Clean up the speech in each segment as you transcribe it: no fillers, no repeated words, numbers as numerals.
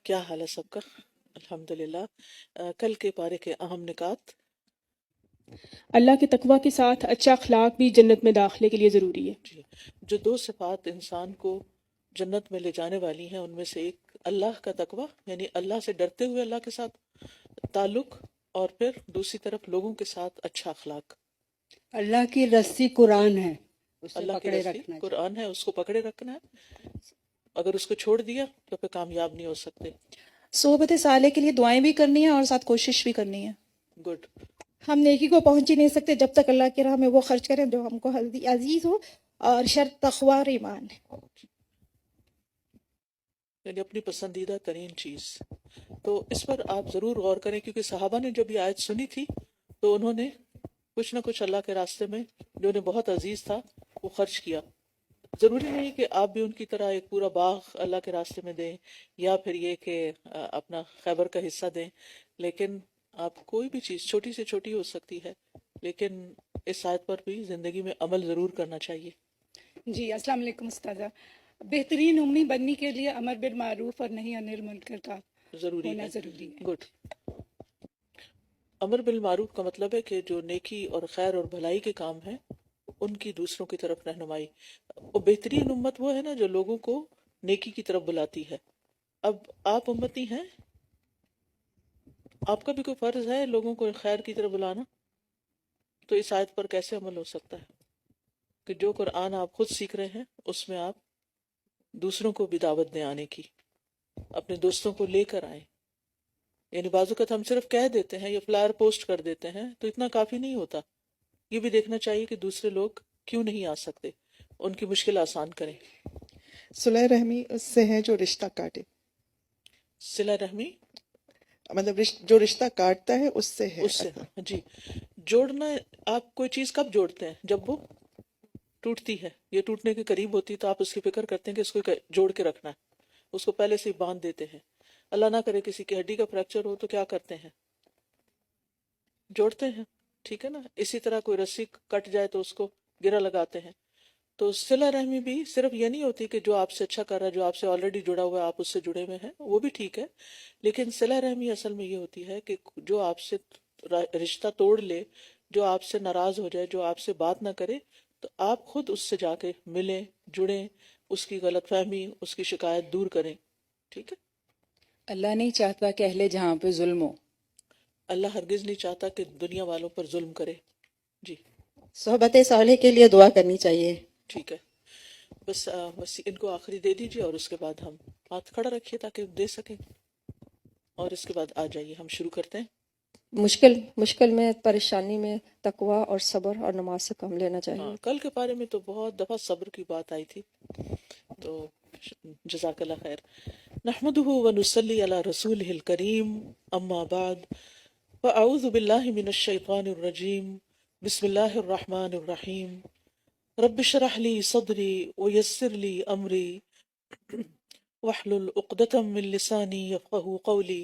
کیا حال ہے سب کا؟ الحمدللہ۔ کل کے پارے کے اہم نکات۔ اللہ کے تقوی کے ساتھ اچھا اخلاق بھی جنت میں داخلے کے لیے ضروری ہے۔ جی، جو دو صفات انسان کو جنت میں لے جانے والی ہیں ان میں سے ایک اللہ کا تقوی، یعنی اللہ سے ڈرتے ہوئے اللہ کے ساتھ تعلق، اور پھر دوسری طرف لوگوں کے ساتھ اچھا اخلاق۔ اللہ کی رسی قرآن ہے، اسے اللہ کی پکڑے رسی رکھنا چاہیے۔ قرآن ہے، اس کو پکڑے رکھنا ہے، اگر اس کو چھوڑ دیا تو پھر کامیاب نہیں ہو سکتے۔ صحبت صالح کے لیے دعائیں بھی کرنی ہیں اور ساتھ کوشش بھی کرنی ہے۔ گڈ۔ ہم نیکی کو پہنچ ہی نہیں سکتے جب تک اللہ کی راہ میں وہ خرچ کریں جو ہم کو عزیز ہو، اور شرط تقوی اور ایمان ہے۔ یعنی اپنی پسندیدہ ترین چیز۔ تو اس پر آپ ضرور غور کریں، کیونکہ صحابہ نے جب یہ آیت سنی تھی تو انہوں نے کچھ نہ کچھ اللہ کے راستے میں جو انہیں بہت عزیز تھا وہ خرچ کیا۔ ضروری نہیں کہ آپ بھی ان کی طرح ایک پورا باغ اللہ کے راستے میں دیں، یا پھر یہ کہ اپنا خیبر کا حصہ دیں، لیکن آپ کوئی بھی چیز چھوٹی سے چھوٹی ہو سکتی ہے، لیکن اس آیت پر بھی زندگی میں عمل ضرور کرنا چاہیے۔ جی السلام علیکم استاذہ۔ بہترین امی بننے کے لیے امر بالمعروف اور نہی عن المنکر کا ضروری ہونا ہے۔ ضروری ہے۔ گڈ۔ امر بالمعروف کا مطلب ہے کہ جو نیکی اور خیر اور بھلائی کے کام ہیں ان کی دوسروں کی طرف رہنمائی۔ اور بہترین امت وہ ہے نا جو لوگوں کو نیکی کی طرف بلاتی ہے۔ اب آپ امتی ہیں، آپ کا بھی کوئی فرض ہے لوگوں کو خیر کی طرف بلانا، تو اس آیت پر کیسے عمل ہو سکتا ہے کہ جو قرآن آپ خود سیکھ رہے ہیں اس میں آپ دوسروں کو بھی دعوت دیں آنے کی، اپنے دوستوں کو لے کر آئیں۔ یعنی بعض اوقات ہم صرف کہہ دیتے ہیں یا فلائر پوسٹ کر دیتے ہیں تو اتنا کافی نہیں ہوتا، یہ بھی دیکھنا چاہیے کہ دوسرے لوگ کیوں نہیں آ سکتے، ان کی مشکل آسان کریں۔ صلہ رحمی اس سے ہے جو رشتہ کاٹے، صلہ رحمی مطلب جو رشتہ کاٹتا ہے اس سے ہے۔ اس سے، جی، جوڑنا۔ آپ کوئی چیز کب جوڑتے ہیں؟ جب وہ ٹوٹتی ہے، یہ ٹوٹنے کے قریب ہوتی ہے تو آپ اس کی فکر کرتے ہیں کہ اس کو جوڑ کے رکھنا ہے، اس کو پہلے سے ہی باندھ دیتے ہیں۔ اللہ نہ کرے کسی کی ہڈی کا فریکچر ہو تو کیا کرتے ہیں؟ جوڑتے ہیں، ٹھیک ہے نا۔ اسی طرح کوئی رسی کٹ جائے تو اس کو گرہ لگاتے ہیں۔ تو صلہ رحمی بھی صرف یہ نہیں ہوتی کہ جو آپ سے اچھا کر رہا ہے، جو آپ سے آلریڈی جڑا ہوا ہے آپ اس سے جڑے ہوئے ہیں، وہ بھی ٹھیک ہے، لیکن صلہ رحمی اصل میں یہ ہوتی ہے کہ جو آپ سے رشتہ توڑ لے، جو آپ سے ناراض ہو جائے، جو آپ سے بات نہ کرے، تو آپ خود اس سے جا کے ملیں، جڑیں، اس کی غلط فہمی، اس کی شکایت دور کریں، ٹھیک ہے۔ اللہ نہیں چاہتا کہ اہل جہاں پہ ظلم ہو۔ اللہ ہرگز نہیں چاہتا کہ دنیا والوں پر ظلم کرے۔ جی صحبت صالح کے لیے دعا کرنی چاہیے۔ ٹھیک ہے، بس ان کو آخری دے دیجیے اور اس کے بعد ہم ہاتھ کھڑا رکھیے تاکہ دے سکیں، اور اس کے بعد آ جائیے، ہم شروع کرتے ہیں۔ مشکل میں، پریشانی میں تقوی اور صبر اور نماز سے کام لینا چاہیے۔ ہاں، کل کے بارے میں تو بہت دفعہ صبر کی بات آئی تھی، تو جزاک اللہ خیر۔ نحمده ونصلی علی رسولہ الکریم، اما بعد، فاعوذ باللہ من الشیطان الرجیم، بسم اللہ الرحمن الرحیم۔ رب اشرح لی صدری ویسر لی امری واحلل عقدۃ من لسانی یفقہوا قولی۔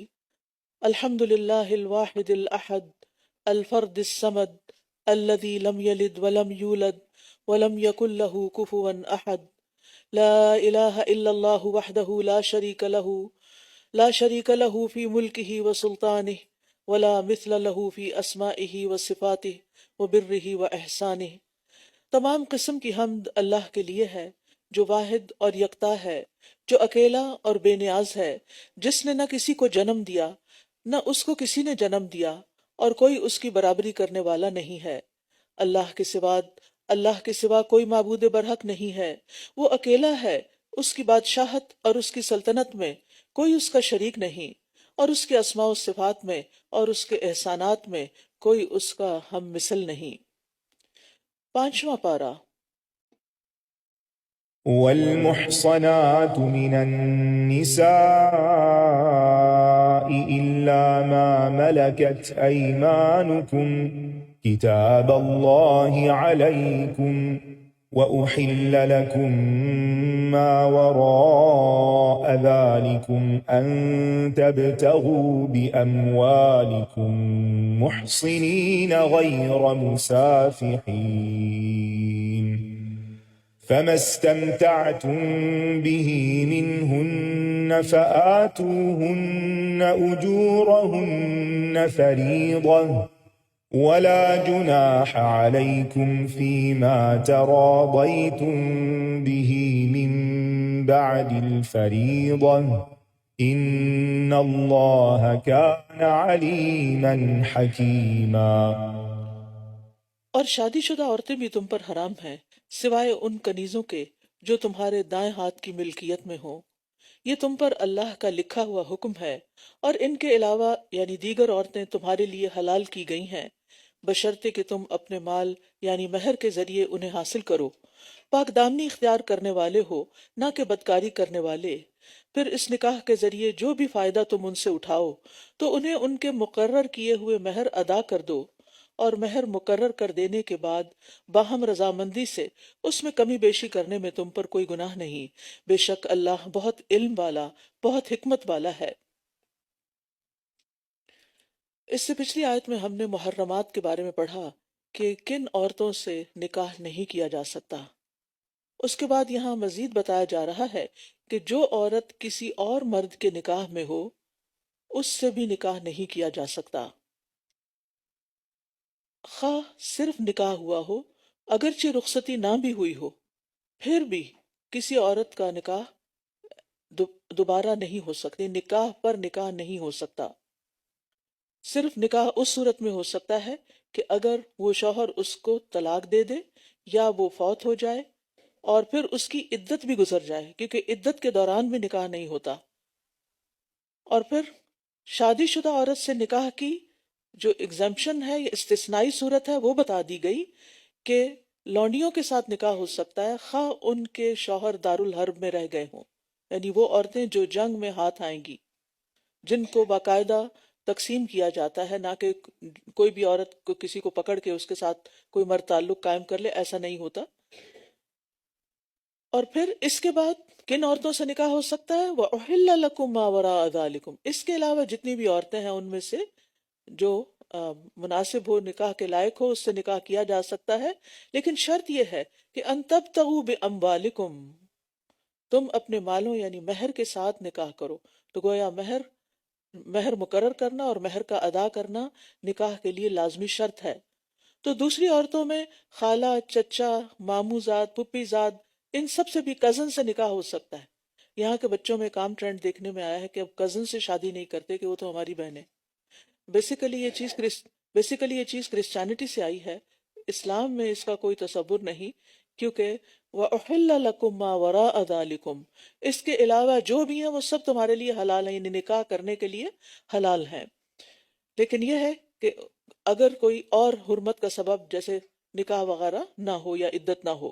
الحمد للہ الواحد الاحد الفرد الصمد الذي لم يلد ولم يولد ولم يكن له كفوا احد، لا الہ الا اللہ وحدہ لا شریک له في ملکہ وسلطانہ ولا مثل له في اسمائہ وصفاتہ وبرہ واحسانہ۔ تمام قسم کی حمد اللہ کے لیے ہے جو واحد اور یکتا ہے، جو اکیلا اور بے نیاز ہے، جس نے نہ کسی کو جنم دیا نہ اس کو کسی نے جنم دیا، اور کوئی اس کی برابری کرنے والا نہیں ہے۔ اللہ کے سوا کوئی معبود برحق نہیں ہے، وہ اکیلا ہے، اس کی بادشاہت اور اس کی سلطنت میں کوئی اس کا شریک نہیں، اور اس کے اسماء و صفات میں اور اس کے احسانات میں کوئی اس کا ہم مثل نہیں۔ 5واں پارہ۔ والمحصنات من النساء إلا ما ملكت أيمانكم كتاب الله عليكم وأحل لكم ما وراء ذلكم أن تبتغوا بأموالكم محصنين غير مسافحين فما استمتعتم به منهن فآتوهن أجورهن فريضة ولا جناح عليكم فيما تراضيتم به من بعد الفريضة إن الله كان عليما حكيما. اور شادی شدہ عورتیں بھی تم پر حرام ہیں سوائے ان کنیزوں کے جو تمہارے دائیں ہاتھ کی ملکیت میں ہوں، یہ تم پر اللہ کا لکھا ہوا حکم ہے، اور ان کے علاوہ یعنی دیگر عورتیں تمہارے لیے حلال کی گئی ہیں بشرطے کہ تم اپنے مال یعنی مہر کے ذریعے انہیں حاصل کرو، پاک دامنی اختیار کرنے والے ہو نہ کہ بدکاری کرنے والے. پھر اس نکاح کے ذریعے جو بھی فائدہ تم ان سے اٹھاؤ تو انہیں ان کے مقرر کیے ہوئے مہر ادا کر دو، اور مہر مقرر کر دینے کے بعد باہم رضامندی سے اس میں کمی بیشی کرنے میں تم پر کوئی گناہ نہیں، بے شک اللہ بہت علم والا بہت حکمت والا ہے. اس سے پچھلی آیت میں ہم نے محرمات کے بارے میں پڑھا کہ کن عورتوں سے نکاح نہیں کیا جا سکتا. اس کے بعد یہاں مزید بتایا جا رہا ہے کہ جو عورت کسی اور مرد کے نکاح میں ہو اس سے بھی نکاح نہیں کیا جا سکتا، خواہ صرف نکاح ہوا ہو اگرچہ رخصتی نہ بھی ہوئی ہو، پھر بھی کسی عورت کا نکاح دوبارہ نہیں ہو سکتی، نکاح پر نکاح نہیں ہو سکتا. صرف نکاح اس صورت میں ہو سکتا ہے کہ اگر وہ شوہر اس کو طلاق دے دے یا وہ فوت ہو جائے اور پھر اس کی عدت بھی گزر جائے، کیونکہ عدت کے دوران بھی نکاح نہیں ہوتا. اور پھر شادی شدہ عورت سے نکاح کی جو ایگزمپشن ہے یا استثنائی صورت ہے وہ بتا دی گئی کہ لونڈیوں کے ساتھ نکاح ہو سکتا ہے خواہ ان کے شوہر دارالحرب میں رہ گئے ہوں، یعنی وہ عورتیں جو جنگ میں ہاتھ آئیں گی، جن کو باقاعدہ تقسیم کیا جاتا ہے، نہ کہ کوئی بھی عورت کو کسی کو پکڑ کے اس کے ساتھ کوئی مرد تعلق قائم کر لے، ایسا نہیں ہوتا. اور پھر اس کے بعد کن عورتوں سے نکاح ہو سکتا ہے؟ وَأُحِلَّ لَكُم مَّا وَرَاءَ ذَلِكُمْ. اس کے علاوہ جتنی بھی عورتیں ہیں ان میں سے جو مناسب ہو، نکاح کے لائق ہو، اس سے نکاح کیا جا سکتا ہے، لیکن شرط یہ ہے کہ ان تبتغوا باموالکم، تم اپنے مالوں یعنی مہر کے ساتھ نکاح کرو. تو گویا مہر مقرر کرنا اور مہر کا ادا کرنا نکاح کے لیے لازمی شرط ہے. تو دوسری عورتوں میں خالہ، چچا، ماموں زاد، پھپھی زاد، ان سب سے بھی کزن سے نکاح ہو سکتا ہے. یہاں کے بچوں میں ایک عام ٹرینڈ دیکھنے میں آیا ہے کہ اب کزن سے شادی نہیں کرتے کہ وہ تو ہماری بہن ہے. بیسیکلی یہ چیز کرسچینٹی سے آئی ہے، اسلام میں اس کا کوئی تصور نہیں، کیونکہ وَأُحِلَّ لَكُم مَّا وَرَاءَ ذَلِكُمْ، اس کے علاوہ جو بھی ہیں وہ سب تمہارے لیے حلال ہیں، یعنی نکاح کرنے کے لیے حلال ہیں. لیکن یہ ہے کہ اگر کوئی اور حرمت کا سبب جیسے نکاح وغیرہ نہ ہو یا عدت نہ ہو.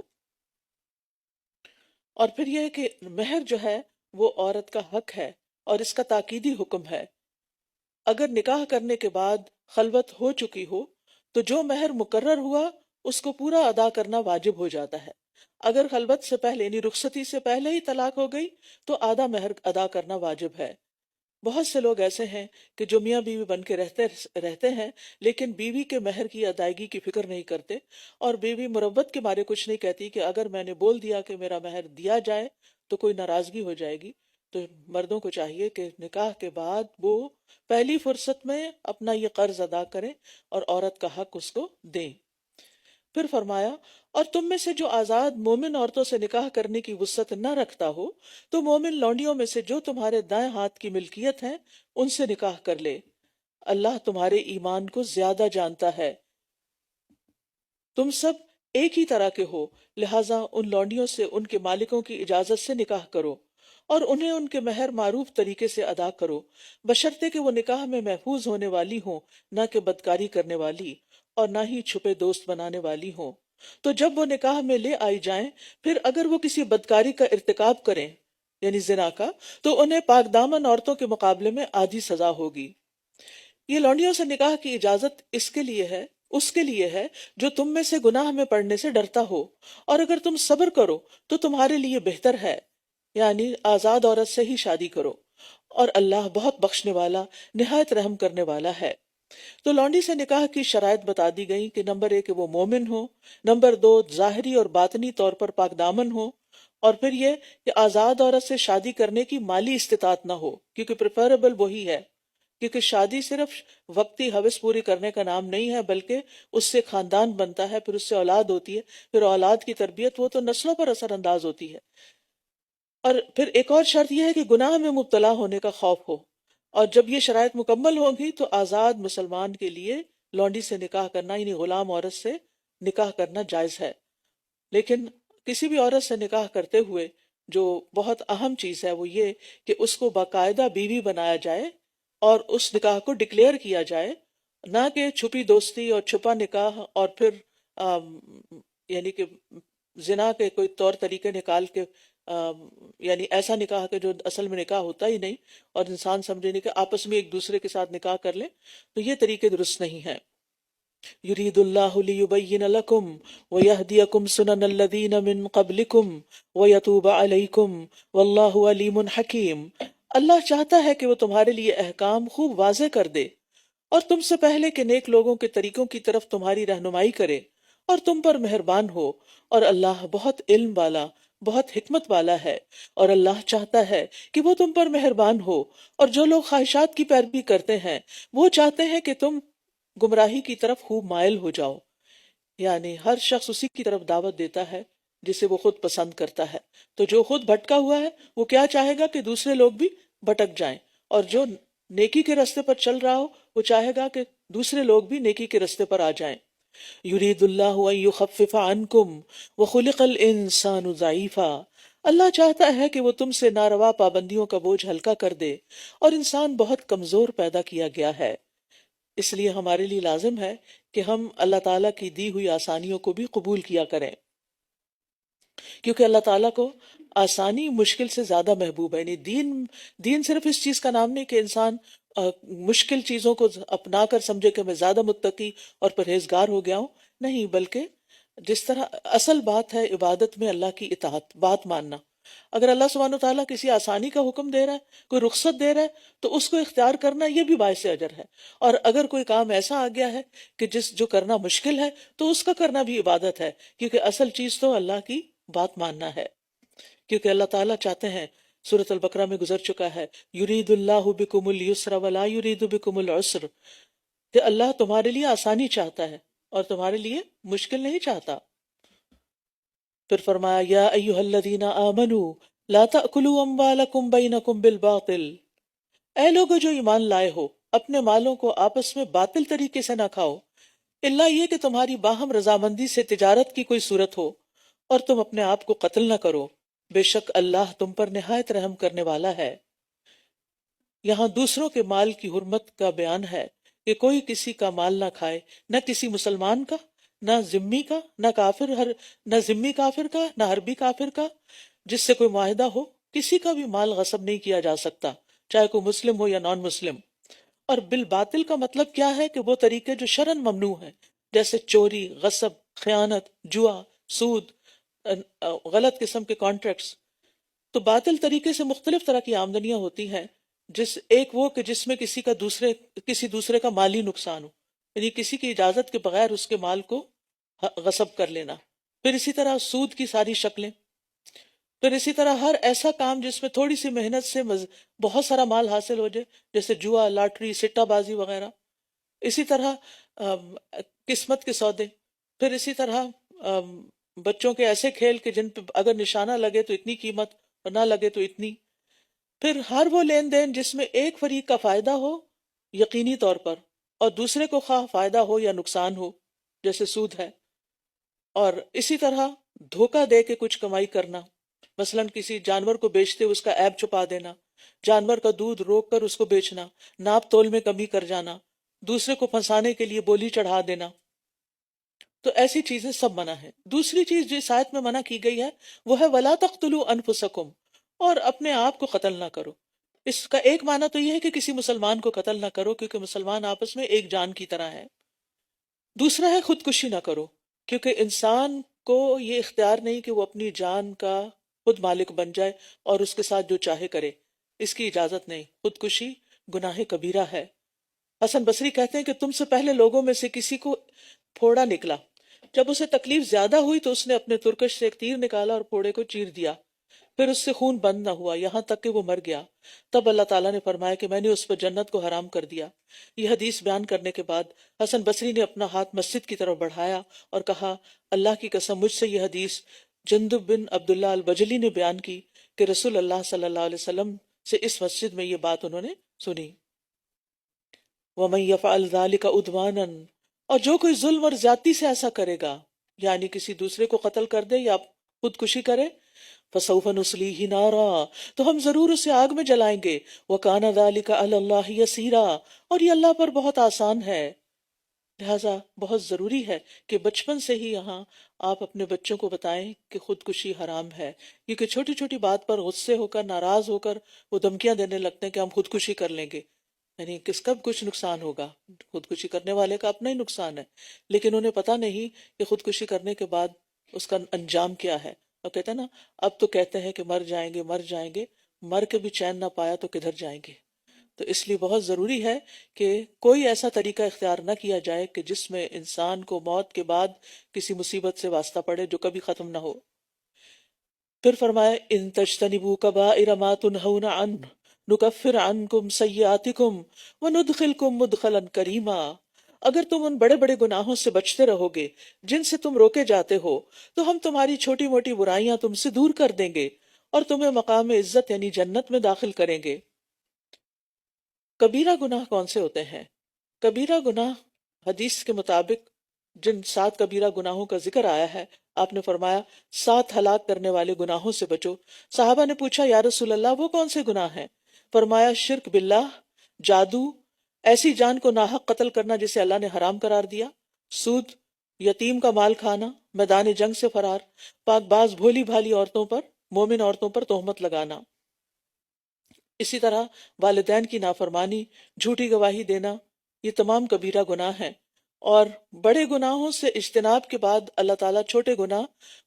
اور پھر یہ ہے کہ مہر جو ہے وہ عورت کا حق ہے اور اس کا تاکیدی حکم ہے. اگر نکاح کرنے کے بعد خلوت ہو چکی ہو تو جو مہر مقرر ہوا اس کو پورا ادا کرنا واجب ہو جاتا ہے. اگر خلوت سے پہلے یعنی رخصتی سے پہلے ہی طلاق ہو گئی تو آدھا مہر ادا کرنا واجب ہے. بہت سے لوگ ایسے ہیں کہ جو میاں بیوی بن کے رہتے ہیں لیکن بیوی کے مہر کی ادائیگی کی فکر نہیں کرتے، اور بیوی مروت کے مارے کچھ نہیں کہتی کہ اگر میں نے بول دیا کہ میرا مہر دیا جائے تو کوئی ناراضگی ہو جائے گی. تو مردوں کو چاہیے کہ نکاح کے بعد وہ پہلی فرصت میں اپنا یہ قرض ادا کریں اور عورت کا حق اس کو دیں. پھر فرمایا اور تم میں سے جو آزاد مومن عورتوں سے نکاح کرنے کی وسعت نہ رکھتا ہو تو مومن لونڈیوں میں سے جو تمہارے دائیں ہاتھ کی ملکیت ہیں ان سے نکاح کر لے. اللہ تمہارے ایمان کو زیادہ جانتا ہے. تم سب ایک ہی طرح کے ہو، لہٰذا ان لونڈیوں سے ان کے مالکوں کی اجازت سے نکاح کرو اور انہیں ان کے مہر معروف طریقے سے ادا کرو، بشرطے کہ وہ نکاح میں محفوظ ہونے والی ہوں، نہ کہ بدکاری کرنے والی اور نہ ہی چھپے دوست بنانے والی ہوں. تو جب وہ نکاح میں لے آئی جائیں پھر اگر وہ کسی بدکاری کا ارتکاب کریں یعنی زنا کا، تو انہیں پاک دامن عورتوں کے مقابلے میں آدھی سزا ہوگی. یہ لونڈیوں سے نکاح کی اجازت اس کے لیے ہے جو تم میں سے گناہ میں پڑنے سے ڈرتا ہو، اور اگر تم صبر کرو تو تمہارے لیے بہتر ہے، یعنی آزاد عورت سے ہی شادی کرو، اور اللہ بہت بخشنے والا نہایت رحم کرنے والا ہے. تو لونڈی سے نکاح کی شرائط بتا دی گئی کہ نمبر 1 کہ وہ مومن ہو، نمبر 2 ظاہری اور باطنی طور پر پاک دامن ہو، اور پھر یہ کہ آزاد عورت سے شادی کرنے کی مالی استطاعت نہ ہو، کیونکہ پریفریبل وہی ہے، کیونکہ شادی صرف وقتی ہوس پوری کرنے کا نام نہیں ہے، بلکہ اس سے خاندان بنتا ہے، پھر اس سے اولاد ہوتی ہے، پھر اولاد کی تربیت وہ تو نسلوں پر اثر انداز ہوتی ہے۔ اور پھر ایک اور شرط یہ ہے کہ گناہ میں مبتلا ہونے کا خوف ہو، اور جب یہ شرائط مکمل ہوں گی تو آزاد مسلمان کے لیے لونڈی سے نکاح کرنا یعنی غلام عورت سے نکاح کرنا جائز ہے۔ لیکن کسی بھی عورت سے نکاح کرتے ہوئے جو بہت اہم چیز ہے وہ یہ کہ اس کو باقاعدہ بیوی بنایا جائے اور اس نکاح کو ڈکلیئر کیا جائے، نہ کہ چھپی دوستی اور چھپا نکاح اور پھر یعنی کہ زنا کے کوئی طور طریقے نکال کے یعنی ایسا نکاح کہ جو اصل میں نکاح ہوتا ہی نہیں اور انسان سمجھے نہیں کہ آپس میں ایک دوسرے کے ساتھ نکاح کر لیں، تو یہ طریقے درست نہیں ہیں۔ یرید اللہ لیبین لکم ویہدیکم سنن الذین من قبلکم ویتوب علیکم واللہ علیم حکیم۔ اللہ چاہتا ہے کہ وہ تمہارے لیے احکام خوب واضح کر دے اور تم سے پہلے کے نیک لوگوں کے طریقوں کی طرف تمہاری رہنمائی کرے اور تم پر مہربان ہو، اور اللہ بہت علم والا بہت حکمت والا ہے۔ اور اللہ چاہتا ہے کہ وہ تم پر مہربان ہو، اور جو لوگ خواہشات کی پیروی کرتے ہیں وہ چاہتے ہیں کہ تم گمراہی کی طرف خوب مائل ہو جاؤ، یعنی ہر شخص اسی کی طرف دعوت دیتا ہے جسے وہ خود پسند کرتا ہے، تو جو خود بھٹکا ہوا ہے وہ کیا چاہے گا کہ دوسرے لوگ بھی بھٹک جائیں، اور جو نیکی کے راستے پر چل رہا ہو وہ چاہے گا کہ دوسرے لوگ بھی نیکی کے راستے پر آ جائیں۔ یرید اللہ ان یخفف عنکم وخلق الانسان ضعیفا، اللہ چاہتا ہے کہ وہ تم سے ناروا پابندیوں کا بوجھ ہلکا کر دے، اور انسان بہت کمزور پیدا کیا گیا ہے، اس لیے ہمارے لیے لازم ہے کہ ہم اللہ تعالیٰ کی دی ہوئی آسانیوں کو بھی قبول کیا کریں، کیونکہ اللہ تعالیٰ کو آسانی مشکل سے زیادہ محبوب ہے۔ یعنی دین صرف اس چیز کا نام نہیں کہ انسان مشکل چیزوں کو اپنا کر سمجھے کہ میں زیادہ متقی اور پرہیزگار ہو گیا ہوں، نہیں، بلکہ جس طرح اصل بات ہے عبادت میں اللہ کی اطاعت، بات ماننا۔ اگر اللہ سبحانہ وتعالیٰ کسی آسانی کا حکم دے رہا ہے، کوئی رخصت دے رہا ہے، تو اس کو اختیار کرنا یہ بھی باعث اجر ہے، اور اگر کوئی کام ایسا آ گیا ہے کہ جو کرنا مشکل ہے تو اس کا کرنا بھی عبادت ہے، کیونکہ اصل چیز تو اللہ کی بات ماننا ہے، کیونکہ اللہ تعالیٰ چاہتے ہیں، سورۃ البقرہ میں گزر چکا ہے، یرید اللہ بکم اليسر ولا یرید بکم العسر، کہ اللہ تمہارے لیے آسانی چاہتا ہے اور تمہارے لیے مشکل نہیں چاہتا۔ پھر فرمایا یا ایھا الذین آمنوا لا تأکلوا اموالکم بینکم بالباطل، اے لوگو جو ایمان لائے ہو، اپنے مالوں کو آپس میں باطل طریقے سے نہ کھاؤ، الا یہ کہ تمہاری باہم رضامندی سے تجارت کی کوئی صورت ہو، اور تم اپنے آپ کو قتل نہ کرو، بے شک اللہ تم پر نہایت رحم کرنے والا ہے۔ یہاں دوسروں کے مال کی حرمت کا بیان ہے کہ کوئی کسی کا مال نہ کھائے، نہ کسی مسلمان کا، نہ ذمی کا، نہ ذمی کافر کا، نہ حربی کافر کا جس سے کوئی معاہدہ ہو، کسی کا بھی مال غصب نہیں کیا جا سکتا، چاہے کوئی مسلم ہو یا نان مسلم۔ اور بالباطل کا مطلب کیا ہے کہ وہ طریقے جو شرعاً ممنوع ہیں، جیسے چوری، غصب، خیانت، جوا، سود، غلط قسم کے کانٹریکٹس۔ تو باطل طریقے سے مختلف طرح کی آمدنیاں ہوتی ہیں، ایک وہ کہ جس میں کسی دوسرے کا مالی نقصان ہو، یعنی کسی کی اجازت کے بغیر اس کے مال کو غصب کر لینا، پھر اسی طرح سود کی ساری شکلیں، پھر اسی طرح ہر ایسا کام جس میں تھوڑی سی محنت سے بہت سارا مال حاصل ہو جائے، جیسے جوا، لاٹری، سٹہ بازی وغیرہ، اسی طرح قسمت کے سودے، پھر اسی طرح بچوں کے ایسے کھیل کہ جن پہ اگر نشانہ لگے تو اتنی قیمت اور نہ لگے تو اتنی، پھر ہر وہ لین دین جس میں ایک فریق کا فائدہ ہو یقینی طور پر اور دوسرے کو خواہ فائدہ ہو یا نقصان ہو، جیسے سود ہے، اور اسی طرح دھوکہ دے کے کچھ کمائی کرنا، مثلا کسی جانور کو بیچتے اس کا عیب چھپا دینا، جانور کا دودھ روک کر اس کو بیچنا، ناپ تول میں کمی کر جانا، دوسرے کو پھنسانے کے لیے بولی چڑھا دینا، تو ایسی چیزیں سب منع ہیں۔ دوسری چیز جو اس آیت میں منع کی گئی ہے وہ ہے وَلَا تَقْتُلُوا أَنفُسَكُمْ، اور اپنے آپ کو قتل نہ کرو۔ اس کا ایک معنی تو یہ ہے کہ کسی مسلمان کو قتل نہ کرو، کیونکہ مسلمان آپس میں ایک جان کی طرح ہے۔ دوسرا ہے خودکشی نہ کرو، کیونکہ انسان کو یہ اختیار نہیں کہ وہ اپنی جان کا خود مالک بن جائے اور اس کے ساتھ جو چاہے کرے، اس کی اجازت نہیں۔ خودکشی گناہ کبیرہ ہے، حسن بصری کہتے ہیں کہ تم سے پہلے لوگوں میں سے کسی کو پھوڑا نکلا، جب اسے تکلیف زیادہ ہوئی تو اس نے اپنے ترکش سے ایک تیر نکالا اور پھوڑے کو چیر دیا، پھر اس سے خون بند نہ ہوا یہاں تک کہ وہ مر گیا۔ تب اللہ تعالیٰ نے فرمایا کہ میں نے اس پر جنت کو حرام کر دیا۔ یہ حدیث بیان کرنے کے بعد حسن بصری نے اپنا ہاتھ مسجد کی طرف بڑھایا اور کہا، اللہ کی قسم مجھ سے یہ حدیث جندب بن عبداللہ البجلی نے بیان کی کہ رسول اللہ صلی اللہ علیہ وسلم سے اس مسجد میں یہ بات انہوں نے سنی۔ وَمَن يَفْعَلْ ذَلِكَ عُدْوَانًا، اور جو کوئی ظلم اور زیادتی سے ایسا کرے گا، یعنی کسی دوسرے کو قتل کر دے یا خودکشی کرے، فَسَوْفَ نُصْلِيهِ نَارًا، تو ہم ضرور اسے آگ میں جلائیں گے، وَكَانَ ذَلِكَ عَلَى اللَّهِ يَسِيرًا، اور یہ اللہ پر بہت آسان ہے۔ لہٰذا بہت ضروری ہے کہ بچپن سے ہی یہاں آپ اپنے بچوں کو بتائیں کہ خودکشی حرام ہے، کیونکہ چھوٹی چھوٹی بات پر غصے ہو کر، ناراض ہو کر وہ دھمکیاں دینے لگتے ہیں کہ ہم خودکشی کر لیں گے، یعنی کس کا کچھ نقصان ہوگا، خودکشی کرنے والے کا اپنا ہی نقصان ہے، لیکن انہیں پتہ نہیں کہ خودکشی کرنے کے بعد اس کا انجام کیا ہے۔ اور کہتے ہیں نا، اب تو کہتے ہیں کہ مر جائیں گے مر جائیں گے، مر کے بھی چین نہ پایا تو کدھر جائیں گے۔ تو اس لیے بہت ضروری ہے کہ کوئی ایسا طریقہ اختیار نہ کیا جائے کہ جس میں انسان کو موت کے بعد کسی مصیبت سے واسطہ پڑے جو کبھی ختم نہ ہو۔ پھر فرمایا، ان تجتنبوا کبائر ما تنہون عنہ نکفر عنکم سیئاتکم وندخلکم مدخلا کریما، اگر تم ان بڑے بڑے گناہوں سے بچتے رہو گے جن سے تم روکے جاتے ہو تو ہم تمہاری چھوٹی موٹی برائیاں تم سے دور کر دیں گے اور تمہیں مقام عزت یعنی جنت میں داخل کریں گے۔ کبیرہ گناہ کون سے ہوتے ہیں؟ کبیرہ گناہ حدیث کے مطابق جن 7 کبیرہ گناہوں کا ذکر آیا ہے، آپ نے فرمایا 7 ہلاک کرنے والے گناہوں سے بچو۔ صحابہ نے پوچھا، یا رسول اللہ وہ کون سے گناہ ہیں؟ فرمایا، شرک باللہ، جادو، ایسی جان کو ناحق قتل کرنا جسے اللہ نے حرام قرار دیا، سود، یتیم کا مال کھانا، میدان جنگ سے فرار، پاک باز بھولی بھالی عورتوں پر، مومن عورتوں پر تہمت لگانا، اسی طرح والدین کی نافرمانی، جھوٹی گواہی دینا، یہ تمام کبیرہ گناہ ہیں۔ اور بڑے گناہوں سے اجتناب کے بعد اللہ تعالیٰ چھوٹے گناہ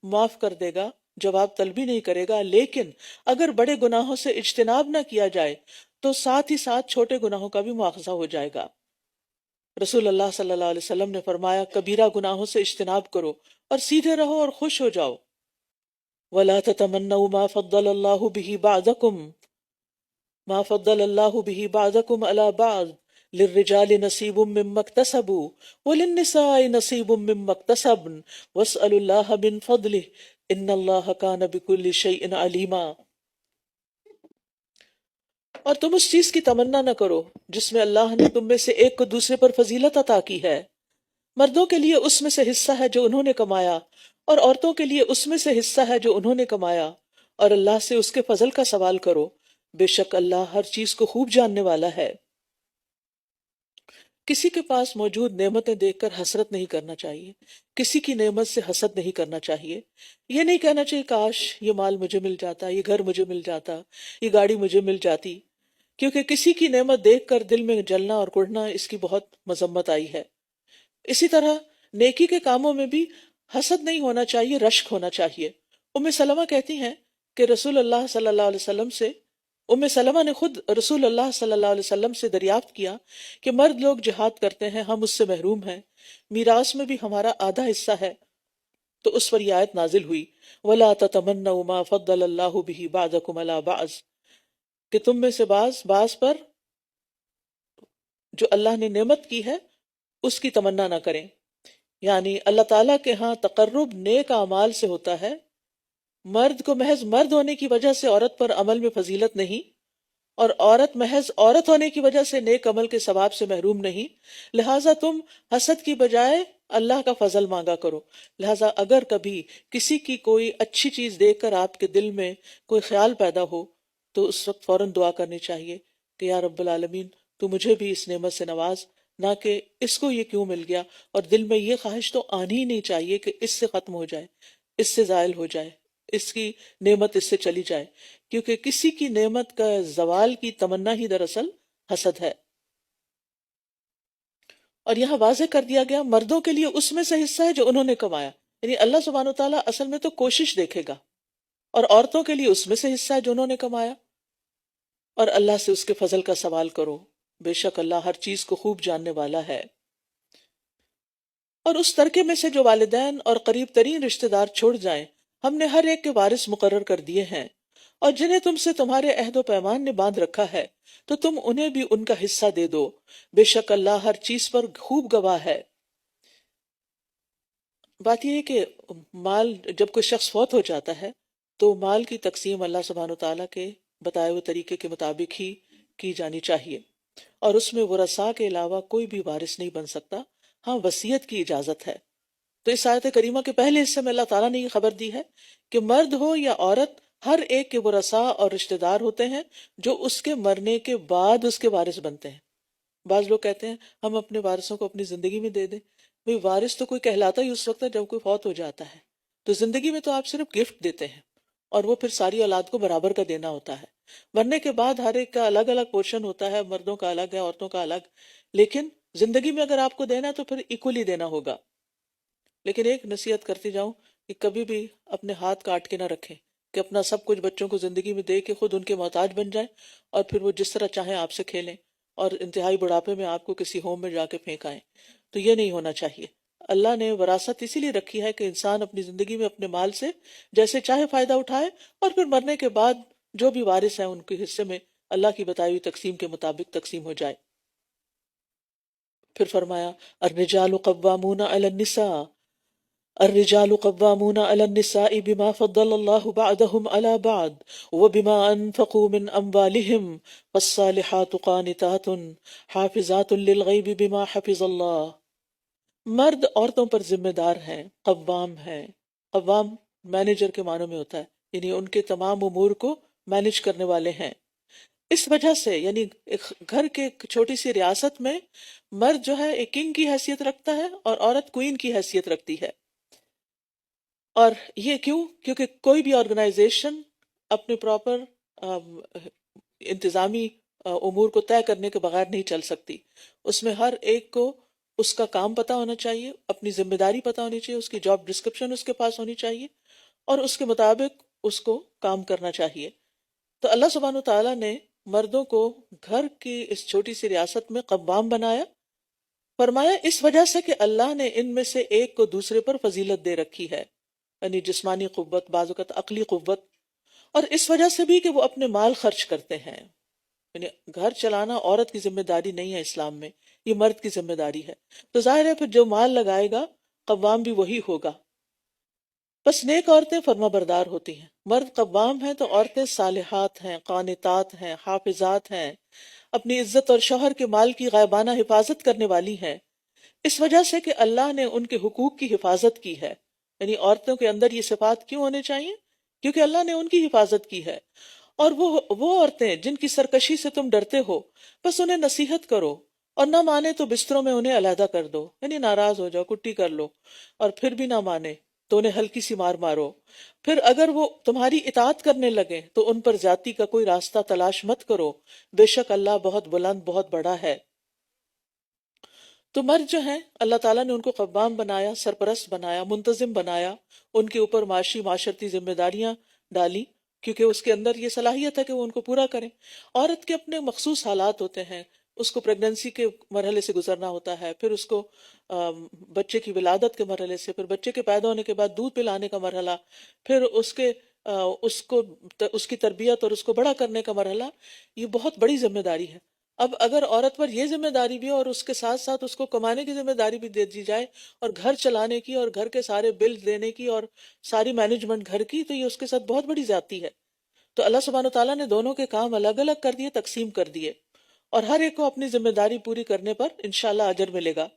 معاف کر دے گا، جواب طلبی نہیں کرے گا، لیکن اگر بڑے گناہوں سے اجتناب نہ کیا جائے تو ساتھ ہی ساتھ چھوٹے گناہوں کا بھی مواخذہ ہو جائے گا۔ رسول اللہ صلی اللہ علیہ وسلم نے فرمایا، کبیرہ گناہوں سے اجتناب کرو اور سیدھے رہو اور خوش ہو جاؤ۔ وَلَا تَتَمَنَّوْا مَا فَضَّلَ اللَّهُ بِهِ بَعْضَكُمْ ما فضل الله به بعضكم على بعض للرجال نصيب مما اكتسبوا وللنساء نصيب مما اكتسبن واسألوا الله من فضله ان الله كان بكل شيء عليما۔ اور تم اس چیز کی تمنا نہ کرو جس میں اللہ نے تم میں سے ایک کو دوسرے پر فضیلت عطا کی ہے، مردوں کے لیے اس میں سے حصہ ہے جو انہوں نے کمایا اور عورتوں کے لیے اس میں سے حصہ ہے جو انہوں نے کمایا، اور اللہ سے اس کے فضل کا سوال کرو، بے شک اللہ ہر چیز کو خوب جاننے والا ہے۔ کسی کے پاس موجود نعمتیں دیکھ کر حسرت نہیں کرنا چاہیے، کسی کی نعمت سے حسد نہیں کرنا چاہیے، یہ نہیں کہنا چاہیے کاش یہ مال مجھے مل جاتا، یہ گھر مجھے مل جاتا، یہ گاڑی مجھے مل جاتی، کیونکہ کسی کی نعمت دیکھ کر دل میں جلنا اور کڑنا اس کی بہت مذمت آئی ہے۔ اسی طرح نیکی کے کاموں میں بھی حسد نہیں ہونا چاہیے، رشک ہونا چاہیے۔ ام سلمہ کہتی ہیں کہ رسول اللہ صلی اللہ علیہ وسلم سے ام سلمہ نے خود رسول اللہ صلی اللہ علیہ وسلم سے دریافت کیا کہ مرد لوگ جہاد کرتے ہیں، ہم اس سے محروم ہیں، میراث میں بھی ہمارا آدھا حصہ ہے، تو اس پر یہ آیت نازل ہوئی، وَلَا تَتَمَنَّوْا مَا فَضَّلَ اللَّهُ بِهِ بَعْضَكُمْ عَلَى بَعْضٍ، کہ تم میں سے بعض پر جو اللہ نے نعمت کی ہے اس کی تمنا نہ کریں، یعنی اللہ تعالیٰ کے ہاں تقرب نیک اعمال سے ہوتا ہے، مرد کو محض مرد ہونے کی وجہ سے عورت پر عمل میں فضیلت نہیں، اور عورت محض عورت ہونے کی وجہ سے نیک عمل کے ثواب سے محروم نہیں، لہٰذا تم حسد کی بجائے اللہ کا فضل مانگا کرو۔ لہٰذا اگر کبھی کسی کی کوئی اچھی چیز دیکھ کر آپ کے دل میں کوئی خیال پیدا ہو تو اس وقت فوراً دعا کرنی چاہیے کہ یا رب العالمین تو مجھے بھی اس نعمت سے نواز، نہ کہ اس کو یہ کیوں مل گیا، اور دل میں یہ خواہش تو آنی ہی نہیں چاہیے کہ اس سے ختم ہو جائے، اس سے زائل ہو جائے، اس کی نعمت اس سے چلی جائے، کیونکہ کسی کی نعمت کا زوال کی تمنا ہی دراصل حسد ہے۔ اور یہاں واضح کر دیا گیا مردوں کے لیے اس میں سے حصہ ہے جو انہوں نے کمایا، یعنی اللہ سبحانہ وتعالیٰ اصل میں تو کوشش دیکھے گا، اور عورتوں کے لیے اس میں سے حصہ ہے جو انہوں نے کمایا، اور اللہ سے اس کے فضل کا سوال کرو۔ بے شک اللہ ہر چیز کو خوب جاننے والا ہے۔ اور اس ترکے میں سے جو والدین اور قریب ترین رشتہ دار چھوڑ جائیں ہم نے ہر ایک کے وارث مقرر کر دیے ہیں، اور جنہیں تم سے تمہارے عہد و پیمان نے باندھ رکھا ہے تو تم انہیں بھی ان کا حصہ دے دو، بے شک اللہ ہر چیز پر خوب گواہ ہے۔ بات یہ ہے کہ مال جب کوئی شخص فوت ہو جاتا ہے تو مال کی تقسیم اللہ سبحانہ وتعالیٰ کے بتائے ہوئے طریقے کے مطابق ہی کی جانی چاہیے، اور اس میں ورثاء کے علاوہ کوئی بھی وارث نہیں بن سکتا، ہاں وصیت کی اجازت ہے۔ تو اس آیت کریمہ کے پہلے حصے میں اللہ تعالیٰ نے یہ خبر دی ہے کہ مرد ہو یا عورت ہر ایک کے ورثاء اور رشتہ دار ہوتے ہیں جو اس کے مرنے کے بعد اس کے وارث بنتے ہیں۔ بعض لوگ کہتے ہیں ہم اپنے وارثوں کو اپنی زندگی میں دے دیں، بھئی وارث تو کوئی کہلاتا ہی اس وقت ہے جب کوئی فوت ہو جاتا ہے، تو زندگی میں تو آپ صرف گفٹ دیتے ہیں اور وہ پھر ساری اولاد کو برابر کا دینا ہوتا ہے۔ مرنے کے بعد ہر ایک کا الگ الگ پورشن ہوتا ہے، مردوں کا الگ ہے، عورتوں کا الگ، لیکن زندگی میں اگر آپ کو دینا ہے تو پھر ایکولی دینا ہوگا۔ لیکن ایک نصیحت کرتی جاؤں کہ کبھی بھی اپنے ہاتھ کاٹ کے نہ رکھیں کہ اپنا سب کچھ بچوں کو زندگی میں دے کے خود ان کے محتاج بن جائیں اور پھر وہ جس طرح چاہیں آپ سے کھیلیں اور انتہائی بڑھاپے میں آپ کو کسی ہوم میں جا کے پھینک آئیں، تو یہ نہیں ہونا چاہیے۔ اللہ نے وراثت اسی لیے رکھی ہے کہ انسان اپنی زندگی میں اپنے مال سے جیسے چاہے فائدہ اٹھائے اور پھر مرنے کے بعد جو بھی وارث ہیں ان کے حصے میں اللہ کی بتائی ہوئی تقسیم کے مطابق تقسیم ہو جائے۔ پھر فرمایا الرجال قوامون علی النساء، الرجال قوامون علی النساء بما فضل اللہ بعضهم علی بعض وبما انفقوا من اموالهم فالصالحات قانتات حافظات للغیب بما حفظ اللہ۔ مرد عورتوں پر ذمہ دار ہیں، قوام ہیں۔ قوام مینیجر کے معنوں میں ہوتا ہے، یعنی ان کے تمام امور کو مینیج کرنے والے ہیں۔ اس وجہ سے یعنی ایک گھر کے ایک چھوٹی سی ریاست میں مرد جو ہے ایک کنگ کی حیثیت رکھتا ہے اور عورت کوئین کی حیثیت رکھتی ہے۔ اور یہ کیوں؟ کیونکہ کوئی بھی آرگنائزیشن اپنے پراپر انتظامی امور کو طے کرنے کے بغیر نہیں چل سکتی۔ اس میں ہر ایک کو اس کا کام پتہ ہونا چاہیے، اپنی ذمہ داری پتہ ہونی چاہیے، اس کی جاب ڈسکرپشن اس کے پاس ہونی چاہیے اور اس کے مطابق اس کو کام کرنا چاہیے۔ تو اللہ سبحانہ تعالیٰ نے مردوں کو گھر کی اس چھوٹی سی ریاست میں قوام بنایا، فرمایا اس وجہ سے کہ اللہ نے ان میں سے ایک کو دوسرے پر فضیلت دے رکھی ہے، یعنی جسمانی قوت، بعض اوقات عقلی قوت، اور اس وجہ سے بھی کہ وہ اپنے مال خرچ کرتے ہیں۔ یعنی گھر چلانا عورت کی ذمہ داری نہیں ہے اسلام میں، یہ مرد کی ذمہ داری ہے۔ تو ظاہر ہے پھر جو مال لگائے گا قوام بھی وہی ہوگا۔ بس نیک عورتیں فرما بردار ہوتی ہیں، مرد قوام ہیں تو عورتیں صالحات ہیں، قانتات ہیں، حافظات ہیں، اپنی عزت اور شوہر کے مال کی غائبانہ حفاظت کرنے والی ہیں، اس وجہ سے کہ اللہ نے ان کے حقوق کی حفاظت کی ہے۔ یعنی عورتوں کے اندر یہ صفات کیوں ہونے چاہیے؟ کیونکہ اللہ نے ان کی حفاظت کی ہے۔ اور وہ عورتیں جن کی سرکشی سے تم ڈرتے ہو بس انہیں نصیحت کرو، اور نہ مانے تو بستروں میں انہیں علیحدہ کر دو، یعنی ناراض ہو جاؤ، کٹی کر لو، اور پھر بھی نہ مانے تو انہیں ہلکی سی مار مارو۔ پھر اگر وہ تمہاری اطاعت کرنے لگے تو ان پر زیادتی کا کوئی راستہ تلاش مت کرو، بے شک اللہ بہت بلند بہت بڑا ہے۔ تو مرد جو ہیں اللہ تعالیٰ نے ان کو قوام بنایا، سرپرست بنایا، منتظم بنایا، ان کے اوپر معاشرتی ذمہ داریاں ڈالی، کیونکہ اس کے اندر یہ صلاحیت ہے کہ وہ ان کو پورا کریں۔ عورت کے اپنے مخصوص حالات ہوتے ہیں، اس کو پریگننسی کے مرحلے سے گزرنا ہوتا ہے، پھر اس کو بچے کی ولادت کے مرحلے سے، پھر بچے کے پیدا ہونے کے بعد دودھ پلانے کا مرحلہ، پھر اس کی تربیت اور اس کو بڑا کرنے کا مرحلہ، یہ بہت بڑی ذمہ داری ہے۔ اب اگر عورت پر یہ ذمہ داری بھی اور اس کے ساتھ ساتھ اس کو کمانے کی ذمہ داری بھی دے دی جائے اور گھر چلانے کی اور گھر کے سارے بل دینے کی اور ساری مینجمنٹ گھر کی، تو یہ اس کے ساتھ بہت بڑی زیادتی ہے۔ تو اللہ سبحانہ تعالیٰ نے دونوں کے کام الگ الگ کر دیے، تقسیم کر دیے، اور ہر ایک کو اپنی ذمہ داری پوری کرنے پر انشاءاللہ اجر ملے گا۔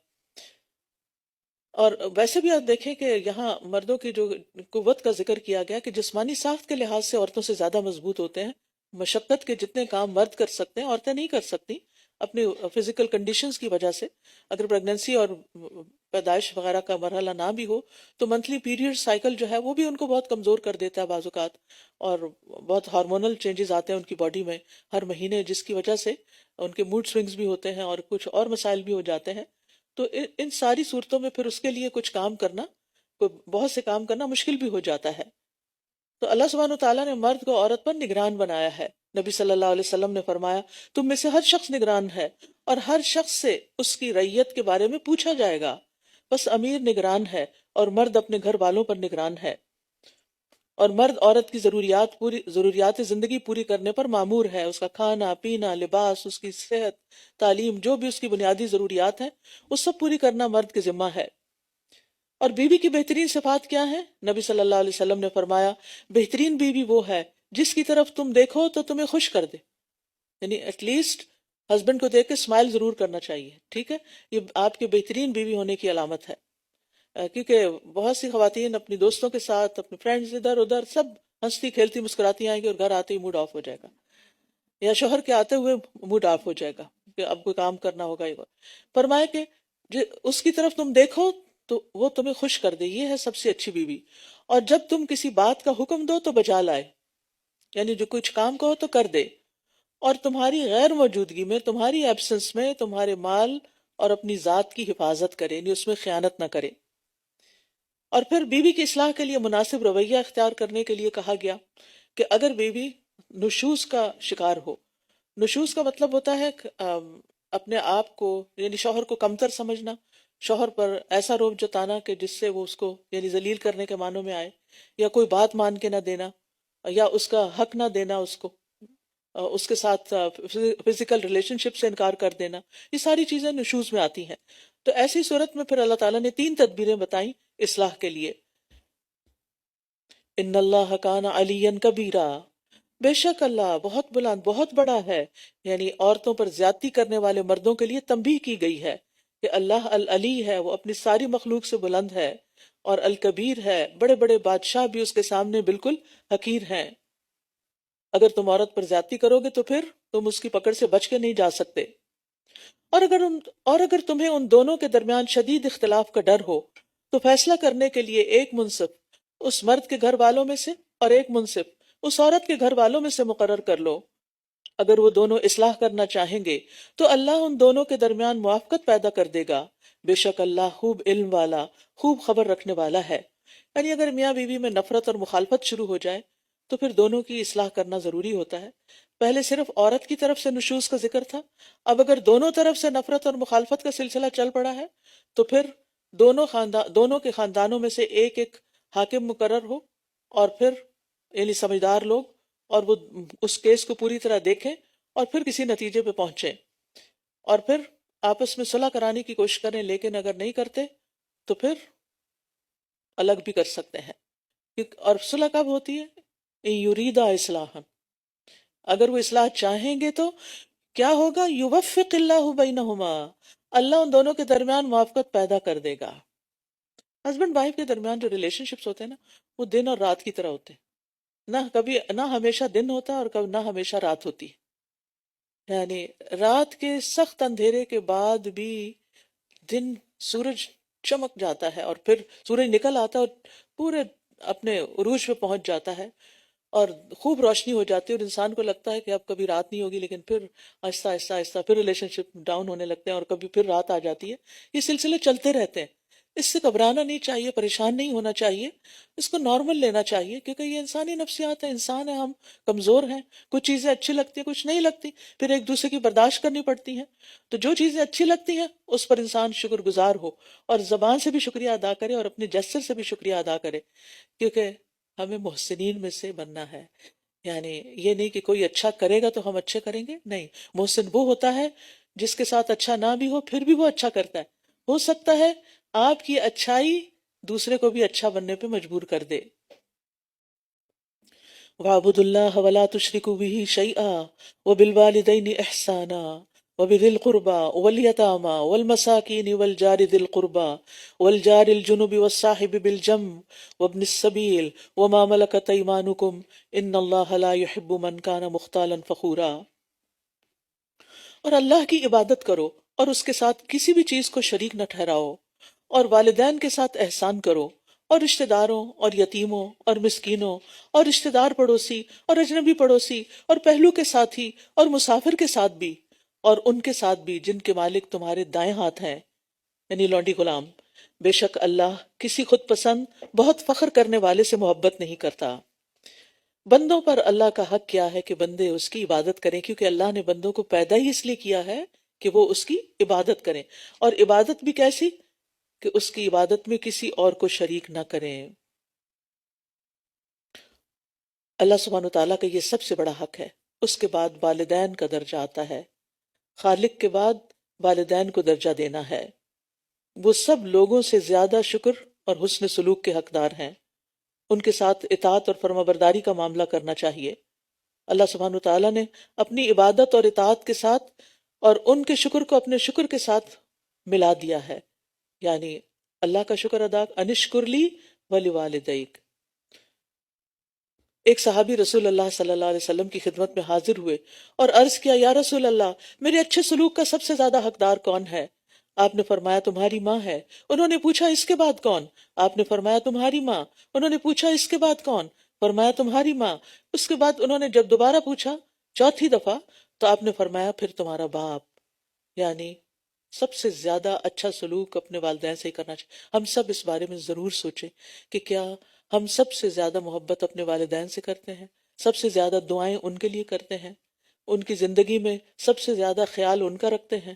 اور ویسے بھی آپ دیکھیں کہ یہاں مردوں کی جو قوت کا ذکر کیا گیا کہ جسمانی ساخت کے لحاظ سے عورتوں سے زیادہ مضبوط ہوتے ہیں، مشقت کے جتنے کام مرد کر سکتے ہیں عورتیں نہیں کر سکتی اپنی فزیکل کنڈیشنز کی وجہ سے۔ اگر پریگننسی اور پیدائش وغیرہ کا مرحلہ نہ بھی ہو تو منتھلی پیریڈ سائیکل جو ہے وہ بھی ان کو بہت کمزور کر دیتا ہے بعض اوقات، اور بہت ہارمونل چینجز آتے ہیں ان کی باڈی میں ہر مہینے، جس کی وجہ سے ان کے موڈ سوئنگز بھی ہوتے ہیں اور کچھ اور مسائل بھی ہو جاتے ہیں۔ تو ان ساری صورتوں میں پھر اس کے لیے کچھ کام کرنا، بہت سے کام کرنا مشکل بھی ہو جاتا ہے۔ تو اللہ سبحانہ تعالیٰ نے مرد کو عورت پر نگران بنایا ہے، نبی صلی اللہ علیہ وسلم نے فرمایا تم میں سے ہر شخص نگران ہے اور ہر شخص سے اس کی رعیت کے بارے میں پوچھا جائے گا، بس امیر نگران ہے اور مرد اپنے گھر والوں پر نگران ہے، اور مرد عورت کی ضروریات زندگی پوری کرنے پر مامور ہے، اس کا کھانا پینا، لباس، اس کی صحت، تعلیم، جو بھی اس کی بنیادی ضروریات ہیں وہ سب پوری کرنا مرد کے ذمہ ہے۔ اور بیوی کی بہترین صفات کیا ہیں؟ نبی صلی اللہ علیہ وسلم نے فرمایا بہترین بیوی وہ ہے جس کی طرف تم دیکھو تو تمہیں خوش کر دے، یعنی ایٹ لیسٹ ہسبینڈ کو دیکھ کے اسمائل ضرور کرنا چاہیے، ٹھیک ہے؟ یہ آپ کی بہترین بیوی ہونے کی علامت ہے، کیونکہ بہت سی خواتین اپنی دوستوں کے ساتھ، اپنے فرینڈز ادھر ادھر سب ہنستی کھیلتی مسکراتی آئیں گی اور گھر آتے ہی موڈ آف ہو جائے گا، یا شوہر کے آتے ہوئے موڈ آف ہو جائے گا کہ اب کوئی کام کرنا ہوگا۔ فرمایا کہ اس کی طرف تم دیکھو تو وہ تمہیں خوش کر دے، یہ ہے سب سے اچھی بیوی۔ اور جب تم کسی بات کا حکم دو تو بجا لائے، یعنی جو کچھ کام کہو تو کر دے، اور تمہاری غیر موجودگی میں، تمہاری ایبسنس میں تمہارے مال اور اپنی ذات کی حفاظت کرے، یعنی اس میں خیانت نہ کرے۔ اور پھر بیوی کی اصلاح کے لیے مناسب رویہ اختیار کرنے کے لیے کہا گیا کہ اگر بیوی نشوز کا شکار ہو، نشوز کا مطلب ہوتا ہے اپنے آپ کو، یعنی شوہر کو کمتر سمجھنا، شوہر پر ایسا روب جتانا کہ جس سے وہ اس کو یعنی ذلیل کرنے کے معنوں میں آئے، یا کوئی بات مان کے نہ دینا، یا اس کا حق نہ دینا، اس کے ساتھ فزیکل ریلیشن شپ سے انکار کر دینا، یہ ساری چیزیں نشوز میں آتی ہیں۔ تو ایسی صورت میں پھر اللہ تعالیٰ نے 3 تدبیریں بتائیں اصلاح کے لیے۔ ان اللہ کان علیا کبیرا، بے شک اللہ بہت بلند بہت بڑا ہے، یعنی عورتوں پر زیادتی کرنے والے مردوں کے لیے تنبیہ کی گئی ہے کہ اللہ العلی ہے، وہ اپنی ساری مخلوق سے بلند ہے، اور الکبیر ہے، بڑے بڑے بادشاہ بھی اس کے سامنے بالکل حقیر ہیں۔ اگر تم عورت پر زیادتی کرو گے تو پھر تم اس کی پکڑ سے بچ کے نہیں جا سکتے، اور اگر تمہیں ان دونوں کے درمیان شدید اختلاف کا ڈر ہو تو فیصلہ کرنے کے لیے ایک منصف اس مرد کے گھر والوں میں سے اور ایک منصف اس عورت کے گھر والوں میں سے مقرر کر لو۔ اگر وہ دونوں اصلاح کرنا چاہیں گے تو اللہ ان دونوں کے درمیان موافقت پیدا کر دے گا، بے شک اللہ خوب علم والا، خوب خبر رکھنے والا ہے۔ یعنی اگر میاں بیوی میں نفرت اور مخالفت شروع ہو جائے تو پھر دونوں کی اصلاح کرنا ضروری ہوتا ہے۔ پہلے صرف عورت کی طرف سے نشوز کا ذکر تھا، اب اگر دونوں طرف سے نفرت اور مخالفت کا سلسلہ چل پڑا ہے تو پھر دونوں کے خاندانوں میں سے ایک ایک حاکم مقرر ہو، اور پھر یعنی سمجھدار لوگ، اور وہ اس کیس کو پوری طرح دیکھیں اور پھر کسی نتیجے پہ پہنچیں، اور پھر آپس میں صلح کرانے کی کوشش کریں، لیکن اگر نہیں کرتے تو پھر الگ بھی کر سکتے ہیں۔ اور صلح کب ہوتی ہے؟ یریدا اصلاحا، اگر وہ اصلاح چاہیں گے تو کیا ہوگا؟ یوفق اللہ بینہما، اللہ ان دونوں کے درمیان موافقت پیدا کر دے گا۔ ہسبینڈ وائف کے درمیان جو ریلیشن شپس ہوتے ہیں نا، وہ دن اور رات کی طرح ہوتے ہیں، نہ ہمیشہ دن ہوتا اور نہ ہمیشہ رات ہوتی ہے، یعنی رات کے سخت اندھیرے کے بعد بھی دن سورج چمک جاتا ہے، اور پھر سورج نکل آتا ہے اور پورے اپنے عروج پہ پہنچ جاتا ہے اور خوب روشنی ہو جاتی ہے، اور انسان کو لگتا ہے کہ اب کبھی رات نہیں ہوگی، لیکن پھر آہستہ آہستہ آہستہ پھر ریلیشن شپ ڈاؤن ہونے لگتے ہیں، اور کبھی پھر رات آ جاتی ہے۔ یہ سلسلے چلتے رہتے ہیں، اس سے گھبرانا نہیں چاہیے، پریشان نہیں ہونا چاہیے، اس کو نارمل لینا چاہیے، کیونکہ یہ انسانی نفسیات ہے، انسان ہے، ہم کمزور ہیں، کچھ چیزیں اچھی لگتی ہیں کچھ نہیں لگتی، پھر ایک دوسرے کی برداشت کرنی پڑتی ہیں۔ تو جو چیزیں اچھی لگتی ہیں اس پر انسان شکر گزار ہو، اور زبان سے بھی شکریہ ادا کرے اور اپنے جسر سے بھی شکریہ ادا کرے، کیونکہ ہمیں محسنین میں سے بننا ہے۔ یعنی یہ نہیں کہ کوئی اچھا کرے گا تو ہم اچھے کریں گے، نہیں، محسن وہ ہوتا ہے جس کے ساتھ اچھا نہ بھی ہو پھر بھی وہ اچھا کرتا ہے۔ ہو سکتا ہے آپ کی اچھائی دوسرے کو بھی اچھا بننے پہ مجبور کر دے۔ وَاعْبُدُوا اللَّهَ وَلَا تُشْرِكُوا بِهِ شَيْئًا وَبِالْوَالِدَيْنِ إِحْسَانًا وَبِذِي الْقُرْبَى وَالْيَتَامَى وَالْمَسَاكِينِ وَالْجَارِ ذِي الْقُرْبَى وَالْجَارِ الْجُنُبِ وَالصَّاحِبِ بِالْجَنبِ وَابْنِ السَّبِيلِ وَمَا مَلَكَتْ أَيْمَانُكُمْ إِنَّ اللَّهَ لَا يُحِبُّ مَنْ كَانَ مُخْتَالًا فَخُورًا۔ اور اللہ کی عبادت کرو اور اس کے ساتھ کسی بھی چیز کو شریک نہ ٹھہراؤ، اور والدین کے ساتھ احسان کرو، اور رشتہ داروں اور یتیموں اور مسکینوں اور رشتہ دار پڑوسی اور اجنبی پڑوسی اور پہلو کے ساتھی اور مسافر کے ساتھ بھی، اور ان کے ساتھ بھی جن کے مالک تمہارے دائیں ہاتھ ہیں، یعنی لونڈی غلام۔ بے شک اللہ کسی خود پسند بہت فخر کرنے والے سے محبت نہیں کرتا۔ بندوں پر اللہ کا حق کیا ہے کہ بندے اس کی عبادت کریں، کیونکہ اللہ نے بندوں کو پیدا ہی اس لیے کیا ہے کہ وہ اس کی عبادت کریں، اور عبادت بھی کیسی کہ اس کی عبادت میں کسی اور کو شریک نہ کریں۔ اللہ سبحانہ وتعالیٰ کا یہ سب سے بڑا حق ہے۔ اس کے بعد والدین کا درجہ آتا ہے، خالق کے بعد والدین کو درجہ دینا ہے۔ وہ سب لوگوں سے زیادہ شکر اور حسن سلوک کے حقدار ہیں، ان کے ساتھ اطاعت اور فرما برداری کا معاملہ کرنا چاہیے۔ اللہ سبحانہ وتعالیٰ نے اپنی عبادت اور اطاعت کے ساتھ اور ان کے شکر کو اپنے شکر کے ساتھ ملا دیا ہے، یعنی اللہ کا شکر ادا، انشکر لی ولوالدیک۔ ایک صحابی رسول اللہ صلی اللہ علیہ وسلم کی خدمت میں حاضر ہوئے اور عرض کیا، یا رسول اللہ، میرے اچھے سلوک کا سب سے زیادہ حقدار کون ہے؟ آپ نے فرمایا تمہاری ماں ہے۔ انہوں نے پوچھا اس کے بعد کون؟ آپ نے فرمایا تمہاری ماں۔ انہوں نے پوچھا اس کے بعد کون؟ فرمایا تمہاری ماں۔ اس کے بعد انہوں نے جب دوبارہ پوچھا چوتھی دفعہ تو آپ نے فرمایا پھر تمہارا باپ۔ یعنی سب سے زیادہ اچھا سلوک اپنے والدین سے ہی کرنا چاہیے۔ ہم سب اس بارے میں ضرور سوچیں کہ کیا ہم سب سے زیادہ محبت اپنے والدین سے کرتے ہیں، سب سے زیادہ دعائیں ان کے لیے کرتے ہیں، ان کی زندگی میں سب سے زیادہ خیال ان کا رکھتے ہیں،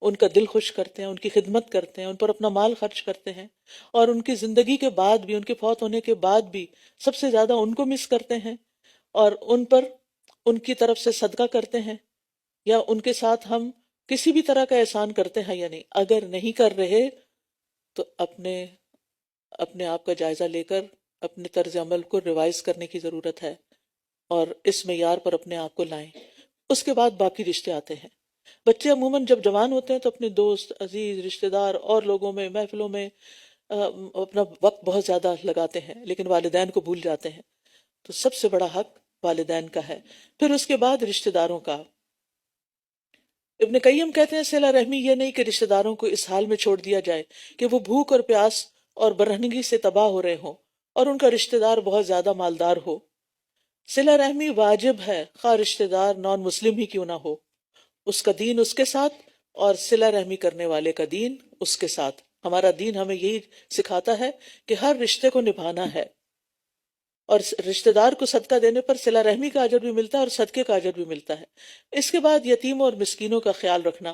ان کا دل خوش کرتے ہیں، ان کی خدمت کرتے ہیں، ان پر اپنا مال خرچ کرتے ہیں، اور ان کی زندگی کے بعد بھی، ان کے فوت ہونے کے بعد بھی سب سے زیادہ ان کو مس کرتے ہیں، اور ان پر ان کی طرف سے صدقہ کرتے ہیں، یا ان کے ساتھ ہم کسی بھی طرح کا احسان کرتے ہیں یا نہیں۔ اگر نہیں کر رہے تو اپنے آپ کا جائزہ لے کر اپنے طرز عمل کو ریوائز کرنے کی ضرورت ہے، اور اس معیار پر اپنے آپ کو لائیں۔ اس کے بعد باقی رشتے آتے ہیں۔ بچے عموماً جب جوان ہوتے ہیں تو اپنے دوست، عزیز، رشتہ دار اور لوگوں میں، محفلوں میں اپنا وقت بہت زیادہ لگاتے ہیں، لیکن والدین کو بھول جاتے ہیں۔ تو سب سے بڑا حق والدین کا ہے۔ پھر اس کے بعد رشتہ داروں کا۔ ابن قیم کہتے ہیں صلہ رحمی یہ نہیں کہ رشتہ داروں کو اس حال میں چھوڑ دیا جائے کہ وہ بھوک اور پیاس اور برہنگی سے تباہ ہو رہے ہوں اور ان کا رشتہ دار بہت زیادہ مالدار ہو۔ صلہ رحمی واجب ہے، خواہ رشتہ دار نان مسلم ہی کیوں نہ ہو۔ اس کا دین اس کے ساتھ اور صلہ رحمی کرنے والے کا دین اس کے ساتھ۔ ہمارا دین ہمیں یہی سکھاتا ہے کہ ہر رشتے کو نبھانا ہے، اور رشتہ دار کو صدقہ دینے پر صلہ رحمی کا اجر بھی ملتا ہے اور صدقے کا اجر بھی ملتا ہے۔ اس کے بعد یتیموں اور مسکینوں کا خیال رکھنا۔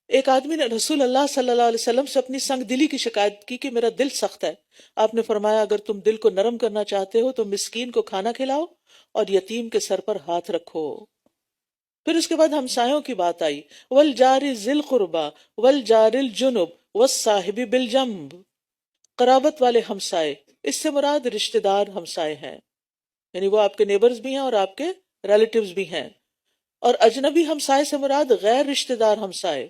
ایک آدمی نے رسول اللہ صلی اللہ علیہ وسلم سے اپنی سنگ دلی کی شکایت کی کہ میرا دل سخت ہے۔ آپ نے فرمایا اگر تم دل کو نرم کرنا چاہتے ہو تو مسکین کو کھانا کھلاؤ اور یتیم کے سر پر ہاتھ رکھو۔ پھر اس کے بعد ہمسایوں کی بات آئی، والجار ذی القربى والجار الجنب والصاحب بالجنب۔ قرابت والے ہمسائے، اس سے مراد رشتہ دار ہمسائے ہیں، یعنی وہ آپ کے نیبرز بھی ہیں اور آپ کے ریلیٹیوز بھی ہیں۔ اور اجنبی ہمسائے سے مراد غیر رشتہ دار ہمسائے،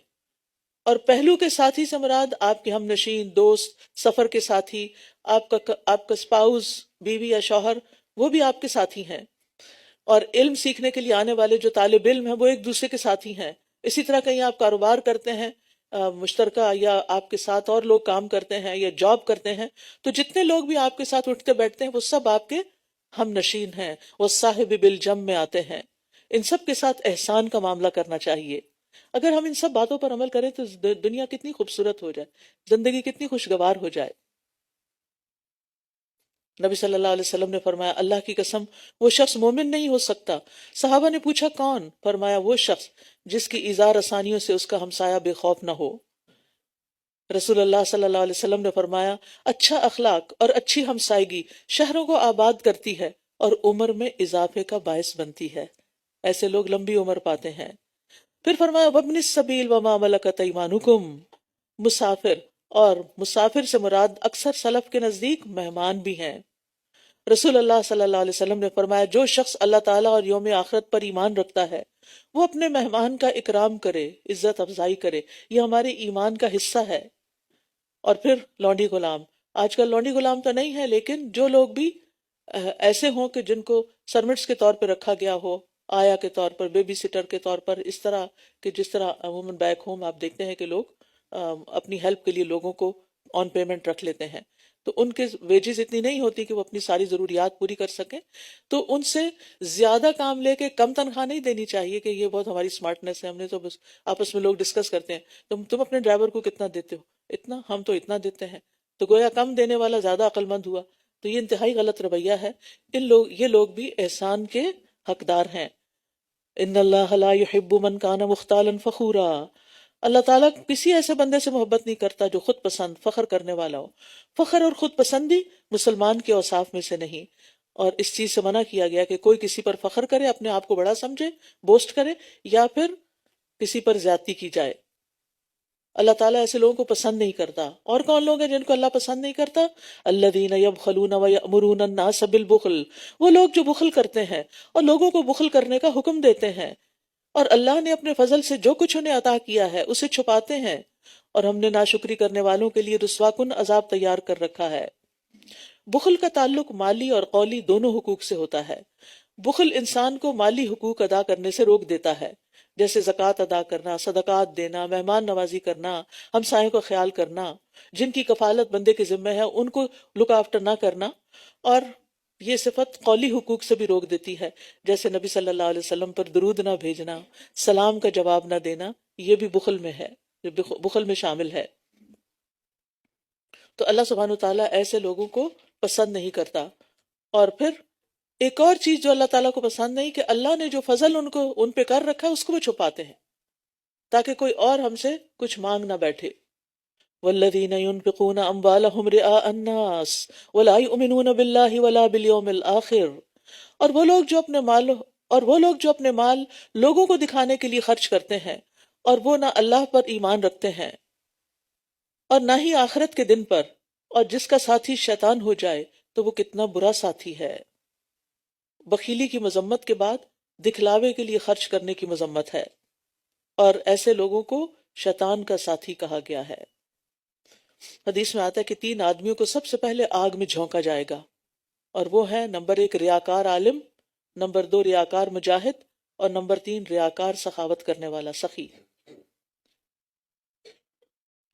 اور پہلو کے ساتھی سے مراد آپ کے ہم نشین، دوست، سفر کے ساتھی، آپ کا سپاؤس، بیوی یا شوہر، وہ بھی آپ کے ساتھی ہیں۔ اور علم سیکھنے کے لیے آنے والے جو طالب علم ہیں وہ ایک دوسرے کے ساتھی ہیں۔ اسی طرح کہیں آپ کاروبار کرتے ہیں مشترکہ، یا آپ کے ساتھ اور لوگ کام کرتے ہیں یا جاب کرتے ہیں، تو جتنے لوگ بھی آپ کے ساتھ اٹھتے بیٹھتے ہیں وہ سب آپ کے ہم نشین ہیں، وہ صاحب بالجم میں آتے ہیں۔ ان سب کے ساتھ احسان کا معاملہ کرنا چاہیے۔ اگر ہم ان سب باتوں پر عمل کریں تو دنیا کتنی خوبصورت ہو جائے، زندگی کتنی خوشگوار ہو جائے۔ نبی صلی اللہ علیہ وسلم نے فرمایا اللہ کی قسم وہ شخص مومن نہیں ہو سکتا۔ صحابہ نے پوچھا کون؟ فرمایا وہ شخص جس کی ایذار آسانیوں سے اس کا ہمسایہ بے خوف نہ ہو۔ رسول اللہ صلی اللہ علیہ وسلم نے فرمایا اچھا اخلاق اور اچھی ہمسائیگی شہروں کو آباد کرتی ہے اور عمر میں اضافے کا باعث بنتی ہے، ایسے لوگ لمبی عمر پاتے ہیں۔ پھر فرمایا وابن السبیل وما ملکت ایمانکم، مسافر، اور مسافر سے مراد اکثر سلف کے نزدیک مہمان بھی ہیں۔ رسول اللہ صلی اللہ علیہ وسلم نے فرمایا جو شخص اللہ تعالیٰ اور یوم آخرت پر ایمان رکھتا ہے وہ اپنے مہمان کا اکرام کرے، عزت افزائی کرے، یہ ہمارے ایمان کا حصہ ہے۔ اور پھر لونڈی غلام، آج کل لونڈی غلام تو نہیں ہے، لیکن جو لوگ بھی ایسے ہوں کہ جن کو سرمٹس کے طور پہ رکھا گیا ہو، آیا کے طور پر، بیبی سٹر کے طور پر، اس طرح کہ جس طرح عموماً بیک ہوم آپ دیکھتے ہیں کہ لوگ اپنی ہیلپ کے لیے لوگوں کو آن پیمنٹ رکھ لیتے ہیں، تو ان کے ویجز اتنی نہیں ہوتی کہ وہ اپنی ساری ضروریات پوری کر سکیں، تو ان سے زیادہ کام لے کے کم تنخواہ نہیں دینی چاہیے کہ یہ بہت ہماری سمارٹنیس ہے، ہم نے تو بس آپس میں لوگ ڈسکس کرتے ہیں تم اپنے ڈرائیور کو کتنا دیتے ہو، اتنا، ہم تو اتنا دیتے ہیں، تو گویا کم دینے والا زیادہ عقل مند ہوا۔ تو یہ انتہائی غلط رویہ ہے. یہ لوگ بھی احسان کے حقدار ہیں. ان اللہ لا يحب من کان مختالا فخورا. اللہ تعالیٰ کسی ایسے بندے سے محبت نہیں کرتا جو خود پسند فخر کرنے والا ہو. فخر اور خود پسندی مسلمان کے اوصاف میں سے نہیں، اور اس چیز سے منع کیا گیا کہ کوئی کسی پر فخر کرے، اپنے آپ کو بڑا سمجھے، بوسٹ کرے، یا پھر کسی پر زیادتی کی جائے. اللہ تعالیٰ ایسے لوگوں کو پسند نہیں کرتا. اور کون لوگ ہیں جن کو اللہ پسند نہیں کرتا؟ الذین یبخلون ویأمرون الناس بالبخل. وہ لوگ جو بخل کرتے ہیں اور لوگوں کو بخل کرنے کا حکم دیتے ہیں، اور اللہ نے اپنے فضل سے جو کچھ انہیں عطا کیا ہے اسے چھپاتے ہیں، اور ہم نے ناشکری کرنے والوں کے لیے رسوا کن عذاب تیار کر رکھا ہے. بخل کا تعلق مالی اور قولی دونوں حقوق سے ہوتا ہے. بخل انسان کو مالی حقوق ادا کرنے سے روک دیتا ہے، جیسے زکوٰۃ ادا کرنا، صدقات دینا، مہمان نوازی کرنا، ہمسایوں کا خیال کرنا، جن کی کفالت بندے کے ذمہ ہے ان کو لک آفٹر نہ کرنا. اور یہ صفت قولی حقوق سے بھی روک دیتی ہے، جیسے نبی صلی اللہ علیہ وسلم پر درود نہ بھیجنا، سلام کا جواب نہ دینا. یہ بھی بخل میں ہے، بخل میں شامل ہے. تو اللہ سبحانہ وتعالیٰ ایسے لوگوں کو پسند نہیں کرتا. اور پھر ایک اور چیز جو اللہ تعالیٰ کو پسند نہیں، کہ اللہ نے جو فضل ان پہ کر رکھا ہے اس کو وہ چھپاتے ہیں تاکہ کوئی اور ہم سے کچھ مانگ نہ بیٹھے. والذین ينفقون اموالهم رئاء الناس ولا يؤمنون باللہ ولا بالیوم الآخر. اور وہ لوگ جو اپنے مال لوگوں کو دکھانے کے لیے خرچ کرتے ہیں، اور وہ نہ اللہ پر ایمان رکھتے ہیں اور نہ ہی آخرت کے دن پر، اور جس کا ساتھی شیطان ہو جائے تو وہ کتنا برا ساتھی ہے. بخیلی کی مذمت کے بعد دکھلاوے کے لیے خرچ کرنے کی مذمت ہے، اور ایسے لوگوں کو شیطان کا ساتھی کہا گیا ہے. حدیث میں آتا ہے کہ 3 آدمیوں کو سب سے پہلے آگ میں جھونکا جائے گا، اور وہ ہیں نمبر 1 ریاکار عالم، نمبر 2 ریاکار مجاہد، اور نمبر 3 ریاکار سخاوت کرنے والا سخی.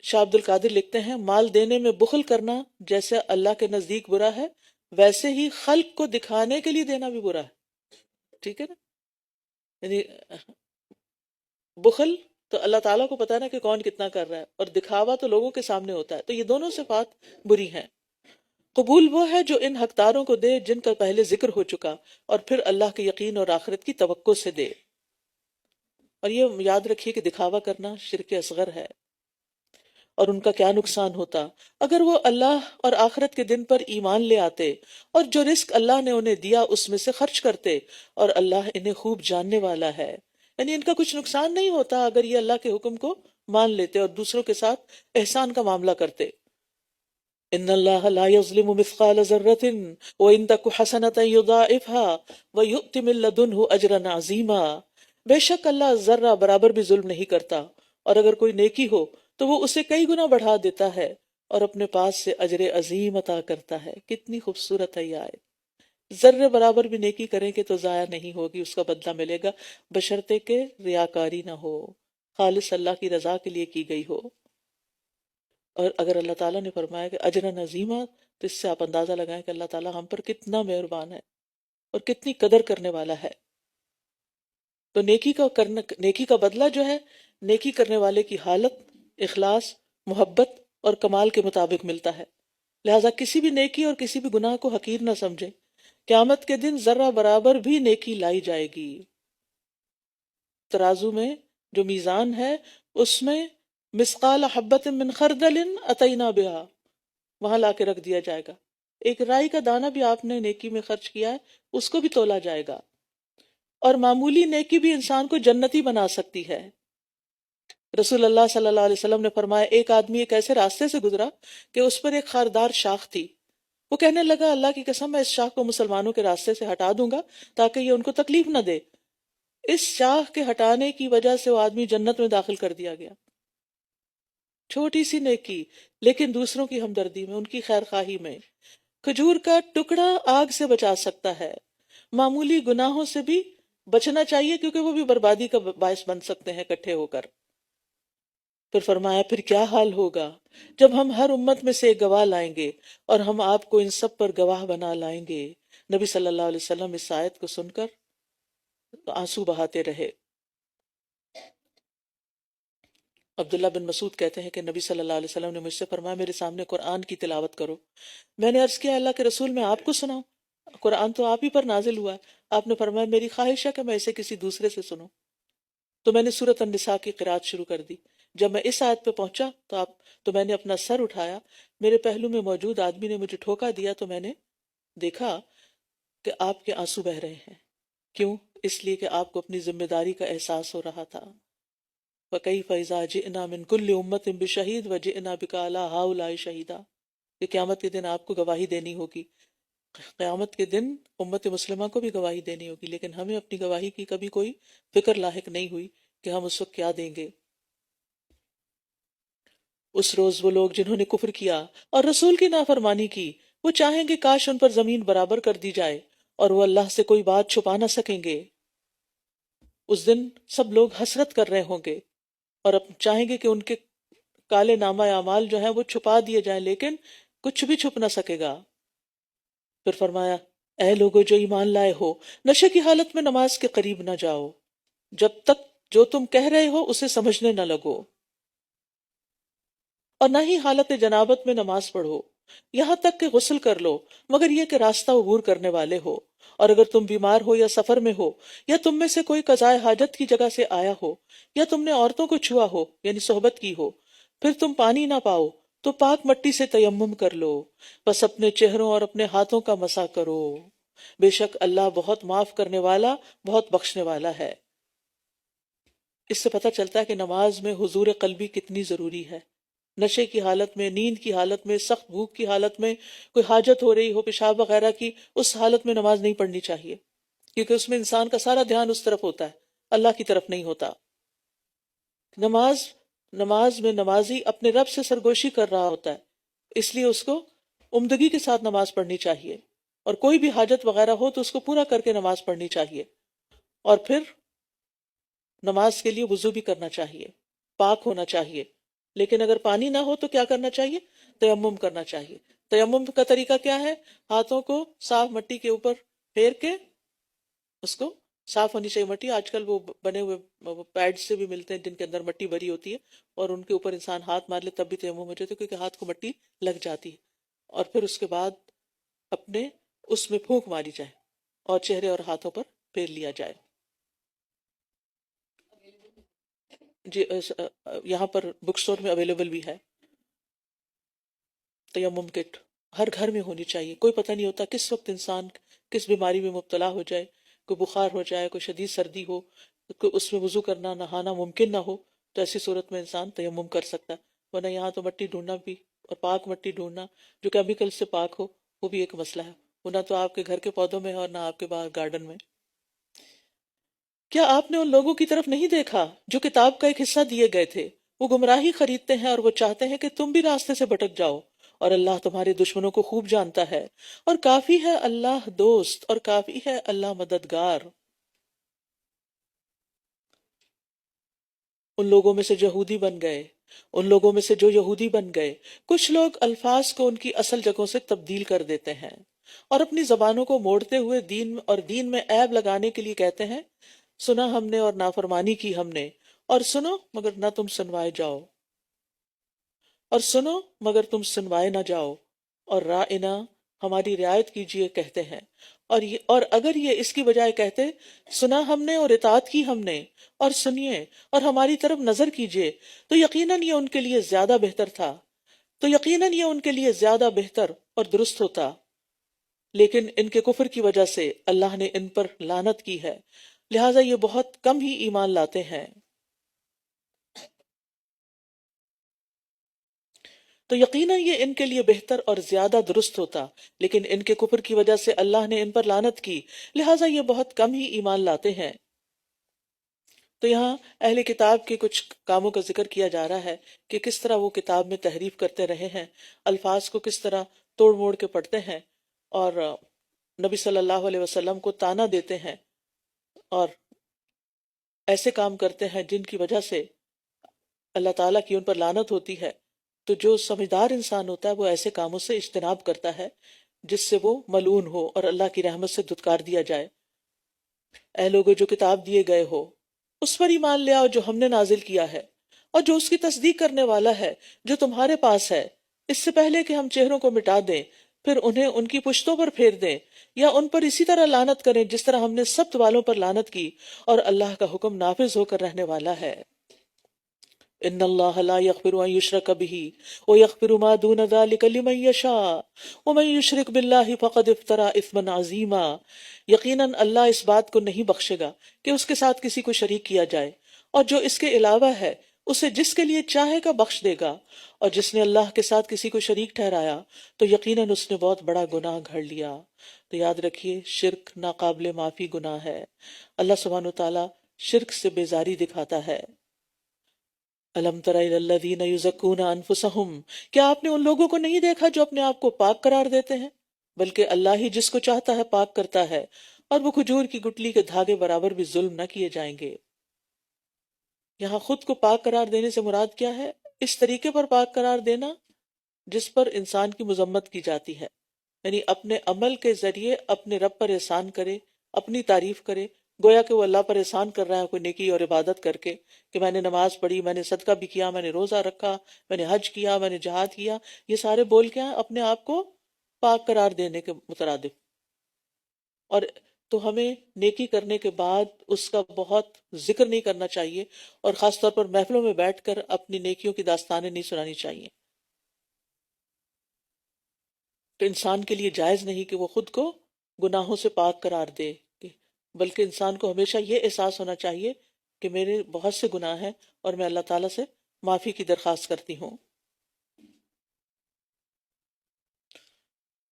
شاہ عبد القادر لکھتے ہیں، مال دینے میں بخل کرنا جیسے اللہ کے نزدیک برا ہے، ویسے ہی خلق کو دکھانے کے لیے دینا بھی برا ہے. ٹھیک ہے نا؟ یعنی بخل تو اللہ تعالیٰ کو پتا نا کہ کون کتنا کر رہا ہے، اور دکھاوا تو لوگوں کے سامنے ہوتا ہے. تو یہ دونوں صفات بری ہیں. قبول وہ ہے جو ان حقداروں کو دے جن کا پہلے ذکر ہو چکا، اور پھر اللہ کے یقین اور آخرت کی توقع سے دے. اور یہ یاد رکھیے کہ دکھاوا کرنا شرک اصغر ہے، اور ان کا کیا نقصان ہوتا اگر وہ اللہ اور آخرت کے دن پر ایمان لے آتے، اور جو رزق اللہ نے انہیں دیا اس میں سے خرچ کرتے، اور اللہ انہیں خوب جاننے والا ہے. یعنی ان کا کچھ نقصان نہیں ہوتا اگر یہ اللہ کے حکم کو مان لیتے اور دوسروں کے ساتھ احسان کا معاملہ کرتے. ان اللہ لا یظلم مثقال ذرۃ وان تک حسنۃ یضاعفها ویؤت من لدنہ اجرا عظیما. بے شک اللہ ذرہ برابر بھی ظلم نہیں کرتا، اور اگر کوئی نیکی ہو تو وہ اسے کئی گنا بڑھا دیتا ہے، اور اپنے پاس سے اجر عظیم عطا کرتا ہے. کتنی خوبصورت ہے یہ آیت. ذرے برابر بھی نیکی کریں گے تو ضائع نہیں ہوگی، اس کا بدلہ ملے گا، بشرطے کہ ریاکاری نہ ہو، خالص اللہ کی رضا کے لیے کی گئی ہو. اور اگر اللہ تعالیٰ نے فرمایا کہ اجرا عظیمہ، تو اس سے آپ اندازہ لگائیں کہ اللہ تعالیٰ ہم پر کتنا مہربان ہے اور کتنی قدر کرنے والا ہے. تو نیکی کا بدلہ جو ہے نیکی کرنے والے کی حالت، اخلاص، محبت اور کمال کے مطابق ملتا ہے. لہٰذا کسی بھی نیکی اور کسی بھی گناہ کو حقیر نہ سمجھیں. قیامت کے دن ذرہ برابر بھی نیکی لائی جائے گی. ترازو میں جو میزان ہے اس میں مثقال حبۃ من خردل اتینا بہا، وہاں لا کے رکھ دیا جائے گا. ایک رائی کا دانہ بھی آپ نے نیکی میں خرچ کیا ہے اس کو بھی تولا جائے گا. اور معمولی نیکی بھی انسان کو جنتی بنا سکتی ہے. رسول اللہ صلی اللہ علیہ وسلم نے فرمایا، ایک آدمی ایک ایسے راستے سے گزرا کہ اس پر ایک خاردار شاخ تھی. وہ کہنے لگا، اللہ کی قسم میں اس شاخ کو مسلمانوں کے راستے سے ہٹا دوں گا تاکہ یہ ان کو تکلیف نہ دے. اس شاخ کے ہٹانے کی وجہ سے وہ آدمی جنت میں داخل کر دیا گیا. چھوٹی سی نیکی لیکن دوسروں کی ہمدردی میں، ان کی خیر خواہی میں. کھجور کا ٹکڑا آگ سے بچا سکتا ہے. معمولی گناہوں سے بھی بچنا چاہیے کیونکہ وہ بھی بربادی کا باعث بن سکتے ہیں اکٹھے ہو کر. پھر فرمایا، پھر کیا حال ہوگا جب ہم ہر امت میں سے ایک گواہ لائیں گے اور ہم آپ کو ان سب پر گواہ بنا لائیں گے. نبی صلی اللہ علیہ وسلم اس آیت کو سن کر آنسو بہاتے رہے. عبداللہ بن مسعود کہتے ہیں کہ نبی صلی اللہ علیہ وسلم نے مجھ سے فرمایا میرے سامنے قرآن کی تلاوت کرو. میں نے عرض کیا اللہ کے رسول میں آپ کو سناؤں؟ قرآن تو آپ ہی پر نازل ہوا ہے. آپ نے فرمایا میری خواہش ہے کہ میں اسے کسی دوسرے سے سنوں. تو میں نے سورۃ النساء کی قرات شروع کر دی. جب میں اس آیت پہ پہنچا تو میں نے اپنا سر اٹھایا. میرے پہلو میں موجود آدمی نے مجھے ٹھوکا دیا تو میں نے دیکھا کہ آپ کے آنسو بہ رہے ہیں. کیوں؟ اس لیے کہ آپ کو اپنی ذمہ داری کا احساس ہو رہا تھا. وَكَيْفَ إِذَا جِئْنَا مِن كُلِّ أُمَّةٍ بِشَهِيدٍ وَجِئْنَا بِكَ عَلَىٰ هَٰؤُلَاءِ شَهِيدًا. کہ قیامت کے دن آپ کو گواہی دینی ہوگی. قیامت کے دن امت مسلمہ کو بھی گواہی دینی ہوگی، لیکن ہمیں اپنی گواہی کی کبھی کوئی فکر لاحق نہیں ہوئی کہ ہم اس وقت کیا دیں گے. اس روز وہ لوگ جنہوں نے کفر کیا اور رسول کی نافرمانی کی، وہ چاہیں گے کاش ان پر زمین برابر کر دی جائے اور وہ اللہ سے کوئی بات چھپا نہ سکیں گے. اس دن سب لوگ حسرت کر رہے ہوں گے اور چاہیں گے کہ ان کے کالے نامہ اعمال جو ہیں وہ چھپا دیے جائیں، لیکن کچھ بھی چھپ نہ سکے گا. پھر فرمایا اے لوگو جو ایمان لائے ہو، نشے کی حالت میں نماز کے قریب نہ جاؤ جب تک جو تم کہہ رہے ہو اسے سمجھنے نہ لگو، اور نہ ہی حالت جنابت میں نماز پڑھو یہاں تک کہ غسل کر لو، مگر یہ کہ راستہ عبور کرنے والے ہو. اور اگر تم بیمار ہو یا سفر میں ہو یا تم میں سے کوئی قضائے حاجت کی جگہ سے آیا ہو یا تم نے عورتوں کو چھوا ہو یعنی صحبت کی ہو، پھر تم پانی نہ پاؤ تو پاک مٹی سے تیمم کر لو، بس اپنے چہروں اور اپنے ہاتھوں کا مسح کرو، بے شک اللہ بہت معاف کرنے والا بہت بخشنے والا ہے. اس سے پتہ چلتا ہے کہ نماز میں حضور قلبی کتنی ضروری ہے. نشے کی حالت میں، نیند کی حالت میں، سخت بھوک کی حالت میں، کوئی حاجت ہو رہی ہو پیشاب وغیرہ کی، اس حالت میں نماز نہیں پڑھنی چاہیے، کیونکہ اس میں انسان کا سارا دھیان اس طرف ہوتا ہے، اللہ کی طرف نہیں ہوتا. نماز میں نمازی اپنے رب سے سرگوشی کر رہا ہوتا ہے، اس لیے اس کو عمدگی کے ساتھ نماز پڑھنی چاہیے، اور کوئی بھی حاجت وغیرہ ہو تو اس کو پورا کر کے نماز پڑھنی چاہیے. اور پھر نماز کے لیے وضو بھی کرنا چاہیے، پاک ہونا چاہیے. لیکن اگر پانی نہ ہو تو کیا کرنا چاہیے؟ تیمم کرنا چاہیے. تیمم کا طریقہ کیا ہے؟ ہاتھوں کو صاف مٹی کے اوپر پھیر کے اس کو صاف ہونی چاہیے مٹی. آج کل وہ بنے ہوئے پیڈ سے بھی ملتے ہیں جن کے اندر مٹی بھری ہوتی ہے، اور ان کے اوپر انسان ہاتھ مار لے تب بھی تیمم ہو جاتا ہے، کیونکہ ہاتھ کو مٹی لگ جاتی ہے. اور پھر اس کے بعد اپنے اس میں پھونک ماری جائے اور چہرے اور ہاتھوں پر پھیر لیا جائے. جی یہاں پر بک سٹور میں اویلیبل بھی ہے تیمم کٹ. ہر گھر میں ہونی چاہیے. کوئی پتہ نہیں ہوتا کس وقت انسان کس بیماری میں مبتلا ہو جائے، کوئی بخار ہو جائے، کوئی شدید سردی ہو، کوئی اس میں وضو کرنا نہانا ممکن نہ ہو، تو ایسی صورت میں انسان تیمم کر سکتا ہے. ورنہ یہاں تو مٹی ڈھونڈنا بھی، اور پاک مٹی ڈھونڈنا جو کیمیکل سے پاک ہو، وہ بھی ایک مسئلہ ہے. وہ نہ تو آپ کے گھر کے پودوں میں ہے اور نہ آپ کے باہر گارڈن میں. کیا آپ نے ان لوگوں کی طرف نہیں دیکھا جو کتاب کا ایک حصہ دیے گئے تھے؟ وہ گمراہی خریدتے ہیں اور وہ چاہتے ہیں کہ تم بھی راستے سے بھٹک جاؤ، اور اللہ تمہارے دشمنوں کو خوب جانتا ہے، اور کافی ہے اللہ دوست اور کافی ہے اللہ مددگار. ان لوگوں میں سے جو یہودی بن گئے، کچھ لوگ الفاظ کو ان کی اصل جگہوں سے تبدیل کر دیتے ہیں اور اپنی زبانوں کو موڑتے ہوئے دین میں عیب لگانے کے لیے کہتے ہیں سنا ہم نے اور نافرمانی کی ہم نے، اور سنو مگر نہ تم سنوائے جاؤ، اور سنو مگر تم سنوائے نہ جاؤ، اور رائنا ہماری رعایت کیجیے کہتے ہیں. اور اگر یہ اس کی بجائے کہتے سنا ہم نے اور اطاعت کی ہم نے، اور سنیے اور ہماری طرف نظر کیجیے، تو یقیناً یہ ان کے لیے زیادہ بہتر اور درست ہوتا. لیکن ان کے کفر کی وجہ سے اللہ نے ان پر لعنت کی ہے، لہٰذا یہ بہت کم ہی ایمان لاتے ہیں. تو یقیناً یہ ان کے لیے بہتر اور زیادہ درست ہوتا، لیکن ان کے کفر کی وجہ سے اللہ نے ان پر لعنت کی، لہٰذا یہ بہت کم ہی ایمان لاتے ہیں. تو یہاں اہل کتاب کے کچھ کاموں کا ذکر کیا جا رہا ہے کہ کس طرح وہ کتاب میں تحریف کرتے رہے ہیں، الفاظ کو کس طرح توڑ موڑ کے پڑھتے ہیں، اور نبی صلی اللہ علیہ وسلم کو طعنہ دیتے ہیں، اور ایسے کام کرتے ہیں جن کی وجہ سے اللہ تعالیٰ کی ان پر لعنت ہوتی ہے. تو جو سمجھدار انسان ہوتا ہے وہ ایسے کاموں سے اجتناب کرتا ہے جس سے وہ ملعون ہو اور اللہ کی رحمت سے دھتکار دیا جائے. اے لوگو جو کتاب دیے گئے ہو اس پر ایمان لے آؤ جو ہم نے نازل کیا ہے، اور جو اس کی تصدیق کرنے والا ہے جو تمہارے پاس ہے، اس سے پہلے کہ ہم چہروں کو مٹا دیں پھر انہیں ان کی پشتوں پر پھیر دیں یا ان پر اسی طرح لعنت کریں جس طرح ہم نے سبت والوں پر لعنت کی، اور اللہ کا حکم نافذ ہو کر رہنے والا ہے۔ ان اللہ لا یغفر ان یشرک بہ ویغفر ما دون ذلک لمن یشاء ومن یشرک باللہ فقد افترى اثما عظیما، یقیناً اللہ اس بات کو نہیں بخشے گا کہ اس کے ساتھ کسی کو شریک کیا جائے، اور جو اس کے علاوہ ہے اسے جس کے لیے چاہے گا بخش دے گا، اور جس نے اللہ کے ساتھ کسی کو شریک ٹھہرایا تو یقیناً اس نے بہت بڑا گناہ گھڑ لیا۔ تو یاد رکھیے شرک ناقابل معافی گناہ ہے۔ اللہ سبحانہ وتعالیٰ شرک سے بیزاری دکھاتا ہے۔ الم تر الی الذین یزکون انفسہم، کیا آپ نے ان لوگوں کو نہیں دیکھا جو اپنے آپ کو پاک قرار دیتے ہیں؟ بلکہ اللہ ہی جس کو چاہتا ہے پاک کرتا ہے، اور وہ کھجور کی گٹلی کے دھاگے برابر بھی ظلم نہ کیے جائیں گے۔ یہاں خود کو پاک قرار دینے سے مراد کیا ہے؟ اس طریقے پر پاک قرار دینا جس پر انسان کی مذمت کی جاتی ہے، یعنی اپنے عمل کے ذریعے اپنے رب پر احسان کرے، اپنی تعریف کرے، گویا کہ وہ اللہ پر احسان کر رہا ہے کوئی نیکی اور عبادت کر کے، کہ میں نے نماز پڑھی، میں نے صدقہ بھی کیا، میں نے روزہ رکھا، میں نے حج کیا، میں نے جہاد کیا۔ یہ سارے بول کیا ہیں؟ اپنے آپ کو پاک قرار دینے کے مترادف۔ اور تو ہمیں نیکی کرنے کے بعد اس کا بہت ذکر نہیں کرنا چاہیے، اور خاص طور پر محفلوں میں بیٹھ کر اپنی نیکیوں کی داستانیں نہیں سنانی چاہیے۔ تو انسان کے لیے جائز نہیں کہ وہ خود کو گناہوں سے پاک قرار دے، بلکہ انسان کو ہمیشہ یہ احساس ہونا چاہیے کہ میرے بہت سے گناہ ہیں اور میں اللہ تعالیٰ سے معافی کی درخواست کرتی ہوں۔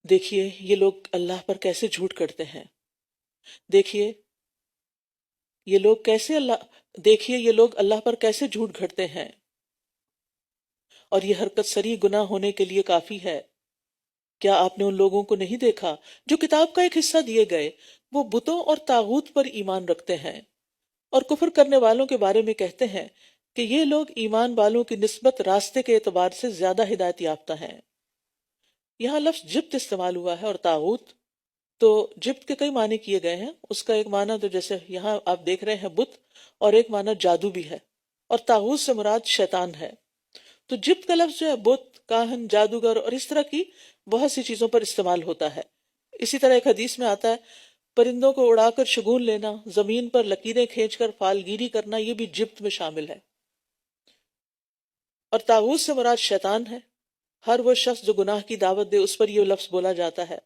دیکھیے یہ لوگ اللہ پر کیسے جھوٹ کرتے ہیں، دیکھیے یہ لوگ اللہ پر کیسے جھوٹ گھڑتے ہیں، اور یہ حرکت سری گناہ ہونے کے لیے کافی ہے۔ کیا آپ نے ان لوگوں کو نہیں دیکھا جو کتاب کا ایک حصہ دیے گئے، وہ بتوں اور طاغوت پر ایمان رکھتے ہیں، اور کفر کرنے والوں کے بارے میں کہتے ہیں کہ یہ لوگ ایمان والوں کی نسبت راستے کے اعتبار سے زیادہ ہدایت یافتہ ہیں۔ یہاں لفظ جبت استعمال ہوا ہے، اور طاغوت، تو جبت کے کئی معنی کیے گئے ہیں۔ اس کا ایک معنی تو جیسے یہاں آپ دیکھ رہے ہیں بت، اور ایک معنی جادو بھی ہے، اور طاغوت سے مراد شیطان ہے۔ تو جبت کا لفظ جو ہے بت، کاہن، جادوگر اور اس طرح کی بہت سی چیزوں پر استعمال ہوتا ہے۔ اسی طرح ایک حدیث میں آتا ہے پرندوں کو اڑا کر شگون لینا، زمین پر لکیریں کھینچ کر فالگیری کرنا، یہ بھی جبت میں شامل ہے۔ اور طاغوت سے مراد شیطان ہے۔ ہر وہ شخص جو گناہ کی دعوت دے اس پر یہ لفظ بولا جاتا ہے۔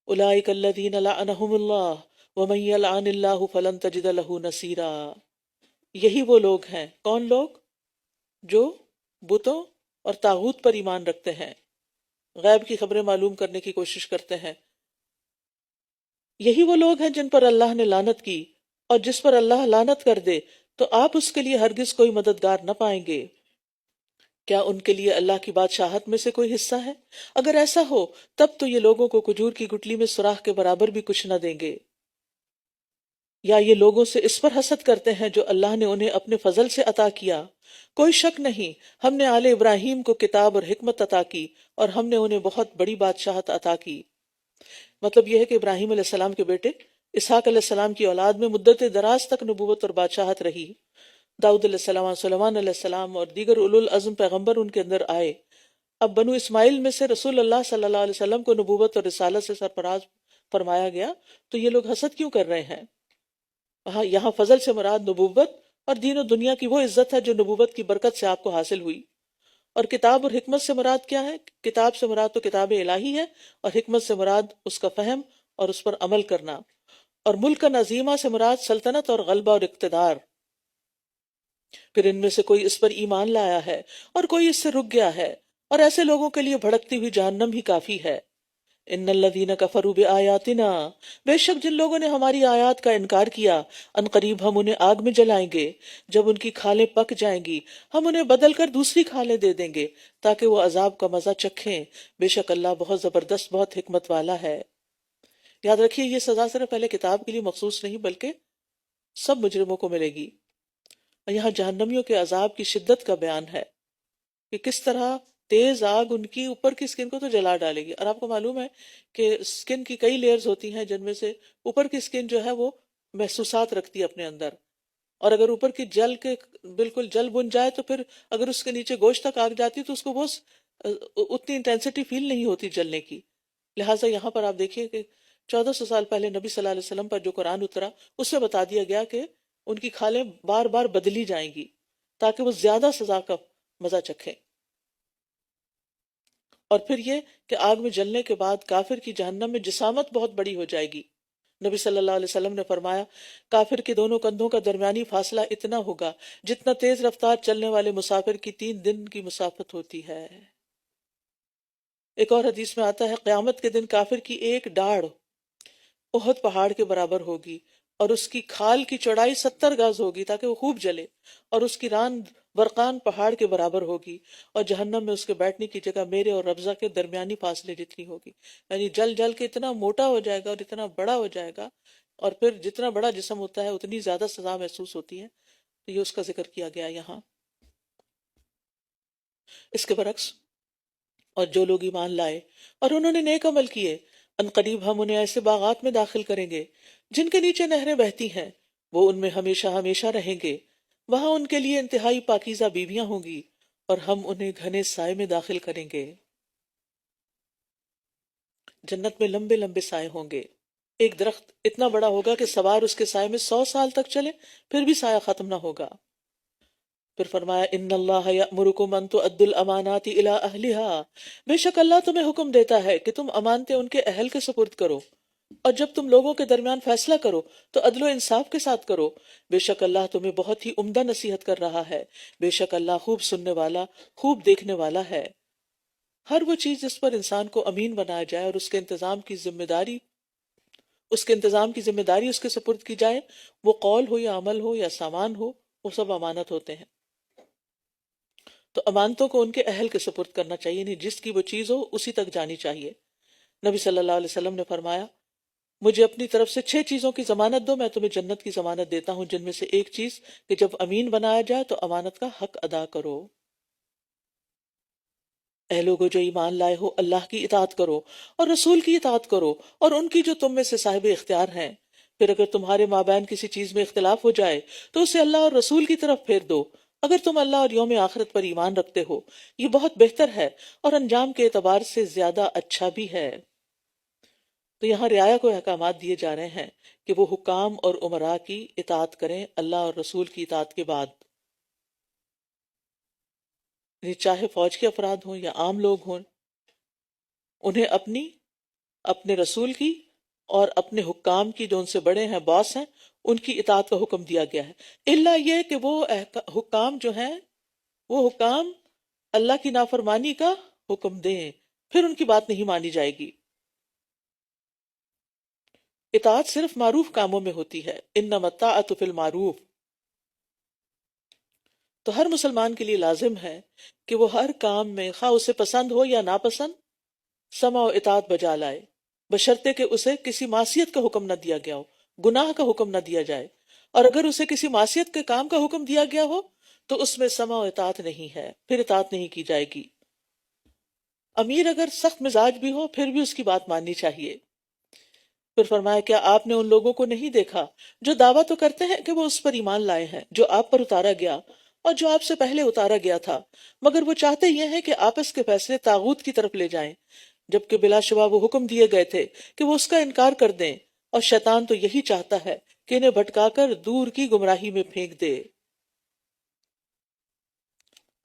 اولئک الذین لعنہم اللہ ومن یلعن اللہ فلن تجد لہ نصیرا، یہی وہ لوگ ہیں، کون لوگ؟ جو بتوں اور طاغوت پر ایمان رکھتے ہیں، غیب کی خبریں معلوم کرنے کی کوشش کرتے ہیں۔ یہی وہ لوگ ہیں جن پر اللہ نے لعنت کی، اور جس پر اللہ لعنت کر دے تو آپ اس کے لیے ہرگز کوئی مددگار نہ پائیں گے۔ کیا ان کے لیے اللہ کی بادشاہت میں سے کوئی حصہ ہے؟ اگر ایسا ہو تب تو یہ لوگوں کو کھجور کی گٹلی میں سوراخ کے برابر بھی کچھ نہ دیں گے۔ یا یہ لوگوں سے اس پر حسد کرتے ہیں جو اللہ نے انہیں اپنے فضل سے عطا کیا۔ کوئی شک نہیں ہم نے آل ابراہیم کو کتاب اور حکمت عطا کی، اور ہم نے انہیں بہت بڑی بادشاہت عطا کی۔ مطلب یہ ہے کہ ابراہیم علیہ السلام کے بیٹے اسحاق علیہ السلام کی اولاد میں مدت دراز تک نبوت اور بادشاہت رہی۔ داؤد علیہ السلام، سلیمان علیہ السلام اور دیگر اولو العزم پیغمبر ان کے اندر آئے۔ اب بنو اسماعیل میں سے رسول اللہ صلی اللہ علیہ وسلم کو نبوت اور رسالت سے سرفراز فرمایا گیا، تو یہ لوگ حسد کیوں کر رہے ہیں؟ یہاں فضل سے مراد نبوت اور دین و دنیا کی وہ عزت ہے جو نبوت کی برکت سے آپ کو حاصل ہوئی۔ اور کتاب اور حکمت سے مراد کیا ہے؟ کتاب سے مراد تو کتاب الہی ہے، اور حکمت سے مراد اس کا فہم اور اس پر عمل کرنا۔ اور ملک عظیمہ سے مراد سلطنت اور غلبہ اور اقتدار۔ پھر ان میں سے کوئی اس پر ایمان لایا ہے اور کوئی اس سے رک گیا ہے، اور ایسے لوگوں کے لیے بھڑکتی ہوئی جہنم ہی کافی ہے۔ ان الذین کفروا بآیاتنا، بے شک جن لوگوں نے ہماری آیات کا انکار کیا، ان قریب ہم انہیں آگ میں جلائیں گے، جب ان کی کھالیں پک جائیں گی ہم انہیں بدل کر دوسری کھالیں دے دیں گے تاکہ وہ عذاب کا مزہ چکھیں، بے شک اللہ بہت زبردست، بہت حکمت والا ہے۔ یاد رکھیے یہ سزا صرف پہلے کتاب کے لیے مخصوص نہیں بلکہ سب مجرموں کو ملے گی۔ یہاں جہنمیوں کے عذاب کی شدت کا بیان ہے کہ کس طرح تیز آگ ان کی اوپر کی سکن کو تو جلا ڈالے گی۔ اور آپ کو معلوم ہے کہ سکن کی کئی لیئرز ہوتی ہیں، جن میں سے اوپر کی سکن جو ہے وہ محسوسات رکھتی ہے اپنے اندر، اور اگر اوپر کی جل کے بالکل جل بن جائے تو پھر اگر اس کے نیچے گوشت تک آگ جاتی تو اس کو بہت اتنی انٹینسٹی فیل نہیں ہوتی جلنے کی. لہٰذا یہاں پر آپ دیکھیے کہ 1400 سال پہلے نبی صلی اللہ علیہ وسلم پر جو قرآن اترا اس میں بتا دیا گیا کہ ان کی کھالیں بار بار بدلی جائیں گی تاکہ وہ زیادہ سزا کا مزہ چکھیں. اور پھر یہ کہ آگ میں جلنے کے بعد کافر کی جہنم میں جسامت بہت بڑی ہو جائے گی. نبی صلی اللہ علیہ وسلم نے فرمایا کافر کے دونوں کندھوں کا درمیانی فاصلہ اتنا ہوگا جتنا تیز رفتار چلنے والے مسافر کی 3 دن کی مسافت ہوتی ہے. ایک اور حدیث میں آتا ہے قیامت کے دن کافر کی ایک ڈاڑھ احد پہاڑ کے برابر ہوگی اور اس کی کھال کی چوڑائی 70 گز ہوگی تاکہ وہ خوب جلے، اور اس کی راند برقان پہاڑ کے برابر ہوگی، اور جہنم میں اس کے بیٹھنے کی جگہ میرے اور ربضہ کے درمیانی فاصلے جتنی ہوگی. یعنی جل جل کے اتنا موٹا ہو جائے گا اور اتنا بڑا ہو جائے گا، اور پھر جتنا بڑا جسم ہوتا ہے اتنی زیادہ سزا محسوس ہوتی ہے. تو یہ اس کا ذکر کیا گیا یہاں. اس کے برعکس اور جو لوگ ایمان لائے اور انہوں نے نیک عمل کیے، ان قریب ہم انہیں ایسے باغات میں داخل کریں گے جن کے نیچے نہریں بہتی ہیں، وہ ان میں ہمیشہ ہمیشہ رہیں گے. وہاں ان کے لیے انتہائی پاکیزہ بیویاں ہوں گی اور ہم انہیں گھنے سائے میں داخل کریں گے. جنت میں لمبے لمبے سائے ہوں گے. ایک درخت اتنا بڑا ہوگا کہ سوار اس کے سائے میں 100 سال تک چلے پھر بھی سایہ ختم نہ ہوگا. پھر فرمایا ان اللہ یأمرکم ان تؤدوا الامانات الی اہلہا، بے شک اللہ تمہیں حکم دیتا ہے کہ تم امانتیں ان کے اہل کے سپرد کرو، اور جب تم لوگوں کے درمیان فیصلہ کرو تو عدل و انصاف کے ساتھ کرو. بے شک اللہ تمہیں بہت ہی عمدہ نصیحت کر رہا ہے، بے شک اللہ خوب سننے والا خوب دیکھنے والا ہے. ہر وہ چیز جس پر انسان کو امین بنایا جائے اور اس کے انتظام کی ذمہ داری اس کے سپرد کی جائے، وہ قول ہو یا عمل ہو یا سامان ہو، وہ سب امانت ہوتے ہیں. تو امانتوں کو ان کے اہل کے سپرد کرنا چاہیے، نہیں جس کی وہ چیز ہو اسی تک جانی چاہیے. نبی صلی اللہ علیہ وسلم نے فرمایا مجھے اپنی طرف سے 6 چیزوں کی ضمانت دو، میں تمہیں جنت کی ضمانت دیتا ہوں، جن میں سے ایک چیز کہ جب امین بنایا جائے تو امانت کا حق ادا کرو. اے لوگو جو ایمان لائے ہو، اللہ کی اطاعت کرو اور رسول کی اطاعت کرو اور ان کی جو تم میں سے صاحب اختیار ہیں. پھر اگر تمہارے مابین کسی چیز میں اختلاف ہو جائے تو اسے اللہ اور رسول کی طرف پھیر دو، اگر تم اللہ اور یوم آخرت پر ایمان رکھتے ہو. یہ بہت بہتر ہے اور انجام کے اعتبار سے زیادہ اچھا بھی ہے. تو یہاں رعایا کو احکامات دیے جا رہے ہیں کہ وہ حکام اور امراء کی اطاعت کریں اللہ اور رسول کی اطاعت کے بعد. یعنی چاہے فوج کے افراد ہوں یا عام لوگ ہوں، انہیں اپنے رسول کی اور اپنے حکام کی جو ان سے بڑے ہیں، باس ہیں، ان کی اطاعت کا حکم دیا گیا ہے. الا یہ کہ وہ حکام جو ہیں وہ حکام اللہ کی نافرمانی کا حکم دیں، پھر ان کی بات نہیں مانی جائے گی. اطاعت صرف معروف کاموں میں ہوتی ہے، انما الطاعۃ فی المعروف. تو ہر مسلمان کے لیے لازم ہے کہ وہ ہر کام میں خواہ اسے پسند ہو یا ناپسند سمع و اطاعت بجا لائے، بشرطے کہ اسے کسی معصیت کا حکم نہ دیا گیا ہو، گناہ کا حکم نہ دیا جائے. اور اگر اسے کسی معصیت کے کام کا حکم دیا گیا ہو تو اس میں سمع و اطاعت نہیں ہے، پھر اطاعت نہیں کی جائے گی. امیر اگر سخت مزاج بھی ہو پھر بھی اس کی بات ماننی چاہیے. پھر فرمایا کیا آپ نے ان لوگوں کو نہیں دیکھا جو دعویٰ تو کرتے ہیں کہ وہ اس پر ایمان لائے ہیں جو آپ پر اتارا گیا اور جو آپ سے پہلے اتارا گیا تھا، مگر وہ چاہتے یہ ہیں کہ آپس کے فیصلے طاغوت کی طرف لے جائیں، جبکہ بلا شبہ وہ حکم دیے گئے تھے کہ وہ اس کا انکار کر دیں، اور شیطان تو یہی چاہتا ہے کہ انہیں بھٹکا کر دور کی گمراہی میں پھینک دے.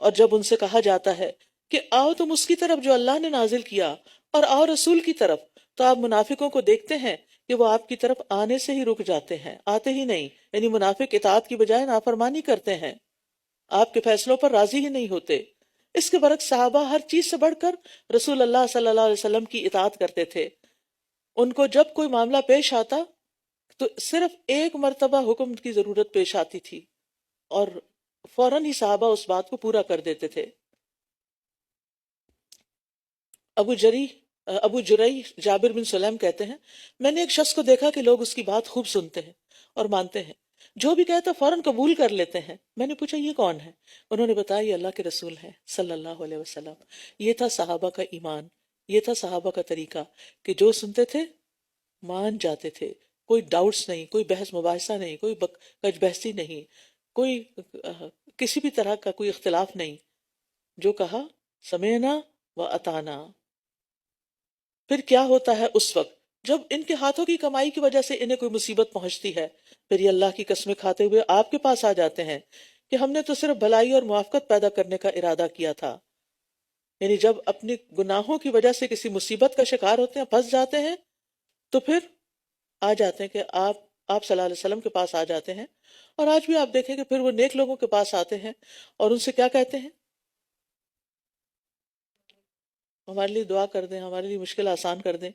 اور جب ان سے کہا جاتا ہے کہ آؤ تم اس کی طرف جو اللہ نے نازل کیا اور آؤ رسول کی طرف، تو آپ منافقوں کو دیکھتے ہیں کہ وہ آپ کی طرف آنے سے ہی رک جاتے ہیں، آتے ہی نہیں. یعنی منافق اطاعت کی بجائے نافرمانی کرتے ہیں، آپ کے فیصلوں پر راضی ہی نہیں ہوتے. اس کے برعکس صحابہ ہر چیز سے بڑھ کر رسول اللہ صلی اللہ علیہ وسلم کی اطاعت کرتے تھے. ان کو جب کوئی معاملہ پیش آتا تو صرف ایک مرتبہ حکم کی ضرورت پیش آتی تھی اور فوراً ہی صحابہ اس بات کو پورا کر دیتے تھے. ابو جریح جابر بن سلیم کہتے ہیں میں نے ایک شخص کو دیکھا کہ لوگ اس کی بات خوب سنتے ہیں اور مانتے ہیں، جو بھی کہتا فوراً قبول کر لیتے ہیں. میں نے پوچھا یہ کون ہے؟ انہوں نے بتایا یہ اللہ کے رسول ہیں صلی اللہ علیہ وسلم. یہ تھا صحابہ کا ایمان، یہ تھا صحابہ کا طریقہ کہ جو سنتے تھے مان جاتے تھے، کوئی ڈاؤٹس نہیں، کوئی بحث مباحثہ نہیں، کوئی کج بحثی نہیں، کوئی کسی بھی طرح کا کوئی اختلاف نہیں، جو کہا سمعنا و اطعنا۔ پھر کیا ہوتا ہے اس وقت جب ان کے ہاتھوں کی کمائی کی وجہ سے انہیں کوئی مصیبت پہنچتی ہے، پھر یہ اللہ کی قسمیں کھاتے ہوئے آپ کے پاس آ جاتے ہیں کہ ہم نے تو صرف بھلائی اور موافقت پیدا کرنے کا ارادہ کیا تھا۔ یعنی جب اپنے گناہوں کی وجہ سے کسی مصیبت کا شکار ہوتے ہیں، پھنس جاتے ہیں، تو پھر آ جاتے ہیں کہ آپ صلی اللہ علیہ وسلم کے پاس آ جاتے ہیں۔ اور آج بھی آپ دیکھیں کہ پھر وہ نیک لوگوں کے پاس آتے ہیں اور ان سے کیا کہتے ہیں؟ ہمارے لیے دعا کر دیں، ہمارے لیے مشکل آسان کر دیں۔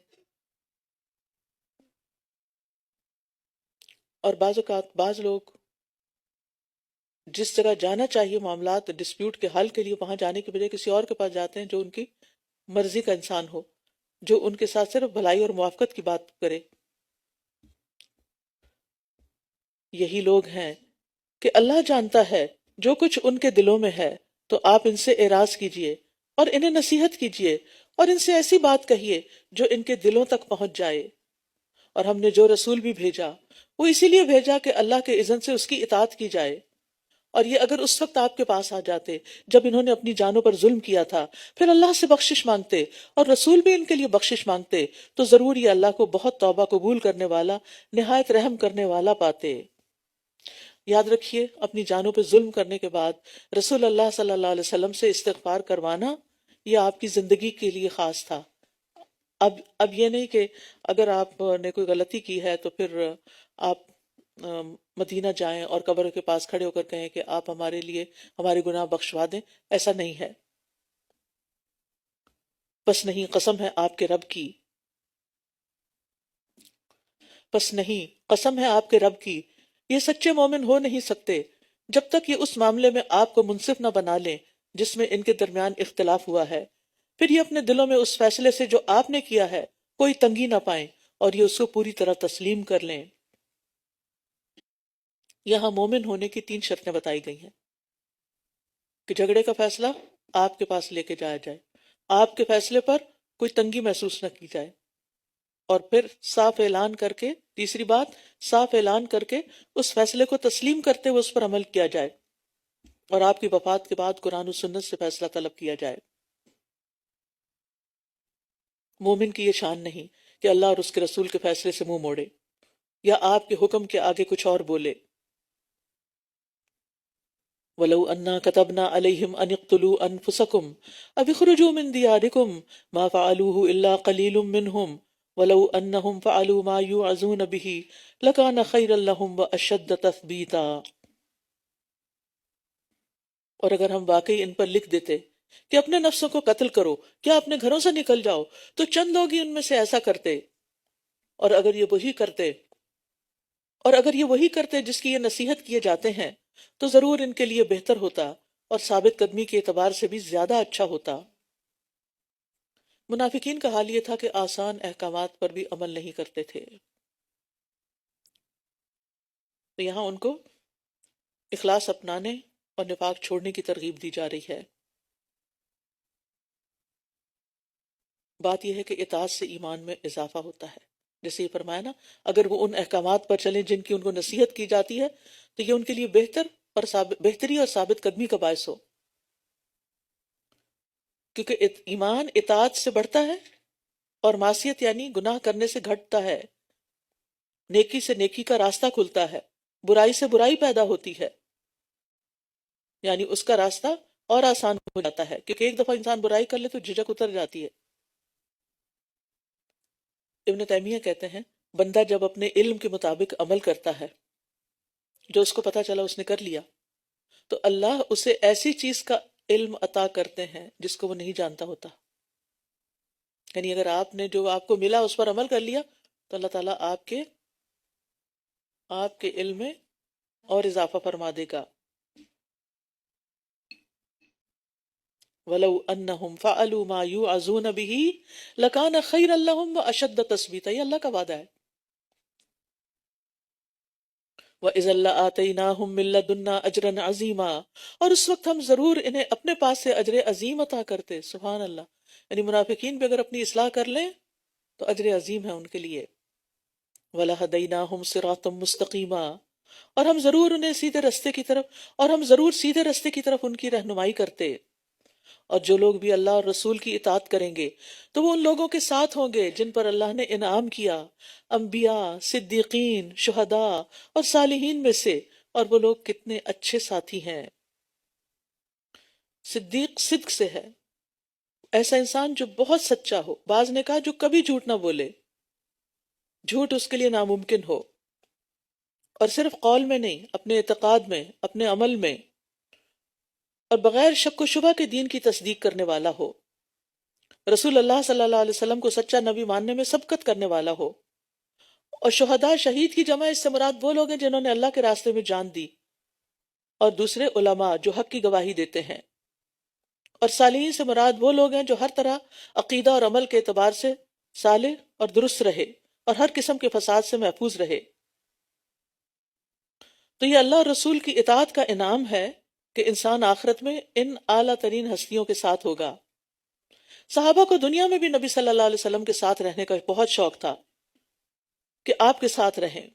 اور بعض اوقات بعض لوگ جس جگہ جانا چاہیے معاملات ڈسپیوٹ کے حل کے لیے، وہاں جانے کی بجائے کسی اور کے پاس جاتے ہیں جو ان کی مرضی کا انسان ہو، جو ان کے ساتھ صرف بھلائی اور موافقت کی بات کرے۔ یہی لوگ ہیں کہ اللہ جانتا ہے جو کچھ ان کے دلوں میں ہے، تو آپ ان سے اعراض کیجئے اور انہیں نصیحت کیجئے اور ان سے ایسی بات کہیے جو ان کے دلوں تک پہنچ جائے۔ اور ہم نے جو رسول بھی بھیجا وہ اسی لیے بھیجا کہ اللہ کے اذن سے اس کی اطاعت کی جائے۔ اور یہ اگر اس وقت آپ کے پاس آ جاتے جب انہوں نے اپنی جانوں پر ظلم کیا تھا، پھر اللہ سے بخشش مانگتے اور رسول بھی ان کے لیے بخشش مانگتے، تو ضرور یہ اللہ کو بہت توبہ قبول کرنے والا، نہایت رحم کرنے والا پاتے۔ یاد رکھیے، اپنی جانوں پہ ظلم کرنے کے بعد رسول اللہ صلی اللہ علیہ وسلم سے استغفار کروانا یہ آپ کی زندگی کے لیے خاص تھا۔ اب یہ نہیں کہ اگر آپ نے کوئی غلطی کی ہے تو پھر آپ مدینہ جائیں اور قبر کے پاس کھڑے ہو کر کہیں کہ آپ ہمارے لیے ہمارے گناہ بخشوا دیں، ایسا نہیں ہے۔ بس نہیں، قسم ہے آپ کے رب کی، بس نہیں، قسم ہے آپ کے رب کی، یہ سچے مومن ہو نہیں سکتے جب تک یہ اس معاملے میں آپ کو منصف نہ بنا لیں جس میں ان کے درمیان اختلاف ہوا ہے۔ پھر یہ اپنے دلوں میں اس فیصلے سے جو آپ نے کیا ہے کوئی تنگی نہ پائیں اور یہ اس کو پوری طرح تسلیم کر لیں۔ یہاں مومن ہونے کی 3 شرطیں بتائی گئی ہیں کہ جھگڑے کا فیصلہ آپ کے پاس لے کے جایا جائے، آپ کے فیصلے پر کوئی تنگی محسوس نہ کی جائے، اور پھر صاف اعلان کر کے، تیسری بات، صاف اعلان کر کے اس فیصلے کو تسلیم کرتے ہوئے اس پر عمل کیا جائے، اور آپ کی وفات کے بعد قرآن و سنت سے فیصلہ طلب کیا جائے۔ مومن کی یہ شان نہیں کہ اللہ اور اس کے رسول کے فیصلے سے منہ موڑے یا آپ کے حکم کے آگے کچھ اور بولے۔ وَلَوْ أَنَّا كَتَبْنَا عَلَيْهِمْ أَنِ اقْتُلُوا أَنفُسَكُمْ أَوِ اخْرُجُوا مِنْ دِيَارِكُمْ مَا فَعَلُوهُ إِلَّا قَلِيلٌ مِّنْهُمْ وَلَوْ أَنَّهُمْ فَعَلُوا مَا يُوعَظُونَ بِهِ لَكَانَ خَيْرًا لَّهُمْ وَأَشَدَّ تَثْبِيتًا۔ اور اگر ہم واقعی ان پر لکھ دیتے کہ اپنے نفسوں کو قتل کرو، کیا اپنے گھروں سے نکل جاؤ، تو چند لوگ ہی ان میں سے ایسا کرتے، اور اگر یہ وہی کرتے جس کی یہ نصیحت کیے جاتے ہیں، تو ضرور ان کے لیے بہتر ہوتا اور ثابت قدمی کے اعتبار سے بھی زیادہ اچھا ہوتا۔ منافقین کا حال یہ تھا کہ آسان احکامات پر بھی عمل نہیں کرتے تھے، تو یہاں ان کو اخلاص اپنانے اور نفاق چھوڑنے کی ترغیب دی جا رہی ہے۔ بات یہ ہے کہ اطاعت سے ایمان میں اضافہ ہوتا ہے، جیسے یہ فرمایا نا، اگر وہ ان احکامات پر چلیں جن کی ان کو نصیحت کی جاتی ہے تو یہ ان کے لیے بہتری اور ثابت قدمی کا باعث ہو، کیونکہ ایمان اطاعت سے بڑھتا ہے اور معصیت یعنی گناہ کرنے سے گھٹتا ہے، نیکی سے نیکی کا راستہ کھلتا ہے، برائی سے برائی پیدا ہوتی ہے، یعنی اس کا راستہ اور آسان ہو جاتا ہے، کیونکہ ایک دفعہ انسان برائی کر لے تو جھجک اتر جاتی ہے۔ ابن تیمیہ کہتے ہیں بندہ جب اپنے علم کے مطابق عمل کرتا ہے، جو اس کو پتا چلا اس نے کر لیا، تو اللہ اسے ایسی چیز کا علم عطا کرتے ہیں جس کو وہ نہیں جانتا ہوتا۔ یعنی اگر آپ نے جو آپ کو ملا اس پر عمل کر لیا تو اللہ تعالیٰ آپ کے علم میں اور اضافہ فرما دے گا۔ وَلَوْ أَنَّهُمْ فَعَلُوا مَا يُوعَظُونَ بِهِ لَكَانَ خَيْرًا لَّهُمْ وَأَشَدَّ تَثْبِيتًا، یہ اللہ کا وعدہ ہے۔ وَإِذًا لَّآتَيْنَاهُم مِّن لَّدُنَّا أَجْرًا عَظِيمًا، اور اس وقت ہم ضرور انہیں اپنے پاس سے اجر عظیم عطا کرتے۔ سبحان اللہ، یعنی منافقین بھی اگر اپنی اصلاح کر لیں تو اجر عظیم ہے ان کے لیے۔ وَلَهَدَيْنَاهُمْ صِرَاطًا مُسْتَقِيمًا، اور ہم ضرور انہیں سیدھے رستے کی طرف، اور ہم ضرور سیدھے رستے کی طرف ان کی رہنمائی کرتے۔ اور جو لوگ بھی اللہ اور رسول کی اطاعت کریں گے تو وہ ان لوگوں کے ساتھ ہوں گے جن پر اللہ نے انعام کیا، انبیاء، صدیقین، شہداء اور صالحین میں سے، اور وہ لوگ کتنے اچھے ساتھی ہیں۔ صدیق صدق سے ہے، ایسا انسان جو بہت سچا ہو، بعض نے کہا جو کبھی جھوٹ نہ بولے، جھوٹ اس کے لیے ناممکن ہو، اور صرف قول میں نہیں، اپنے اعتقاد میں، اپنے عمل میں، اور بغیر شک و شبہ کے دین کی تصدیق کرنے والا ہو، رسول اللہ صلی اللہ علیہ وسلم کو سچا نبی ماننے میں سبقت کرنے والا ہو۔ اور شہداء، شہید کی جمع اس سے مراد وہ لوگ ہیں جنہوں نے اللہ کے راستے میں جان دی، اور دوسرے علماء جو حق کی گواہی دیتے ہیں، اور صالحین سے مراد وہ لوگ ہیں جو ہر طرح عقیدہ اور عمل کے اعتبار سے صالح اور درست رہے اور ہر قسم کے فساد سے محفوظ رہے۔ تو یہ اللہ اور رسول کی اطاعت کا انعام ہے کہ انسان آخرت میں ان اعلیٰ ترین ہستیوں کے ساتھ ہوگا۔ صحابہ کو دنیا میں بھی نبی صلی اللہ علیہ وسلم کے ساتھ رہنے کا بہت شوق تھا کہ آپ کے ساتھ رہیں۔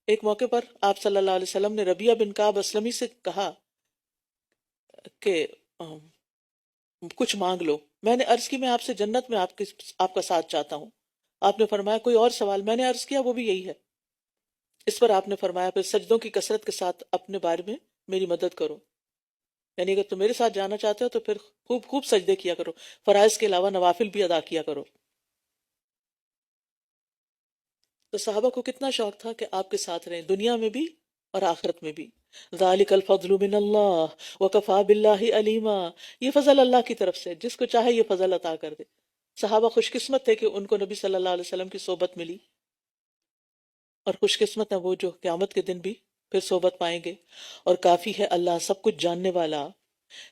ایک موقع پر آپ صلی اللہ علیہ وسلم نے ربیعہ بن کعب اسلمی سے کہا کہ کچھ مانگ لو۔ میں نے عرض کی میں آپ سے جنت میں آپ کا ساتھ چاہتا ہوں۔ آپ نے فرمایا کوئی اور سوال؟ میں نے عرض کیا وہ بھی یہی ہے۔ اس پر آپ نے فرمایا پھر سجدوں کی کثرت کے ساتھ اپنے بارے میں میری مدد کرو، یعنی اگر تم میرے ساتھ جانا چاہتے ہو تو پھر خوب خوب سجدے کیا کرو، فرائض کے علاوہ نوافل بھی ادا کیا کرو۔ تو صحابہ کو کتنا شوق تھا کہ آپ کے ساتھ رہیں، دنیا میں بھی اور آخرت میں بھی۔ ذالک الفضل من اللہ وکفی باللہ علیما، یہ فضل اللہ کی طرف سے، جس کو چاہے یہ فضل عطا کر دے۔ صحابہ خوش قسمت تھے کہ ان کو نبی صلی اللہ علیہ وسلم کی صحبت ملی، اور خوش قسمت ہیں وہ جو قیامت کے دن بھی پھر صحبت پائیں گے۔ اور کافی ہے اللہ سب کچھ جاننے والا۔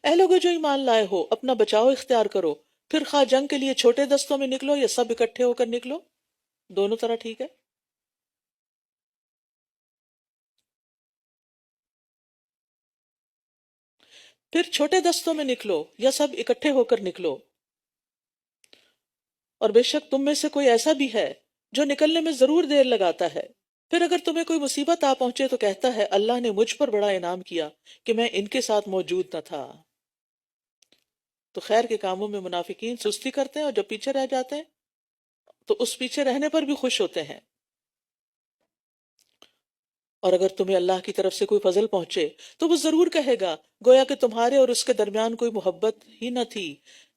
اے لوگو جو ایمان لائے ہو، اپنا بچاؤ اختیار کرو، پھر خواہ جنگ کے لیے چھوٹے دستوں میں نکلو یا سب اکٹھے ہو کر نکلو، دونوں طرح ٹھیک ہے۔ پھر چھوٹے دستوں میں نکلو یا سب اکٹھے ہو کر نکلو، اور بے شک تم میں سے کوئی ایسا بھی ہے جو نکلنے میں ضرور دیر لگاتا ہے، پھر اگر تمہیں کوئی مصیبت آ پہنچے تو کہتا ہے اللہ نے مجھ پر بڑا انعام کیا کہ میں ان کے ساتھ موجود نہ تھا۔ تو خیر کے کاموں میں منافقین سستی کرتے ہیں، اور جب پیچھے رہ جاتے ہیں تو اس پیچھے رہنے پر بھی خوش ہوتے ہیں۔ اور اگر تمہیں اللہ کی طرف سے کوئی فضل پہنچے تو وہ ضرور کہے گا گویا کہ تمہارے اور اس کے درمیان کوئی محبت ہی نہ تھی،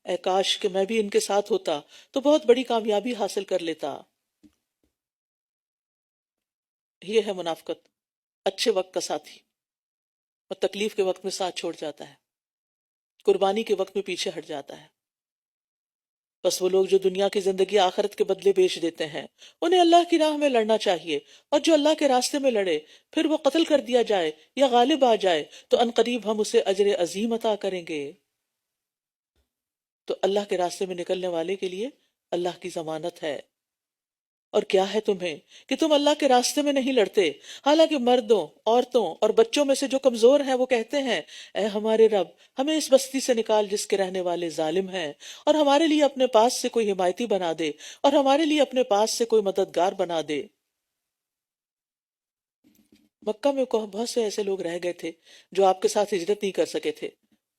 اے کاش کہ میں بھی ان کے ساتھ ہوتا تو بہت بڑی کامیابی حاصل کر لیتا۔ یہ ہے منافقت، اچھے وقت کا ساتھی، اور تکلیف کے وقت میں ساتھ چھوڑ جاتا ہے، قربانی کے وقت میں پیچھے ہٹ جاتا ہے۔ بس وہ لوگ جو دنیا کی زندگی آخرت کے بدلے بیچ دیتے ہیں، انہیں اللہ کی راہ میں لڑنا چاہیے، اور جو اللہ کے راستے میں لڑے پھر وہ قتل کر دیا جائے یا غالب آ جائے تو عنقریب ہم اسے اجر عظیم عطا کریں گے۔ تو اللہ کے راستے میں نکلنے والے کے لیے اللہ کی ضمانت ہے۔ اور کیا ہے تمہیں کہ تم اللہ کے راستے میں نہیں لڑتے، حالانکہ مردوں، عورتوں اور بچوں میں سے جو کمزور ہیں وہ کہتے ہیں اے ہمارے رب ہمیں اس بستی سے نکال جس کے رہنے والے ظالم ہیں، اور ہمارے لیے اپنے پاس سے کوئی حمایتی بنا دے، اور ہمارے لیے اپنے پاس سے کوئی مددگار بنا دے۔ مکہ میں بہت سے ایسے لوگ رہ گئے تھے جو آپ کے ساتھ ہجرت نہیں کر سکے تھے،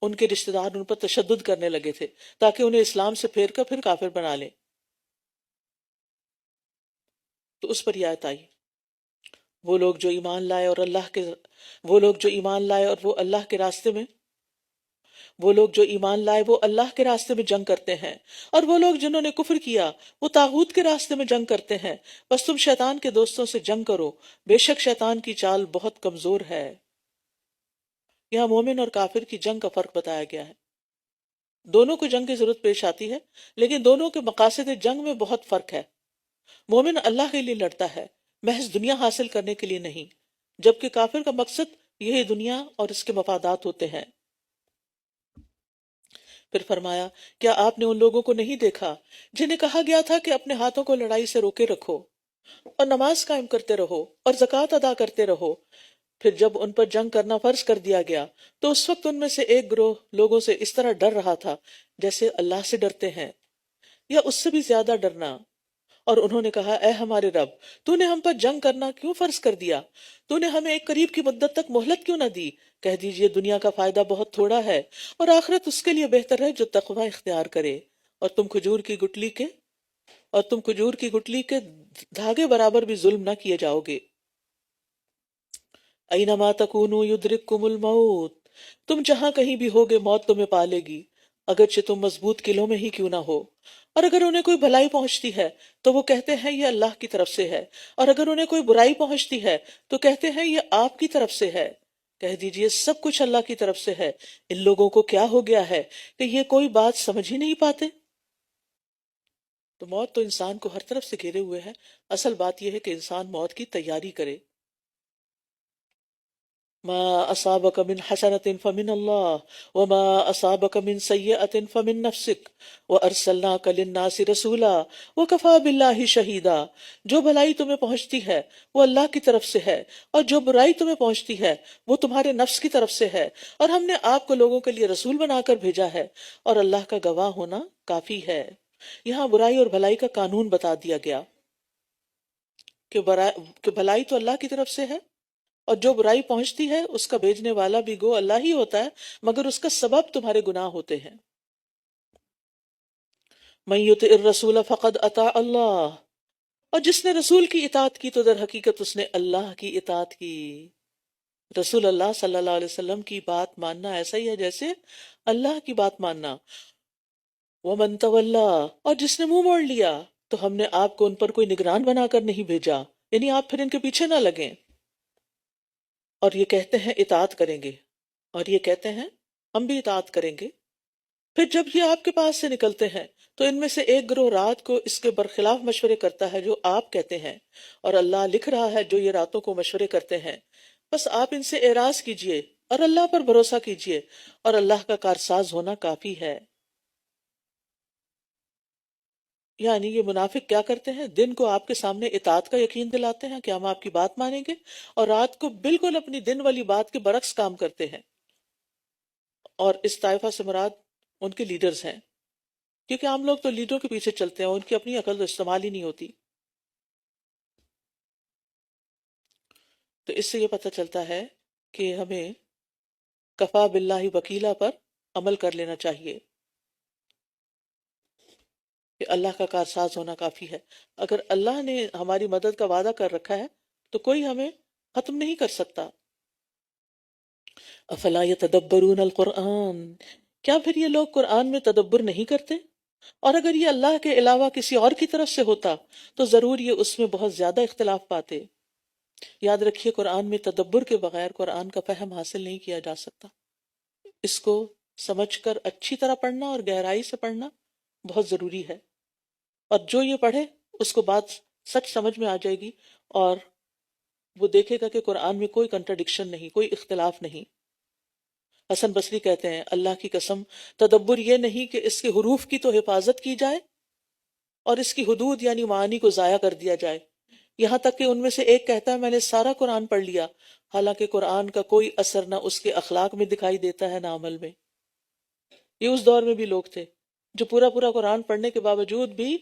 ان کے رشتہ دار ان پر تشدد کرنے لگے تھے تاکہ انہیں اسلام سے پھیر کر پھر کافر بنا لیں۔ تو اس پر یہ آیت آئی، وہ لوگ جو ایمان لائے اور وہ اللہ کے راستے میں وہ اللہ کے راستے میں جنگ کرتے ہیں، اور وہ لوگ جنہوں نے کفر کیا وہ طاغوت کے راستے میں جنگ کرتے ہیں، بس تم شیطان کے دوستوں سے جنگ کرو، بے شک شیطان کی چال بہت کمزور ہے۔ یہاں مومن اور کافر کی جنگ کا فرق بتایا گیا ہے۔ دونوں کو جنگ کی ضرورت پیش آتی ہے، لیکن دونوں کے مقاصد جنگ میں بہت فرق ہے۔ مومن اللہ کے لیے لڑتا ہے، محض دنیا حاصل کرنے کے لیے نہیں، جبکہ کافر کا مقصد یہی دنیا اور اس کے مفادات ہوتے ہیں۔ پھر فرمایا کیا آپ نے ان لوگوں کو نہیں دیکھا جنہیں کہا گیا تھا کہ اپنے ہاتھوں کو لڑائی سے روکے رکھو اور نماز قائم کرتے رہو اور زکوٰۃ ادا کرتے رہو، پھر جب ان پر جنگ کرنا فرض کر دیا گیا تو اس وقت ان میں سے ایک گروہ لوگوں سے اس طرح ڈر رہا تھا جیسے اللہ سے ڈرتے ہیں یا اس سے بھی زیادہ ڈرنا، اور انہوں نے کہا اے ہمارے رب تو نے ہم پر جنگ کرنا کیوں فرض کر دیا؟ تو نے ہمیں ایک قریب کی مدت تک مہلت کیوں نہ دی؟ کہہ دیجئے دنیا کا فائدہ بہت تھوڑا ہے اور آخرت اس کے لیے بہتر ہے جو تقوی اختیار کرے، اور تم کھجور کی گٹلی کے دھاگے برابر بھی ظلم نہ کیے جاؤ گے۔ اینما تکونوا یدرککم الموت، تم جہاں کہیں بھی ہوگے موت تمہیں پا لے گی، اگرچہ تم مضبوط قلعوں میں ہی کیوں نہ ہو۔ اور اگر انہیں کوئی بھلائی پہنچتی ہے تو وہ کہتے ہیں یہ اللہ کی طرف سے ہے، اور اگر انہیں کوئی برائی پہنچتی ہے تو کہتے ہیں یہ آپ کی طرف سے ہے۔ کہہ دیجئے سب کچھ اللہ کی طرف سے ہے، ان لوگوں کو کیا ہو گیا ہے کہ یہ کوئی بات سمجھ ہی نہیں پاتے۔ تو موت تو انسان کو ہر طرف سے گھیرے ہوئے ہے، اصل بات یہ ہے کہ انسان موت کی تیاری کرے۔ ما اصابک من حسنۃ فمن اللہ وما اصابک من سیئۃ فمن نفسک وارسلناک للناس رسولا وکفی باللہ شہیدا، جو بھلائی تمہیں پہنچتی ہے وہ اللہ کی طرف سے ہے، اور جو برائی تمہیں پہنچتی ہے وہ تمہارے نفس کی طرف سے ہے، اور ہم نے آپ کو لوگوں کے لیے رسول بنا کر بھیجا ہے، اور اللہ کا گواہ ہونا کافی ہے۔ یہاں برائی اور بھلائی کا قانون بتا دیا گیا کہ بھلائی تو اللہ کی طرف سے ہے، اور جو برائی پہنچتی ہے اس کا بھیجنے والا بھی گو اللہ ہی ہوتا ہے، مگر اس کا سبب تمہارے گناہ ہوتے ہیں۔ من یطع الرسول فقد اطاع اللہ، اور جس نے رسول کی اطاعت کی تو در حقیقت اس نے اللہ کی اطاعت کی۔ رسول اللہ صلی اللہ علیہ وسلم کی بات ماننا ایسا ہی ہے جیسے اللہ کی بات ماننا۔ ومن تولا، اور جس نے منہ موڑ لیا تو ہم نے آپ کو ان پر کوئی نگران بنا کر نہیں بھیجا، یعنی آپ پھر ان کے پیچھے نہ لگیں۔ اور یہ کہتے ہیں اطاعت کریں گے، اور یہ کہتے ہیں ہم بھی اطاعت کریں گے، پھر جب یہ آپ کے پاس سے نکلتے ہیں تو ان میں سے ایک گروہ رات کو اس کے برخلاف مشورے کرتا ہے جو آپ کہتے ہیں، اور اللہ لکھ رہا ہے جو یہ راتوں کو مشورے کرتے ہیں۔ بس آپ ان سے اعراض کیجئے اور اللہ پر بھروسہ کیجئے، اور اللہ کا کارساز ہونا کافی ہے۔ یعنی یہ منافق کیا کرتے ہیں؟ دن کو آپ کے سامنے اطاعت کا یقین دلاتے ہیں کہ ہم آپ کی بات مانیں گے، اور رات کو بالکل اپنی دن والی بات کے برعکس کام کرتے ہیں۔ اور اس طائفہ سے مراد ان کے لیڈرز ہیں، کیونکہ عام لوگ تو لیڈروں کے پیچھے چلتے ہیں، ان کی اپنی عقل تو استعمال ہی نہیں ہوتی۔ تو اس سے یہ پتہ چلتا ہے کہ ہمیں کفا باللہ وکیلا پر عمل کر لینا چاہیے کہ اللہ کا کارساز ہونا کافی ہے۔ اگر اللہ نے ہماری مدد کا وعدہ کر رکھا ہے تو کوئی ہمیں ختم نہیں کر سکتا۔ افلا یتدبرون القرآن، کیا پھر یہ لوگ قرآن میں تدبر نہیں کرتے؟ اور اگر یہ اللہ کے علاوہ کسی اور کی طرف سے ہوتا تو ضرور یہ اس میں بہت زیادہ اختلاف پاتے۔ یاد رکھیے قرآن میں تدبر کے بغیر قرآن کا فہم حاصل نہیں کیا جا سکتا۔ اس کو سمجھ کر اچھی طرح پڑھنا اور گہرائی سے پڑھنا بہت ضروری ہے، اور جو یہ پڑھے اس کو بات سچ سمجھ میں آ جائے گی، اور وہ دیکھے گا کہ قرآن میں کوئی کنٹرڈکشن نہیں، کوئی اختلاف نہیں۔ حسن بصری کہتے ہیں اللہ کی قسم تدبر یہ نہیں کہ اس کے حروف کی تو حفاظت کی جائے اور اس کی حدود یعنی معانی کو ضائع کر دیا جائے، یہاں تک کہ ان میں سے ایک کہتا ہے میں نے سارا قرآن پڑھ لیا، حالانکہ قرآن کا کوئی اثر نہ اس کے اخلاق میں دکھائی دیتا ہے نہ عمل میں۔ یہ اس دور میں بھی لوگ تھے جو پورا قرآن پڑھنے کے باوجود بھی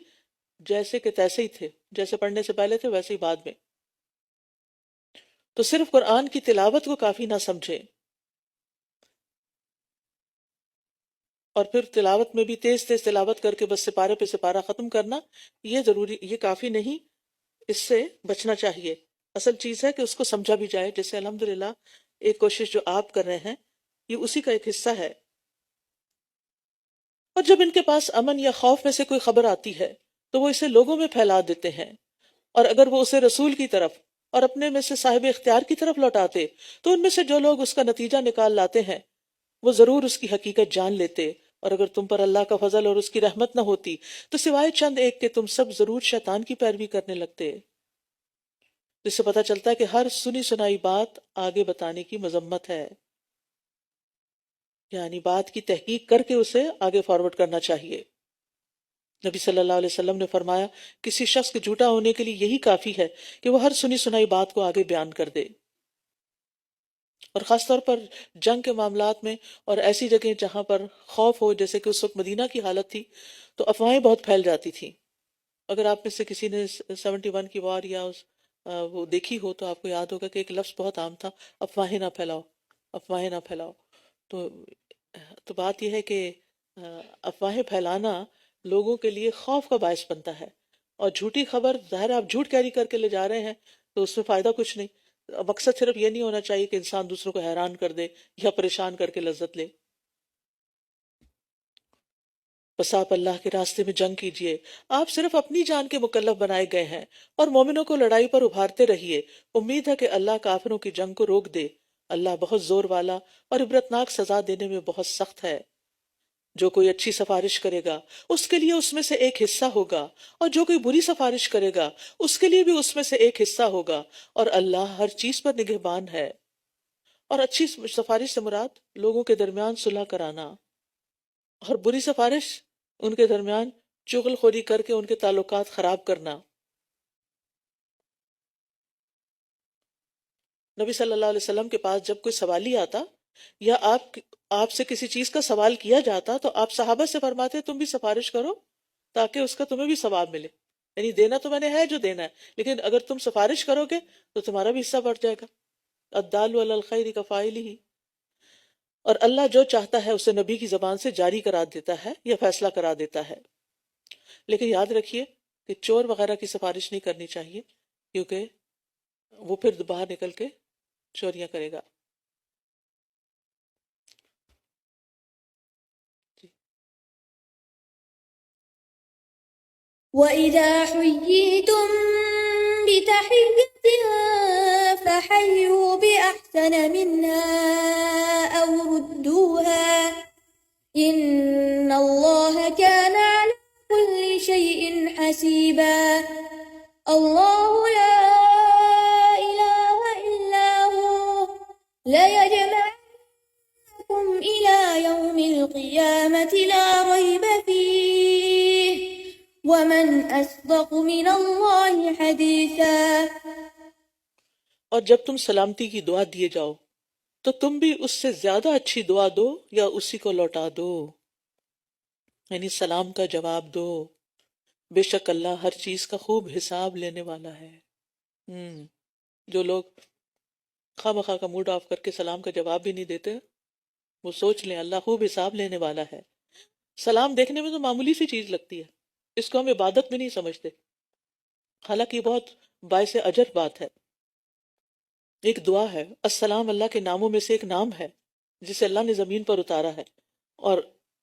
جیسے کہ تیسے ہی تھے، جیسے پڑھنے سے پہلے تھے ویسے ہی بعد میں۔ تو صرف قرآن کی تلاوت کو کافی نہ سمجھے، اور پھر تلاوت میں بھی تیز تلاوت کر کے بس سپارے پہ سپارہ ختم کرنا یہ ضروری، یہ کافی نہیں، اس سے بچنا چاہیے۔ اصل چیز ہے کہ اس کو سمجھا بھی جائے، جیسے الحمدللہ ایک کوشش جو آپ کر رہے ہیں یہ اسی کا ایک حصہ ہے۔ اور جب ان کے پاس امن یا خوف میں سے کوئی خبر آتی ہے تو وہ اسے لوگوں میں پھیلا دیتے ہیں، اور اگر وہ اسے رسول کی طرف اور اپنے میں سے صاحب اختیار کی طرف لوٹاتے تو ان میں سے جو لوگ اس کا نتیجہ نکال لاتے ہیں وہ ضرور اس کی حقیقت جان لیتے، اور اگر تم پر اللہ کا فضل اور اس کی رحمت نہ ہوتی تو سوائے چند ایک کہ تم سب ضرور شیطان کی پیروی کرنے لگتے۔ جس سے پتہ چلتا ہے کہ ہر سنی سنائی بات آگے بتانے کی مذمت ہے، یعنی بات کی تحقیق کر کے اسے آگے فارورڈ کرنا چاہیے۔ نبی صلی اللہ علیہ وسلم نے فرمایا کسی شخص کے جھوٹا ہونے کے لیے یہی کافی ہے کہ وہ ہر سنی سنائی بات کو آگے بیان کر دے، اور خاص طور پر جنگ کے معاملات میں اور ایسی جگہیں جہاں پر خوف ہو، جیسے کہ اس وقت مدینہ کی حالت تھی تو افواہیں بہت پھیل جاتی تھیں، اگر آپ میں سے کسی نے 71 کی وار یا وہ دیکھی ہو تو آپ کو یاد ہوگا کہ ایک لفظ بہت عام تھا، افواہیں نہ پھیلاؤ، افواہیں نہ پھیلاؤ. تو بات یہ ہے کہ افواہیں پھیلانا لوگوں کے لیے خوف کا باعث بنتا ہے، اور جھوٹی خبر ظاہر ہے آپ جھوٹ کیری کر کے لے جا رہے ہیں تو اس میں فائدہ کچھ نہیں. مقصد صرف یہ نہیں ہونا چاہیے کہ انسان دوسروں کو حیران کر دے یا پریشان کر کے لذت لے. بس آپ اللہ کے راستے میں جنگ کیجئے، آپ صرف اپنی جان کے مکلف بنائے گئے ہیں، اور مومنوں کو لڑائی پر ابھارتے رہیے. امید ہے کہ اللہ کافروں کی جنگ کو روک دے. اللہ بہت زور والا اور عبرتناک سزا دینے میں بہت سخت ہے. جو کوئی اچھی سفارش کرے گا اس کے لیے اس میں سے ایک حصہ ہوگا، اور جو کوئی بری سفارش کرے گا اس کے لیے بھی اس میں سے ایک حصہ ہوگا، اور اللہ ہر چیز پر نگہبان ہے. اور اچھی سفارش سے مراد لوگوں کے درمیان صلح کرانا، اور بری سفارش ان کے درمیان چغل خوری کر کے ان کے تعلقات خراب کرنا. نبی صلی اللہ علیہ وسلم کے پاس جب کوئی سوالی آتا یا آپ سے کسی چیز کا سوال کیا جاتا تو آپ صحابہ سے فرماتے تم بھی سفارش کرو تاکہ اس کا تمہیں بھی ثواب ملے. یعنی دینا تو میں نے ہے جو دینا ہے، لیکن اگر تم سفارش کرو گے تو تمہارا بھی حصہ بڑھ جائے گا. الدال علی الخیر کفاعلہ. اور اللہ جو چاہتا ہے اسے نبی کی زبان سے جاری کرا دیتا ہے یا فیصلہ کرا دیتا ہے. لیکن یاد رکھیے کہ چور وغیرہ کی سفارش نہیں کرنی چاہیے، کیونکہ وہ پھر باہر نکل کے چوریاں کرے گا. وَإِذَا حُيِّيتُم بِتَحِيَّةٍ فَحَيُّوا بِأَحْسَنَ مِنْهَا أَوْ رُدُّوهَا إِنَّ اللَّهَ كَانَ عَلَى كُلِّ شَيْءٍ حَسِيبًا. اللَّهُ لَا إِلَٰهَ إِلَّا هُوَ لَيَجْمَعَنَّكُمْ إِلَىٰ يَوْمِ الْقِيَامَةِ لَا رَيْبَ فِيهِ وَمَنْ أَصْدَقُ مِنَ اللَّهِ حَدِيثًا. اور جب تم سلامتی کی دعا دیے جاؤ تو تم بھی اس سے زیادہ اچھی دعا دو یا اسی کو لوٹا دو، یعنی سلام کا جواب دو. بے شک اللہ ہر چیز کا خوب حساب لینے والا ہے. جو لوگ خواہ مخواہ کا موڈ آف کر کے سلام کا جواب بھی نہیں دیتے، وہ سوچ لیں اللہ خوب حساب لینے والا ہے. سلام دیکھنے میں تو معمولی سی چیز لگتی ہے، اس کو ہم عبادت میں نہیں سمجھتے، حالانکہ یہ بہت باعث اجر بات ہے. ایک دعا ہے، السلام اللہ کے ناموں میں سے ایک نام ہے جسے اللہ نے زمین پر اتارا ہے، اور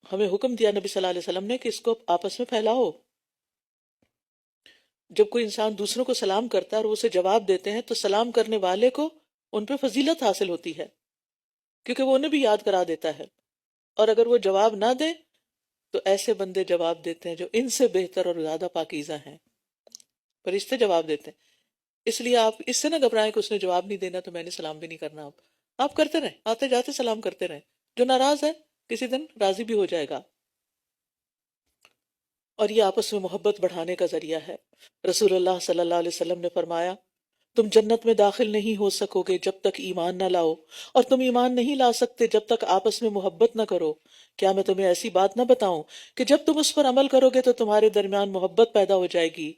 ہمیں حکم دیا نبی صلی اللہ علیہ وسلم نے کہ اس کو آپس میں پھیلاؤ. جب کوئی انسان دوسروں کو سلام کرتا ہے اور اسے جواب دیتے ہیں تو سلام کرنے والے کو ان پہ فضیلت حاصل ہوتی ہے، کیونکہ وہ انہیں بھی یاد کرا دیتا ہے. اور اگر وہ جواب نہ دے تو ایسے بندے جواب دیتے ہیں جو ان سے بہتر اور زیادہ پاکیزہ ہیں، فرشتے جواب دیتے ہیں. اس لیے آپ اس سے نہ گھبرائیں کہ اس نے جواب نہیں دینا تو میں نے سلام بھی نہیں کرنا. آپ کرتے رہیں، آتے جاتے سلام کرتے رہیں. جو ناراض ہے کسی دن راضی بھی ہو جائے گا. اور یہ آپس میں محبت بڑھانے کا ذریعہ ہے. رسول اللہ صلی اللہ علیہ وسلم نے فرمایا تم جنت میں داخل نہیں ہو سکو گے جب تک ایمان نہ لاؤ، اور تم ایمان نہیں لا سکتے جب تک آپس میں محبت نہ کرو. کیا میں تمہیں ایسی بات نہ بتاؤں کہ جب تم اس پر عمل کرو گے تو تمہارے درمیان محبت پیدا ہو جائے گی.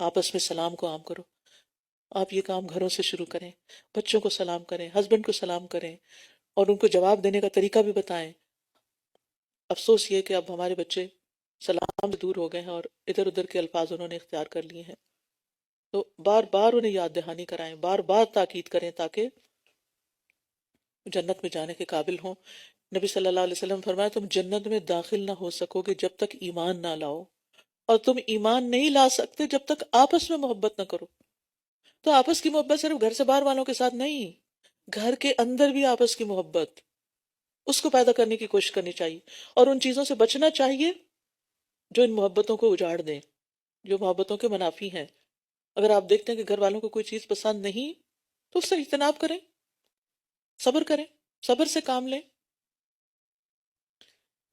آپس میں سلام کو عام کرو. آپ یہ کام گھروں سے شروع کریں، بچوں کو سلام کریں، ہسبینڈ کو سلام کریں، اور ان کو جواب دینے کا طریقہ بھی بتائیں. افسوس یہ کہ اب ہمارے بچے سلام سے دور ہو گئے ہیں اور ادھر ادھر کے الفاظ انہوں نے اختیار کر لیے ہیں. تو بار بار انہیں یاد دہانی کرائیں، بار بار تاکید کریں تاکہ جنت میں جانے کے قابل ہوں. نبی صلی اللہ علیہ وسلم فرمایا تم جنت میں داخل نہ ہو سکو گے جب تک ایمان نہ لاؤ، اور تم ایمان نہیں لا سکتے جب تک آپس میں محبت نہ کرو. تو آپس کی محبت صرف گھر سے باہر والوں کے ساتھ نہیں، گھر کے اندر بھی آپس کی محبت، اس کو پیدا کرنے کی کوشش کرنی چاہیے، اور ان چیزوں سے بچنا چاہیے جو ان محبتوں کو اجاڑ دیں، جو محبتوں کے منافی ہیں. اگر آپ دیکھتے ہیں کہ گھر والوں کو کوئی چیز پسند نہیں تو اس سے اجتناب کریں، کریں، صبر سے کام لیں.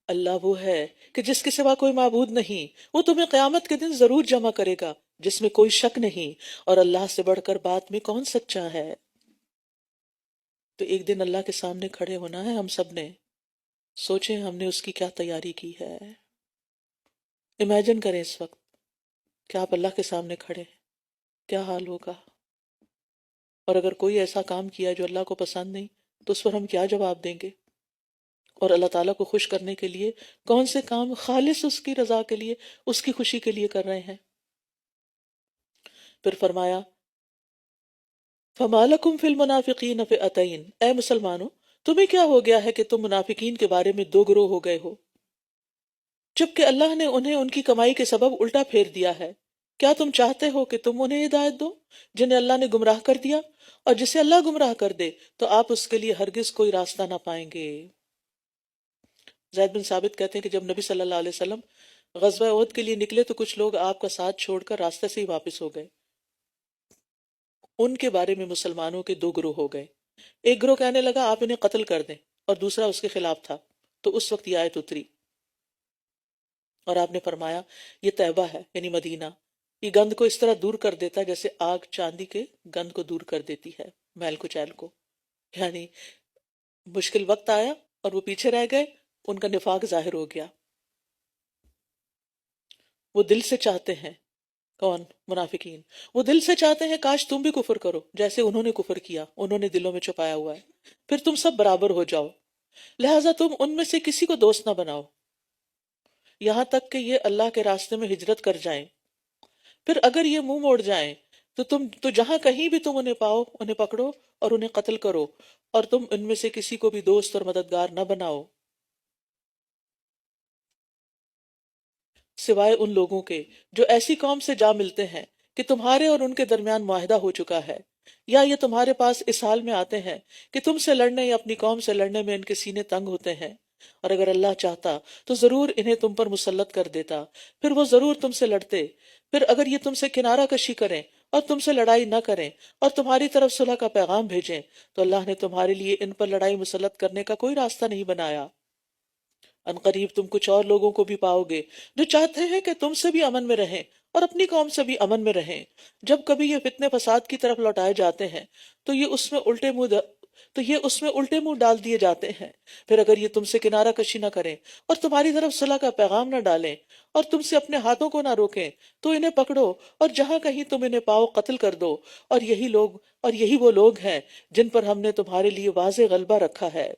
اللہ وہ ہے کہ جس کے سوا کوئی معبود نہیں، وہ تمہیں قیامت کے دن ضرور جمع کرے گا جس میں کوئی شک نہیں، اور اللہ سے بڑھ کر بات میں کون سچا ہے. تو ایک دن اللہ کے سامنے کھڑے ہونا ہے ہم سب نے. سوچیں ہم نے اس کی کیا تیاری کی ہے. امیجن کریں اس وقت کہ آپ اللہ کے سامنے کھڑے ہیں، کیا حال ہوگا؟ اور اگر کوئی ایسا کام کیا جو اللہ کو پسند نہیں تو اس پر ہم کیا جواب دیں گے؟ اور اللہ تعالیٰ کو خوش کرنے کے لیے کون سے کام خالص اس کی رضا کے لیے، اس کی خوشی کے لیے کر رہے ہیں؟ پھر فرمایا فَمَا لَكُمْ فِي الْمُنَافِقِينَ فِئَتَيْنِ، اے مسلمانوں تمہیں کیا ہو گیا ہے کہ تم منافقین کے بارے میں دو گروہ ہو گئے ہو، جبکہ اللہ نے انہیں ان کی کمائی کے سبب الٹا پھیر دیا ہے۔ کیا تم چاہتے ہو کہ تم انہیں ہدایت دو جنہیں اللہ نے گمراہ کر دیا، اور جسے اللہ گمراہ کر دے تو آپ اس کے لیے ہرگز کوئی راستہ نہ پائیں گے۔ زید بن ثابت کہتے ہیں کہ جب نبی صلی اللہ علیہ وسلم غزوہ احد کے لیے نکلے تو کچھ لوگ آپ کا ساتھ چھوڑ کر راستے سے ہی واپس ہو گئے۔ ان کے بارے میں مسلمانوں کے دو گروہ ہو گئے، ایک گروہ کہنے لگا آپ انہیں قتل کر دیں، اور دوسرا اس کے خلاف تھا۔ تو اس وقت یہ آیت اتری اور آپ نے فرمایا یہ طیبہ ہے، یعنی مدینہ، یہ گند کو اس طرح دور کر دیتا ہے جیسے آگ چاندی کے گند کو دور کر دیتی ہے، میل کچیل کو۔ یعنی مشکل وقت آیا اور وہ پیچھے رہ گئے، ان کا نفاق ظاہر ہو گیا۔ وہ دل سے چاہتے ہیں، کون؟ منافقین، وہ دل سے چاہتے ہیں کاش تم بھی کفر کرو جیسے انہوں نے کفر کیا، انہوں نے دلوں میں چھپایا ہوا ہے، پھر تم سب برابر ہو جاؤ، لہٰذا تم ان میں سے کسی کو دوست نہ بناؤ یہاں تک کہ یہ اللہ کے راستے میں ہجرت کر جائیں، پھر اگر یہ منہ موڑ جائیں تو جہاں کہیں بھی تم انہیں پاؤ انہیں پکڑو اور انہیں قتل کرو، اور تم ان میں سے کسی کو بھی دوست اور مددگار نہ بناؤ سوائے ان لوگوں کے جو ایسی قوم سے جا ملتے ہیں کہ تمہارے اور ان کے درمیان معاہدہ ہو چکا ہے، یا یہ تمہارے پاس اس حال میں آتے ہیں کہ تم سے لڑنے یا اپنی قوم سے لڑنے میں ان کے سینے تنگ ہوتے ہیں، اور اگر اللہ چاہتا تو ضرور انہیں تم پر مسلط کر دیتا، پھر وہ ضرور تم سے لڑتے، پھر اگر یہ تم سے کنارہ کشی کریں اور تم سے لڑائی نہ کریں اور تمہاری طرف صلح کا پیغام بھیجیں تو اللہ نے تمہارے لیے ان پر لڑائی مسلط کرنے کا کوئی راستہ نہیں بنایا۔ ان قریب تم کچھ اور لوگوں کو بھی پاؤ گے جو چاہتے ہیں کہ تم سے بھی امن میں رہیں اور اپنی قوم سے بھی امن میں رہیں۔ جب کبھی یہ فتنے فساد کی طرف لوٹائے جاتے ہیں تو یہ اس میں الٹے منہ ڈال دیے جاتے ہیں، پھر اگر یہ تم سے کنارہ کشی نہ کریں اور تمہاری طرف صلح کا پیغام نہ ڈالیں اور تم سے اپنے ہاتھوں کو نہ روکیں تو انہیں پکڑو اور جہاں کہیں تم انہیں پاؤ قتل کر دو، اور یہی وہ لوگ ہیں جن پر ہم نے تمہارے لیے واضح غلبہ رکھا ہے۔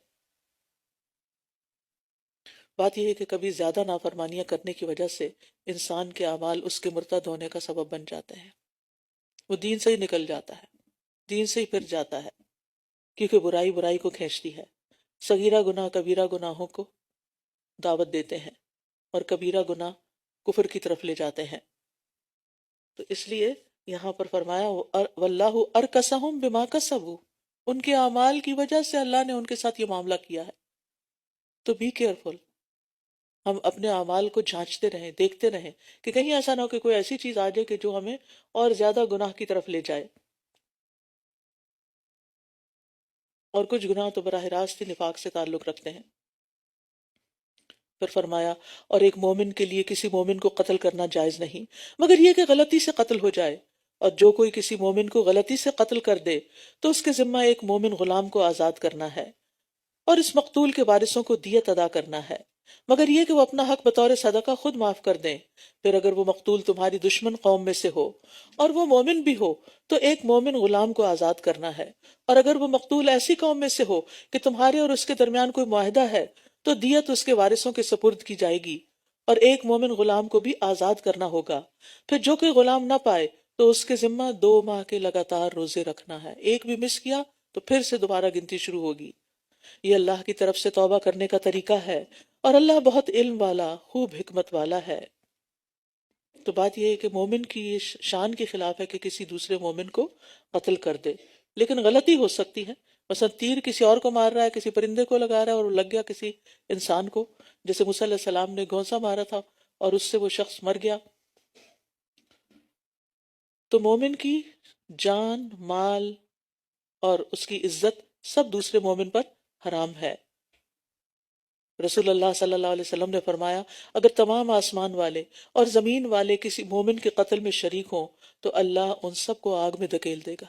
بات یہ ہے کہ کبھی زیادہ نافرمانیاں کرنے کی وجہ سے انسان کے اعمال اس کے مرتد ہونے کا سبب بن جاتے ہیں، وہ دین سے ہی نکل جاتا ہے، دین سے ہی پھر جاتا ہے، کیونکہ برائی کو کھینچتی ہے۔ صغیرہ گناہ کبیرہ گناہوں کو دعوت دیتے ہیں اور کبیرہ گناہ کفر کی طرف لے جاتے ہیں۔ تو اس لیے یہاں پر فرمایا واللہ ارکسہم بما کسبوا، ان کے اعمال کی وجہ سے اللہ نے ان کے ساتھ یہ معاملہ کیا ہے۔ تو بی کیئرفل، ہم اپنے اعمال کو جھانچتے رہیں، دیکھتے رہیں کہ کہیں ایسا نہ ہو کہ کوئی ایسی چیز آ جائے کہ جو ہمیں اور زیادہ گناہ کی طرف لے جائے۔ اور کچھ گناہ تو براہ راست ہی نفاق سے تعلق رکھتے ہیں۔ پھر فرمایا اور ایک مومن کے لیے کسی مومن کو قتل کرنا جائز نہیں مگر یہ کہ غلطی سے قتل ہو جائے، اور جو کوئی کسی مومن کو غلطی سے قتل کر دے تو اس کے ذمہ ایک مومن غلام کو آزاد کرنا ہے، اور اس مقتول کے وارثوں کو دیت ادا کرنا ہے، مگر یہ کہ وہ اپنا حق بطور صدقہ خود معاف کر دیں۔ پھر اگر وہ مقتول تمہاری دشمن قوم میں سے ہو اور وہ مومن بھی ہو تو ایک مومن غلام کو آزاد کرنا ہے، اور اگر وہ مقتول ایسی قوم میں سے ہو کہ تمہارے اور اس کے درمیان کوئی معاہدہ ہے تو دیت اس کے وارثوں کے سپرد کی جائے گی، اور ایک مومن غلام کو بھی آزاد کرنا ہوگا۔ پھر جو کوئی غلام نہ پائے تو اس کے ذمہ 2 ماہ کے لگاتار روزے رکھنا ہے، ایک بھی مس کیا تو پھر سے دوبارہ گنتی شروع ہوگی۔ یہ اللہ کی طرف سے توبہ کرنے کا طریقہ ہے، اور اللہ بہت علم والا خوب حکمت والا ہے۔ تو بات یہ ہے کہ مومن کی یہ شان کے خلاف ہے کہ کسی دوسرے مومن کو قتل کر دے، لیکن غلطی ہو سکتی ہے، مثلا تیر کسی اور کو مار رہا ہے، کسی پرندے کو لگا رہا ہے اور وہ لگ گیا کسی انسان کو، جیسے موسیٰ علیہ السلام نے گھونسا مارا تھا اور اس سے وہ شخص مر گیا۔ تو مومن کی جان، مال اور اس کی عزت سب دوسرے مومن پر حرام ہے۔ رسول اللہ صلی اللہ علیہ وسلم نے فرمایا اگر تمام آسمان والے اور زمین والے کسی مومن کے قتل میں شریک ہوں تو اللہ ان سب کو آگ میں دھکیل دے گا۔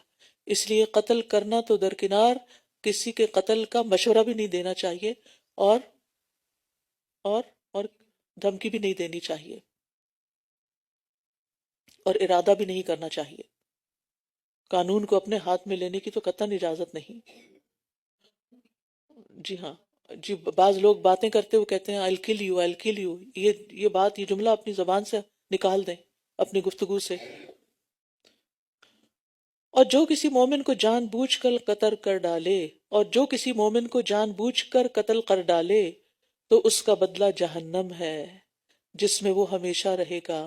اس لیے قتل کرنا تو درکنار، کسی کے قتل کا مشورہ بھی نہیں دینا چاہیے اور دھمکی بھی نہیں دینی چاہیے۔ اور ارادہ بھی نہیں کرنا چاہیے. قانون کو اپنے ہاتھ میں لینے کی تو قطعاً اجازت نہیں. جی ہاں جی، بعض لوگ باتیں کرتے ہوئے کہتے ہیں I'll kill you, I'll kill you. یہ بات، یہ جملہ اپنی زبان سے نکال دیں، اپنی گفتگو سے. اور جو کسی مومن کو جان بوجھ کر قتل کر ڈالے، اور جو کسی مومن کو جان بوجھ کر قتل کر ڈالے تو اس کا بدلہ جہنم ہے جس میں وہ ہمیشہ رہے گا،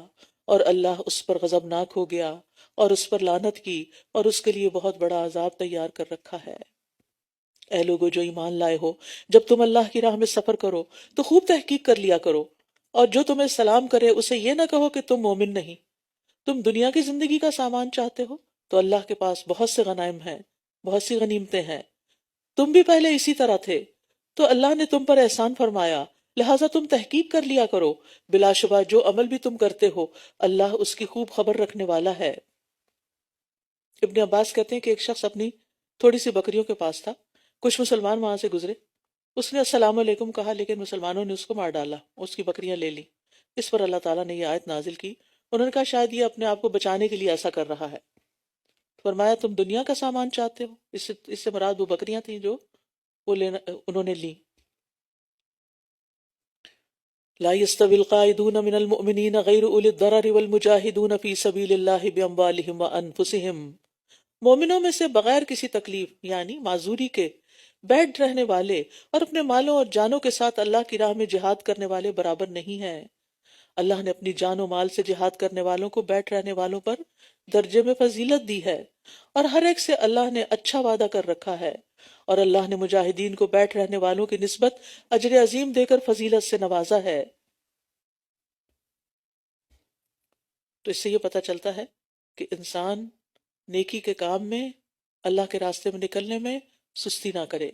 اور اللہ اس پر غضبناک ہو گیا اور اس پر لعنت کی، اور اس کے لیے بہت بڑا عذاب تیار کر رکھا ہے. اے لوگو جو ایمان لائے ہو، جب تم اللہ کی راہ میں سفر کرو تو خوب تحقیق کر لیا کرو، اور جو تمہیں سلام کرے اسے یہ نہ کہو کہ تم مومن نہیں. تم دنیا کی زندگی کا سامان چاہتے ہو تو اللہ کے پاس بہت سے غنائم ہیں، بہت سی غنیمتیں ہیں. تم بھی پہلے اسی طرح تھے تو اللہ نے تم پر احسان فرمایا، لہٰذا تم تحقیق کر لیا کرو. بلا شبہ جو عمل بھی تم کرتے ہو اللہ اس کی خوب خبر رکھنے والا ہے. ابن عباس کہتے ہیں کہ ایک شخص اپنی تھوڑی سی بکریوں کے پاس تھا. کچھ مسلمان وہاں سے گزرے، اس نے السلام علیکم کہا، لیکن مسلمانوں نے اس کو مار ڈالا، اس کی بکریاں لے لی. اس پر اللہ تعالیٰ نے یہ آیت نازل کی. انہوں نے کہا شاید یہ اپنے آپ کو بچانے کے لیے ایسا کر رہا ہے. فرمایا تم دنیا کا سامان چاہتے ہو، اس سے مراد وہ بکریاں تھیں جو وہ انہوں نے لی. لا يستوي القاعدون من المؤمنين غير اولي الضرر والمجاهدون في سبيل الله باموالهم وانفسهم. مومنوں میں سے بغیر کسی تکلیف یعنی معذوری کے بیٹھ رہنے والے اور اپنے مالوں اور جانوں کے ساتھ اللہ کی راہ میں جہاد کرنے والے برابر نہیں ہیں. اللہ نے اپنی جان و مال سے جہاد کرنے والوں کو بیٹھ رہنے والوں پر درجے میں فضیلت دی ہے، اور ہر ایک سے اللہ نے اچھا وعدہ کر رکھا ہے، اور اللہ نے مجاہدین کو بیٹھ رہنے والوں کی نسبت اجر عظیم دے کر فضیلت سے نوازا ہے. تو اس سے یہ پتہ چلتا ہے کہ انسان نیکی کے کام میں، اللہ کے راستے میں نکلنے میں سستی نہ کرے.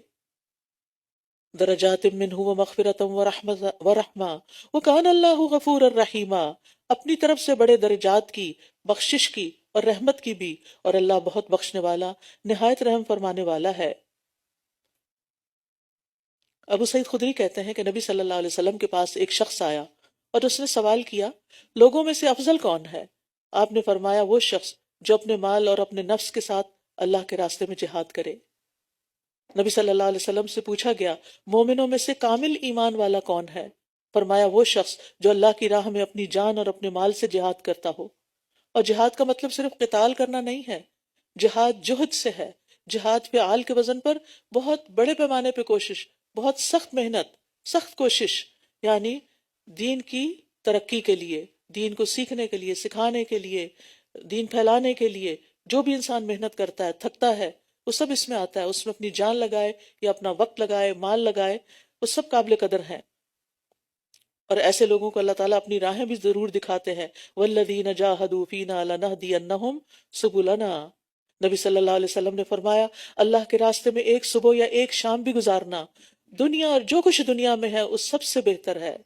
درجات منہ ومغفرۃ ورحمہ وکان اللہ غفورا رحیما. اپنی طرف سے بڑے درجات کی، بخشش کی اور رحمت کی بھی، اور اللہ بہت بخشنے والا، نہایت رحم فرمانے والا ہے. ابو سعید خدری کہتے ہیں کہ نبی صلی اللہ علیہ وسلم کے پاس ایک شخص آیا اور اس نے سوال کیا لوگوں میں سے افضل کون ہے؟ آپ نے فرمایا وہ شخص جو اپنے مال اور اپنے نفس کے ساتھ اللہ کے راستے میں جہاد کرے. نبی صلی اللہ علیہ وسلم سے پوچھا گیا مومنوں میں سے کامل ایمان والا کون ہے؟ فرمایا وہ شخص جو اللہ کی راہ میں اپنی جان اور اپنے مال سے جہاد کرتا ہو. اور جہاد کا مطلب صرف قتال کرنا نہیں ہے، جہاد جہد سے ہے. جہاد فعال کے وزن پر بہت بڑے پیمانے پہ کوشش، بہت سخت محنت، سخت کوشش، یعنی دین کی ترقی کے لیے، دین کو سیکھنے کے لیے، سکھانے کے لیے، دین پھیلانے کے لیے جو بھی انسان محنت کرتا ہے، تھکتا ہے، وہ سب اس میں آتا ہے. اس میں اپنی جان لگائے یا اپنا وقت لگائے، مال لگائے، وہ سب قابل قدر ہیں. اور ایسے لوگوں کو اللہ تعالیٰ اپنی راہیں بھی ضرور دکھاتے ہیں. وَالَّذِينَ جَاهَدُوا فِينَا لَنَهْدِيَنَّهُمْ سُبُلَنَا. نبی صلی اللہ علیہ وسلم نے فرمایا اللہ کے راستے میں ایک صبح یا ایک شام بھی گزارنا دنیا اور جو کچھ دنیا میں ہے اس سب سے بہتر ہے.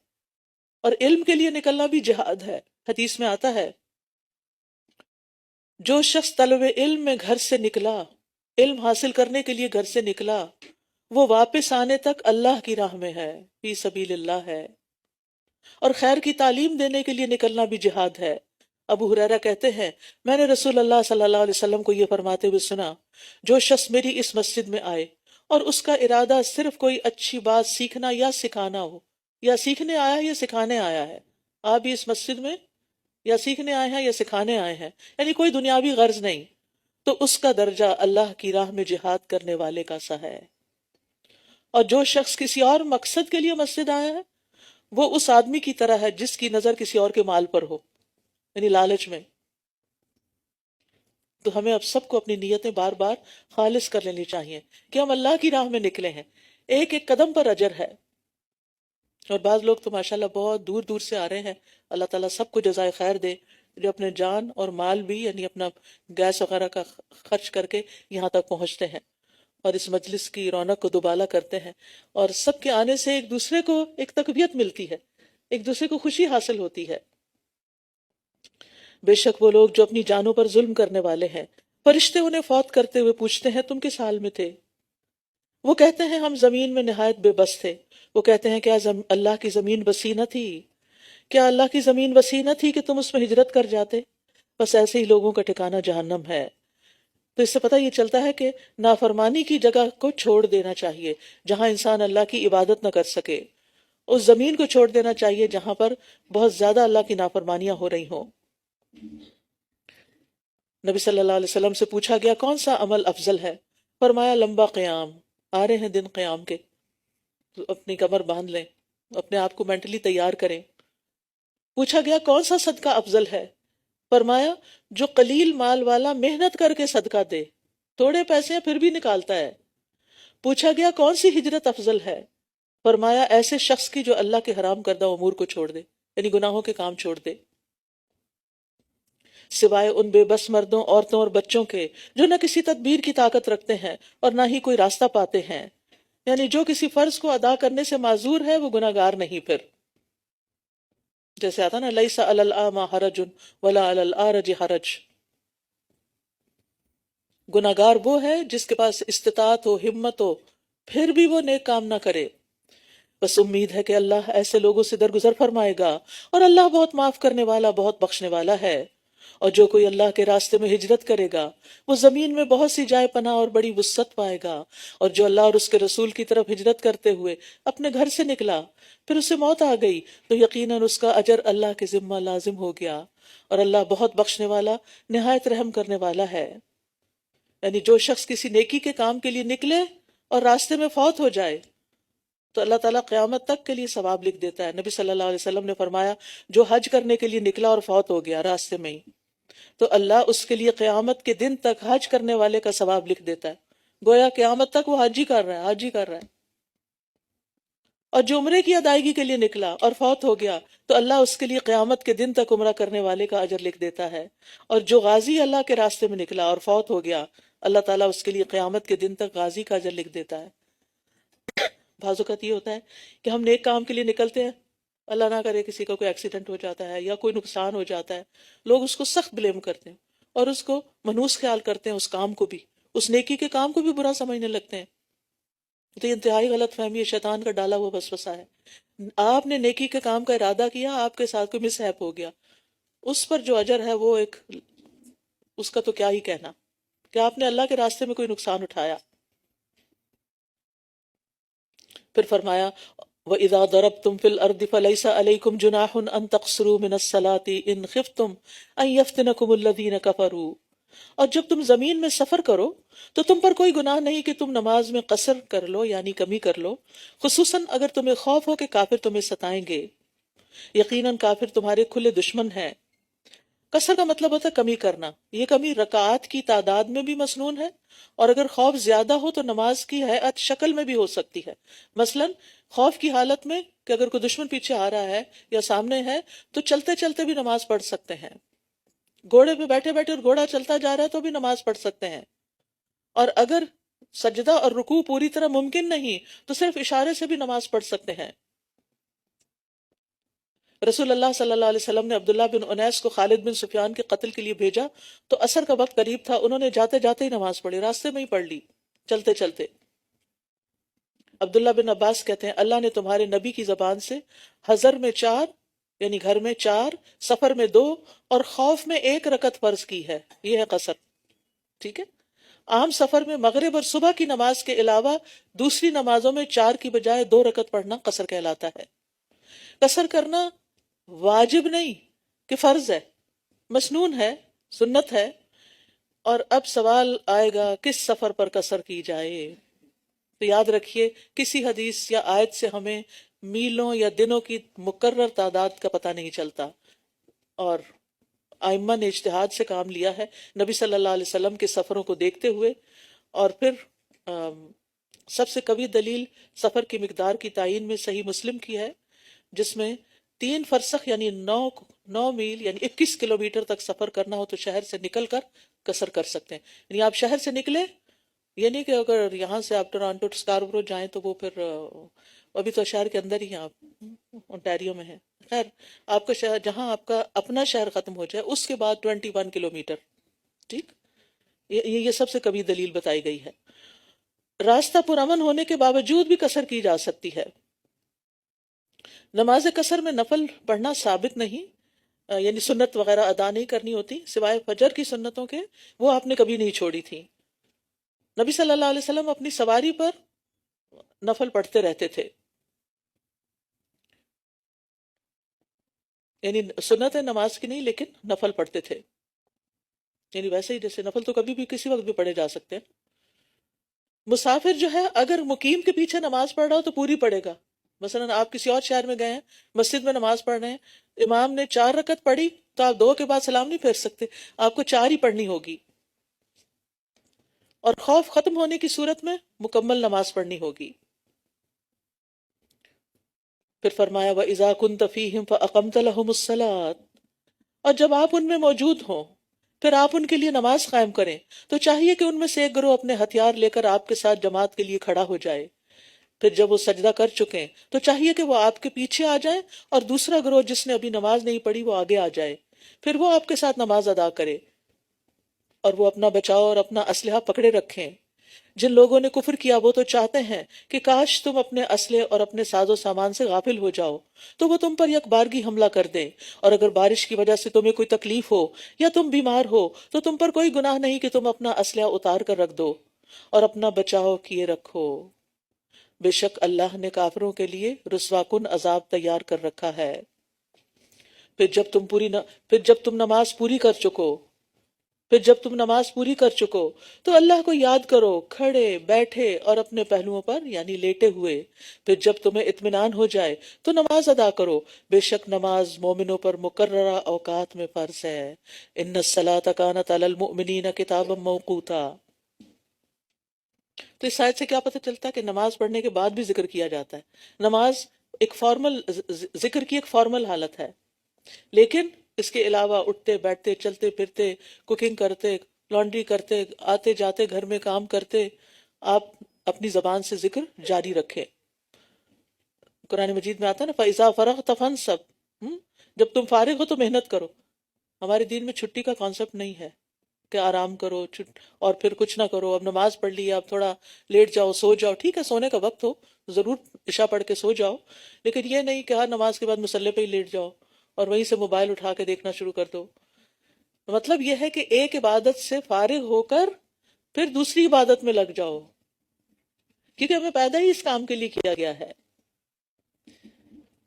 اور علم کے لیے نکلنا بھی جہاد ہے. حدیث میں آتا ہے جو شخص طلب علم میں گھر سے نکلا، علم حاصل کرنے کے لیے گھر سے نکلا، وہ واپس آنے تک اللہ کی راہ میں ہے، فی سبیل اللہ ہے. اور خیر کی تعلیم دینے کے لیے نکلنا بھی جہاد ہے. ابو ہریرہ کہتے ہیں میں نے رسول اللہ صلی اللہ علیہ وسلم کو یہ فرماتے ہوئے سنا جو شخص میری اس مسجد میں آئے اور اس کا ارادہ صرف کوئی اچھی بات سیکھنا یا سکھانا ہو، یا سیکھنے آیا ہے یا سکھانے آیا ہے، آپ بھی اس مسجد میں یا سیکھنے آئے ہیں یا سکھانے آئے ہیں، یعنی کوئی دنیاوی غرض نہیں، تو اس کا درجہ اللہ کی راہ میں جہاد کرنے والے کا سا ہے. اور جو شخص کسی اور مقصد کے لیے مسجد آیا ہے وہ اس آدمی کی طرح ہے جس کی نظر کسی اور کے مال پر ہو، یعنی لالچ میں. تو ہمیں اب سب کو اپنی نیتیں بار بار خالص کر لینی چاہیے کہ ہم اللہ کی راہ میں نکلے ہیں. ایک ایک قدم پر اجر ہے. اور بعض لوگ تو ماشاءاللہ بہت دور دور سے آ رہے ہیں، اللہ تعالیٰ سب کو جزائے خیر دے، جو اپنے جان اور مال بھی یعنی اپنا گیس وغیرہ کا خرچ کر کے یہاں تک پہنچتے ہیں اور اس مجلس کی رونق کو دوبالا کرتے ہیں. اور سب کے آنے سے ایک دوسرے کو ایک تقویت ملتی ہے، ایک دوسرے کو خوشی حاصل ہوتی ہے. بے شک وہ لوگ جو اپنی جانوں پر ظلم کرنے والے ہیں، فرشتے انہیں فوت کرتے ہوئے پوچھتے ہیں تم کس حال میں تھے؟ وہ کہتے ہیں ہم زمین میں نہایت بے بس تھے. وہ کہتے ہیں کیا اللہ کی زمین وسیع نہ تھی؟ کیا اللہ کی زمین وسیع نہ تھی کہ تم اس میں ہجرت کر جاتے؟ بس ایسے ہی لوگوں کا ٹھکانہ جہنم ہے۔ تو اس سے پتہ یہ چلتا ہے کہ نافرمانی کی جگہ کو چھوڑ دینا چاہیے جہاں انسان اللہ کی عبادت نہ کر سکے، اس زمین کو چھوڑ دینا چاہیے جہاں پر بہت زیادہ اللہ کی نافرمانیاں ہو رہی ہوں۔ نبی صلی اللہ علیہ وسلم سے پوچھا گیا کون سا عمل افضل ہے؟ فرمایا لمبا قیام۔ آ رہے ہیں دن قیام کے، تو اپنی کمر باندھ لیں، اپنے آپ کو مینٹلی تیار کریں۔ پوچھا گیا کون سا صدقہ افضل ہے؟ فرمایا جو قلیل مال والا محنت کر کے صدقہ دے، تھوڑے پیسے ہیں پھر بھی نکالتا ہے۔ پوچھا گیا کون سی ہجرت افضل ہے؟ فرمایا ایسے شخص کی جو اللہ کے حرام کردہ امور کو چھوڑ دے، یعنی گناہوں کے کام چھوڑ دے، سوائے ان بے بس مردوں، عورتوں اور بچوں کے جو نہ کسی تدبیر کی طاقت رکھتے ہیں اور نہ ہی کوئی راستہ پاتے ہیں، یعنی جو کسی فرض کو ادا کرنے سے معذور ہے وہ گناہگار نہیں۔ پھر جیسے آتا نا لیس علی الاعمی حرج ولا علی الاعرج حرج، گناہگار وہ ہے جس کے پاس استطاعت ہو، ہمت ہو، پھر بھی وہ نیک کام نہ کرے۔ بس امید ہے کہ اللہ ایسے لوگوں سے درگزر فرمائے گا، اور اللہ بہت معاف کرنے والا، بہت بخشنے والا ہے۔ اور جو کوئی اللہ کے راستے میں ہجرت کرے گا وہ زمین میں بہت سی جائے پناہ اور بڑی وسعت پائے گا۔ اور جو اللہ اور اس کے رسول کی طرف ہجرت کرتے ہوئے اپنے گھر سے نکلا پھر اسے موت آ گئی تو یقیناً اس کا اجر اللہ کے ذمہ لازم ہو گیا، اور اللہ بہت بخشنے والا، نہایت رحم کرنے والا ہے۔ یعنی جو شخص کسی نیکی کے کام کے لیے نکلے اور راستے میں فوت ہو جائے تو اللہ تعالیٰ قیامت تک کے لیے ثواب لکھ دیتا ہے۔ نبی صلی اللہ علیہ وسلم نے فرمایا جو حج کرنے کے لیے نکلا اور فوت ہو گیا راستے میں ہی، تو اللہ اس کے لیے قیامت کے دن تک حج کرنے والے کا ثواب لکھ دیتا ہے، گویا قیامت تک وہ حج ہی کر رہا ہے، حج ہی کر رہا ہے۔ اور جو عمرے کی ادائیگی کے لیے نکلا اور فوت ہو گیا تو اللہ اس کے لیے قیامت کے دن تک عمرہ کرنے والے کا اجر لکھ دیتا ہے۔ اور جو غازی اللہ کے راستے میں نکلا اور فوت ہو گیا اللہ تعالیٰ اس کے لیے قیامت کے دن تک غازی کا اجر لکھ دیتا ہے۔ بعض اوقات یہ ہوتا ہے کہ ہم نیک کام کے لیے نکلتے ہیں، اللہ نہ کرے کسی کا کوئی ایکسیڈنٹ ہو جاتا ہے یا کوئی نقصان ہو جاتا ہے، لوگ اس کو سخت بلیم کرتے ہیں اور اس کو منحوس خیال کرتے ہیں، اس کام کو بھی، اس نیکی کے کام کو بھی برا سمجھنے لگتے ہیں۔ تو یہ انتہائی غلط فہمی ہے، شیطان کا ڈالا ہوا وسوسہ ہے۔ آپ نے نیکی کے کام کا ارادہ کیا، آپ کے ساتھ کوئی مس ہیپ ہو گیا، اس پر جو اجر ہے وہ ایک، اس کا تو کیا ہی کہنا کہ آپ نے اللہ کے راستے میں کوئی نقصان اٹھایا۔ پھر فرمایا وَإِذَا ضَرَبْتُمْ فِي الْأَرْضِ فَلَيْسَ عَلَيْكُمْ جُنَاحٌ أَن تَقْصُرُوا مِنَ الصَّلَاةِ إِنْ خِفْتُمْ أَن يَفْتِنَكُمُ الَّذِينَ كَفَرُوا، اور جب تم زمین میں سفر کرو تو تم پر کوئی گناہ نہیں کہ تم نماز میں قصر کر لو، یعنی کمی کر لو، خصوصاً اگر تمہیں خوف ہو کہ کافر تمہیں ستائیں گے، یقیناً کافر تمہارے کھلے دشمن ہیں۔ قصر کا مطلب ہوتا ہے کمی کرنا، یہ کمی رکعات کی تعداد میں بھی مسنون ہے، اور اگر خوف زیادہ ہو تو نماز کی ہیئت شکل میں بھی ہو سکتی ہے۔ مثلاً خوف کی حالت میں کہ اگر کوئی دشمن پیچھے آ رہا ہے یا سامنے ہے تو چلتے چلتے بھی نماز پڑھ سکتے ہیں، گھوڑے پہ بیٹھے بیٹھے اور گھوڑا چلتا جا رہا ہے تو بھی نماز پڑھ سکتے ہیں، اور اگر سجدہ اور رکوع پوری طرح ممکن نہیں تو صرف اشارے سے بھی نماز پڑھ سکتے ہیں۔ رسول اللہ صلی اللہ علیہ وسلم نے عبداللہ بن انیس کو خالد بن سفیان کے قتل کے لیے بھیجا تو عصر کا وقت قریب تھا، انہوں نے جاتے جاتے ہی نماز پڑھی، راستے میں ہی پڑھ لی، چلتے چلتے۔ عبداللہ بن عباس کہتے ہیں اللہ نے تمہارے نبی کی زبان سے حضر میں 4 یعنی گھر میں 4، سفر میں 2 اور خوف میں 1 رکعت فرض کی ہے، یہ ہے قصر، ٹھیک ہے۔ عام سفر میں مغرب اور صبح کی نماز کے علاوہ دوسری نمازوں میں 4 کی بجائے 2 رکعت پڑھنا قصر کہلاتا ہے۔ قصر کرنا واجب نہیں کہ فرض ہے، مسنون ہے، سنت ہے۔ اور اب سوال آئے گا کس سفر پر قصر کی جائے؟ تو یاد رکھیے کسی حدیث یا آیت سے ہمیں میلوں یا دنوں کی مقرر تعداد کا پتہ نہیں چلتا، اور ائمہ نے اجتہاد سے کام لیا ہے نبی صلی اللہ علیہ وسلم کے سفروں کو دیکھتے ہوئے۔ اور پھر سب سے قوی دلیل سفر کی مقدار کی تعین میں صحیح مسلم کی ہے، جس میں 3 فرسخ یعنی 9 میل یعنی 21 کلومیٹر تک سفر کرنا ہو تو شہر سے نکل کر قصر کر سکتے ہیں۔ یعنی آپ شہر سے نکلے، یہ نہیں کہ اگر یہاں سے آپ ٹورانٹو اسکاربرو جائیں تو وہ پھر ابھی تو شہر کے اندر ہی ہیں، آپ اونٹیریو میں ہیں، خیر آپ کا شہر جہاں آپ کا اپنا شہر ختم ہو جائے اس کے بعد 21 کلومیٹر، ٹھیک، یہ سب سے قوی دلیل بتائی گئی ہے۔ راستہ پرامن ہونے کے باوجود بھی قصر کی جا سکتی ہے۔ نماز قصر میں نفل پڑھنا ثابت نہیں، یعنی سنت وغیرہ ادا نہیں کرنی ہوتی سوائے فجر کی سنتوں کے، وہ آپ نے کبھی نہیں چھوڑی تھی۔ نبی صلی اللہ علیہ وسلم اپنی سواری پر نفل پڑھتے رہتے تھے، یعنی سنت نماز کی نہیں لیکن نفل پڑھتے تھے، یعنی ویسے ہی جیسے نفل تو کبھی بھی کسی وقت بھی پڑھے جا سکتے ہیں۔ مسافر جو ہے اگر مقیم کے پیچھے نماز پڑھ رہا ہو تو پوری پڑھے گا۔ مثلا آپ کسی اور شہر میں گئے ہیں، مسجد میں نماز پڑھ رہے ہیں، امام نے 4 رکعت پڑھی تو آپ 2 کے بعد سلام نہیں پھیر سکتے، آپ کو 4 ہی پڑھنی ہوگی، اور خوف ختم ہونے کی صورت میں مکمل نماز پڑھنی ہوگی۔ پھر فرمایا وَإِذَا كُنْتَ فِيهِمْ فَأَقَمْتَ لَهُمُ الصَّلَاةَ، اور جب آپ ان میں موجود ہوں پھر آپ ان کے لیے نماز قائم کریں تو چاہیے کہ ان میں سے ایک گروہ اپنے ہتھیار لے کر آپ کے ساتھ جماعت کے لیے کھڑا ہو جائے، پھر جب وہ سجدہ کر چکیں تو چاہیے کہ وہ آپ کے پیچھے آ جائیں اور دوسرا گروہ جس نے ابھی نماز نہیں پڑھی وہ آگے آ جائے، پھر وہ آپ کے ساتھ نماز ادا کرے اور وہ اپنا بچاؤ اور اپنا اسلحہ پکڑے رکھیں۔ جن لوگوں نے کفر کیا وہ تو چاہتے ہیں کہ کاش تم اپنے اسلحے اور اپنے ساز و سامان سے غافل ہو جاؤ تو وہ تم پر یک بارگی حملہ کر دیں، اور اگر بارش کی وجہ سے تمہیں کوئی تکلیف ہو یا تم بیمار ہو تو تم پر کوئی گناہ نہیں کہ تم اپنا اسلحہ اتار کر رکھ دو اور اپنا بچاؤ کیے رکھو، بے شک اللہ نے کافروں کے لیے رسوا کن عذاب تیار کر رکھا ہے۔ پھر جب تم نماز پوری کر چکو تو اللہ کو یاد کرو کھڑے بیٹھے اور اپنے پہلوؤں پر یعنی لیٹے ہوئے، پھر جب تمہیں اطمینان ہو جائے تو نماز ادا کرو، بے شک نماز مومنوں پر مقررہ اوقات میں فرض ہے۔ ان الصلاۃ کانت علی المؤمنین کتابا موقوتا۔ تو اس آیت سے کیا پتہ چلتا ہے کہ نماز پڑھنے کے بعد بھی ذکر کیا جاتا ہے۔ نماز ایک فارمل ذکر کی ایک فارمل حالت ہے، لیکن اس کے علاوہ اٹھتے بیٹھتے چلتے پھرتے کوکنگ کرتے لانڈری کرتے آتے جاتے گھر میں کام کرتے آپ اپنی زبان سے ذکر جاری رکھیں۔ قرآن مجید میں آتا ہے نا فَإِذَا فَرَغْتَ فَانْصَبْ، جب تم فارغ ہو تو محنت کرو۔ ہمارے دین میں چھٹی کا کانسیپٹ نہیں ہے کہ آرام کرو اور پھر کچھ نہ کرو، اب نماز پڑھ لی اب تھوڑا لیٹ جاؤ سو جاؤ، ٹھیک ہے سونے کا وقت ہو ضرور عشاء پڑھ کے سو جاؤ، لیکن یہ نہیں کہ ہر نماز کے بعد مصلی پہ ہی لیٹ جاؤ اور وہیں سے موبائل اٹھا کے دیکھنا شروع کر دو۔ مطلب یہ ہے کہ ایک عبادت سے فارغ ہو کر پھر دوسری عبادت میں لگ جاؤ، کیونکہ ہمیں پیدا ہی اس کام کے لیے کیا گیا ہے۔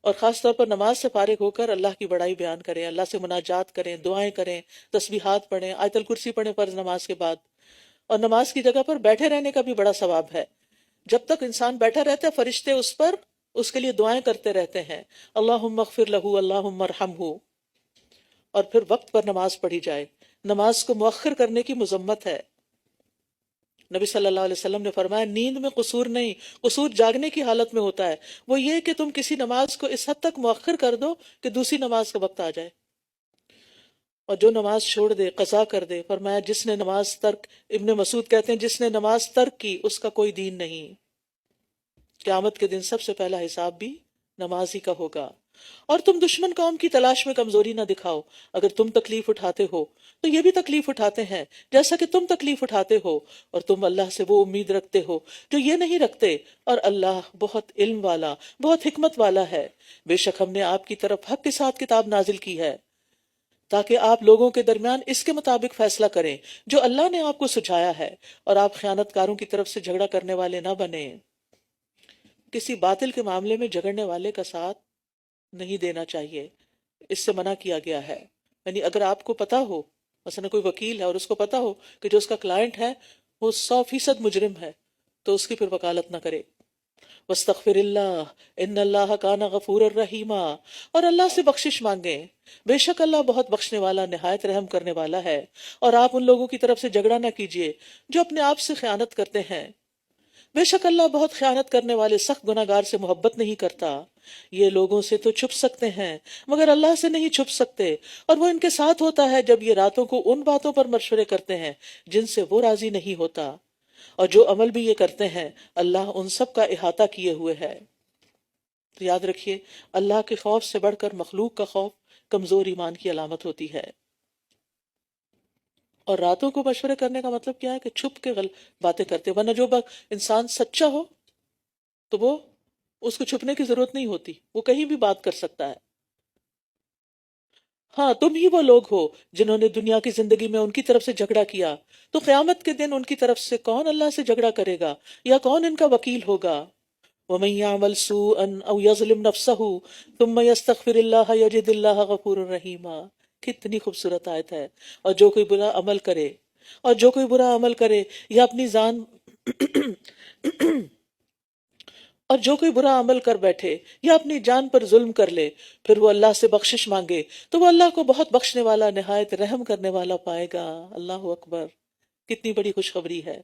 اور خاص طور پر نماز سے فارغ ہو کر اللہ کی بڑائی بیان کریں، اللہ سے مناجات کریں، دعائیں کریں، تسبیحات پڑھیں، آیت الکرسی پڑھیں فرض نماز کے بعد، اور نماز کی جگہ پر بیٹھے رہنے کا بھی بڑا ثواب ہے۔ جب تک انسان بیٹھا رہتا ہے فرشتے اس کے لیے دعائیں کرتے رہتے ہیں، اللہم اغفر لہ اللہم ارحمہ، اور پھر وقت پر نماز پڑھی جائے۔ نماز کو مؤخر کرنے کی مذمت ہے۔ نبی صلی اللہ علیہ وسلم نے فرمایا نیند میں قصور نہیں، قصور جاگنے کی حالت میں ہوتا ہے، وہ یہ کہ تم کسی نماز کو اس حد تک مؤخر کر دو کہ دوسری نماز کا وقت آ جائے، اور جو نماز چھوڑ دے قضا کر دے، فرمایا جس نے نماز ترک، ابن مسعود کہتے ہیں جس نے نماز ترک کی اس کا کوئی دین نہیں۔ قیامت کے دن سب سے پہلا حساب بھی نماز ہی کا ہوگا۔ اور تم دشمن قوم کی تلاش میں کمزوری نہ دکھاؤ، اگر تم تکلیف اٹھاتے ہو تو یہ بھی تکلیف اٹھاتے ہیں جیسا کہ تم تکلیف اٹھاتے ہو، اور تم اللہ سے وہ امید رکھتے ہو جو یہ نہیں رکھتے، اور اللہ بہت علم والا بہت حکمت والا ہے۔ بے شک ہم نے آپ کی طرف حق کے ساتھ کتاب نازل کی ہے تاکہ آپ لوگوں کے درمیان اس کے مطابق فیصلہ کریں جو اللہ نے آپ کو سجھایا ہے، اور آپ خیانت کاروں کی طرف سے جھگڑا کرنے والے نہ بنیں۔ کسی باطل کے معاملے میں جھگڑنے والے کا ساتھ نہیں دینا چاہیے، اس سے منع کیا گیا ہے۔ یعنی اگر آپ کو پتا ہو، مثلا کوئی وکیل ہے اور اس کو پتا ہو کہ جو اس کا کلائنٹ ہے وہ 100% مجرم ہے، تو اس کی پھر وکالت نہ کرے۔ وَاسْتَغْفِرِ اللَّهَ إِنَّ اللَّهَ كَانَ غَفُورًا رَحِيمًا، اور اللہ سے بخشش مانگیں، بے شک اللہ بہت بخشنے والا نہایت رحم کرنے والا ہے۔ اور آپ ان لوگوں کی طرف سے جھگڑا نہ کیجیے جو اپنے آپ سے خیانت کرتے ہیں، بے شک اللہ بہت خیانت کرنے والے سخت گناہگار سے محبت نہیں کرتا۔ یہ لوگوں سے تو چھپ سکتے ہیں مگر اللہ سے نہیں چھپ سکتے، اور وہ ان کے ساتھ ہوتا ہے جب یہ راتوں کو ان باتوں پر مشورے کرتے ہیں جن سے وہ راضی نہیں ہوتا، اور جو عمل بھی یہ کرتے ہیں اللہ ان سب کا احاطہ کیے ہوئے ہے۔ تو یاد رکھیے اللہ کے خوف سے بڑھ کر مخلوق کا خوف کمزور ایمان کی علامت ہوتی ہے۔ اور راتوں کو مشورے کرنے کا مطلب کیا ہے کہ چھپ کے باتیں کرتے، ورنہ جو انسان سچا ہو تو وہ اس کو چھپنے کی ضرورت نہیں ہوتی، وہ کہیں بھی بات کر سکتا ہے۔ ہاں تم ہی وہ لوگ ہو جنہوں نے دنیا کی زندگی میں ان کی طرف سے جھگڑا کیا، تو قیامت کے دن ان کی طرف سے کون اللہ سے جھگڑا کرے گا یا کون ان کا وکیل ہوگا؟ وَمَن يَعْمَلْ سُوءًا أَوْ يَظْلِمْ نَفْسَهُ ثُمَّ يَسْتَغْفِرِ اللَّهَ يَجِدِ اللَّهَ غَفُورًا رَحِيمًا. کتنی خوبصورت آیت ہے. اور جو کوئی برا عمل کرے، اور جو کوئی برا عمل کرے یا اپنی ذان اور جو کوئی برا عمل کر بیٹھے یا اپنی جان پر ظلم کر لے، پھر وہ اللہ سے بخشش مانگے تو وہ اللہ کو بہت بخشنے والا، نہایت رحم کرنے والا پائے گا. اللہ اکبر، کتنی بڑی خوشخبری ہے.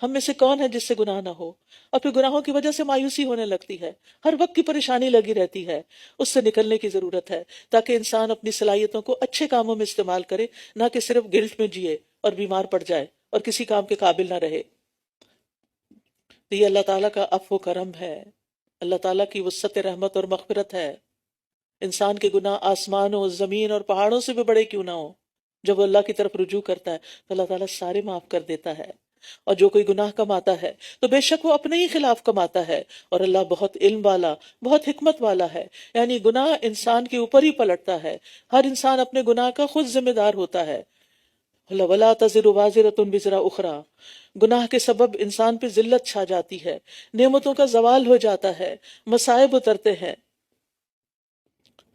ہم میں سے کون ہے جس سے گناہ نہ ہو؟ اور پھر گناہوں کی وجہ سے مایوسی ہونے لگتی ہے، ہر وقت کی پریشانی لگی رہتی ہے. اس سے نکلنے کی ضرورت ہے تاکہ انسان اپنی صلاحیتوں کو اچھے کاموں میں استعمال کرے، نہ کہ صرف گلٹ میں جیے اور بیمار پڑ جائے اور کسی کام کے قابل نہ رہے. تو یہ اللہ تعالیٰ کا عفو و کرم ہے، اللہ تعالیٰ کی وسعت رحمت اور مغفرت ہے. انسان کے گناہ آسمانوں، زمین اور پہاڑوں سے بھی بڑے کیوں نہ ہوں، جب وہ اللہ کی طرف رجوع کرتا ہے تو اللہ تعالیٰ سارے معاف کر دیتا ہے. اور جو کوئی گناہ کماتا ہے تو بے شک وہ اپنے ہی خلاف کماتا ہے، اور اللہ بہت علم والا، بہت حکمت والا ہے. یعنی گناہ انسان کے اوپر ہی پلٹتا ہے، ہر انسان اپنے گناہ کا خود ذمہ دار ہوتا ہے. وَلَا تَزِرُ وَازِرَةٌ وِزْرَ أُخْرَىٰ. گناہ کے سبب انسان پہ ذلت چھا جاتی ہے، نعمتوں کا زوال ہو جاتا ہے، مصائب اترتے ہیں.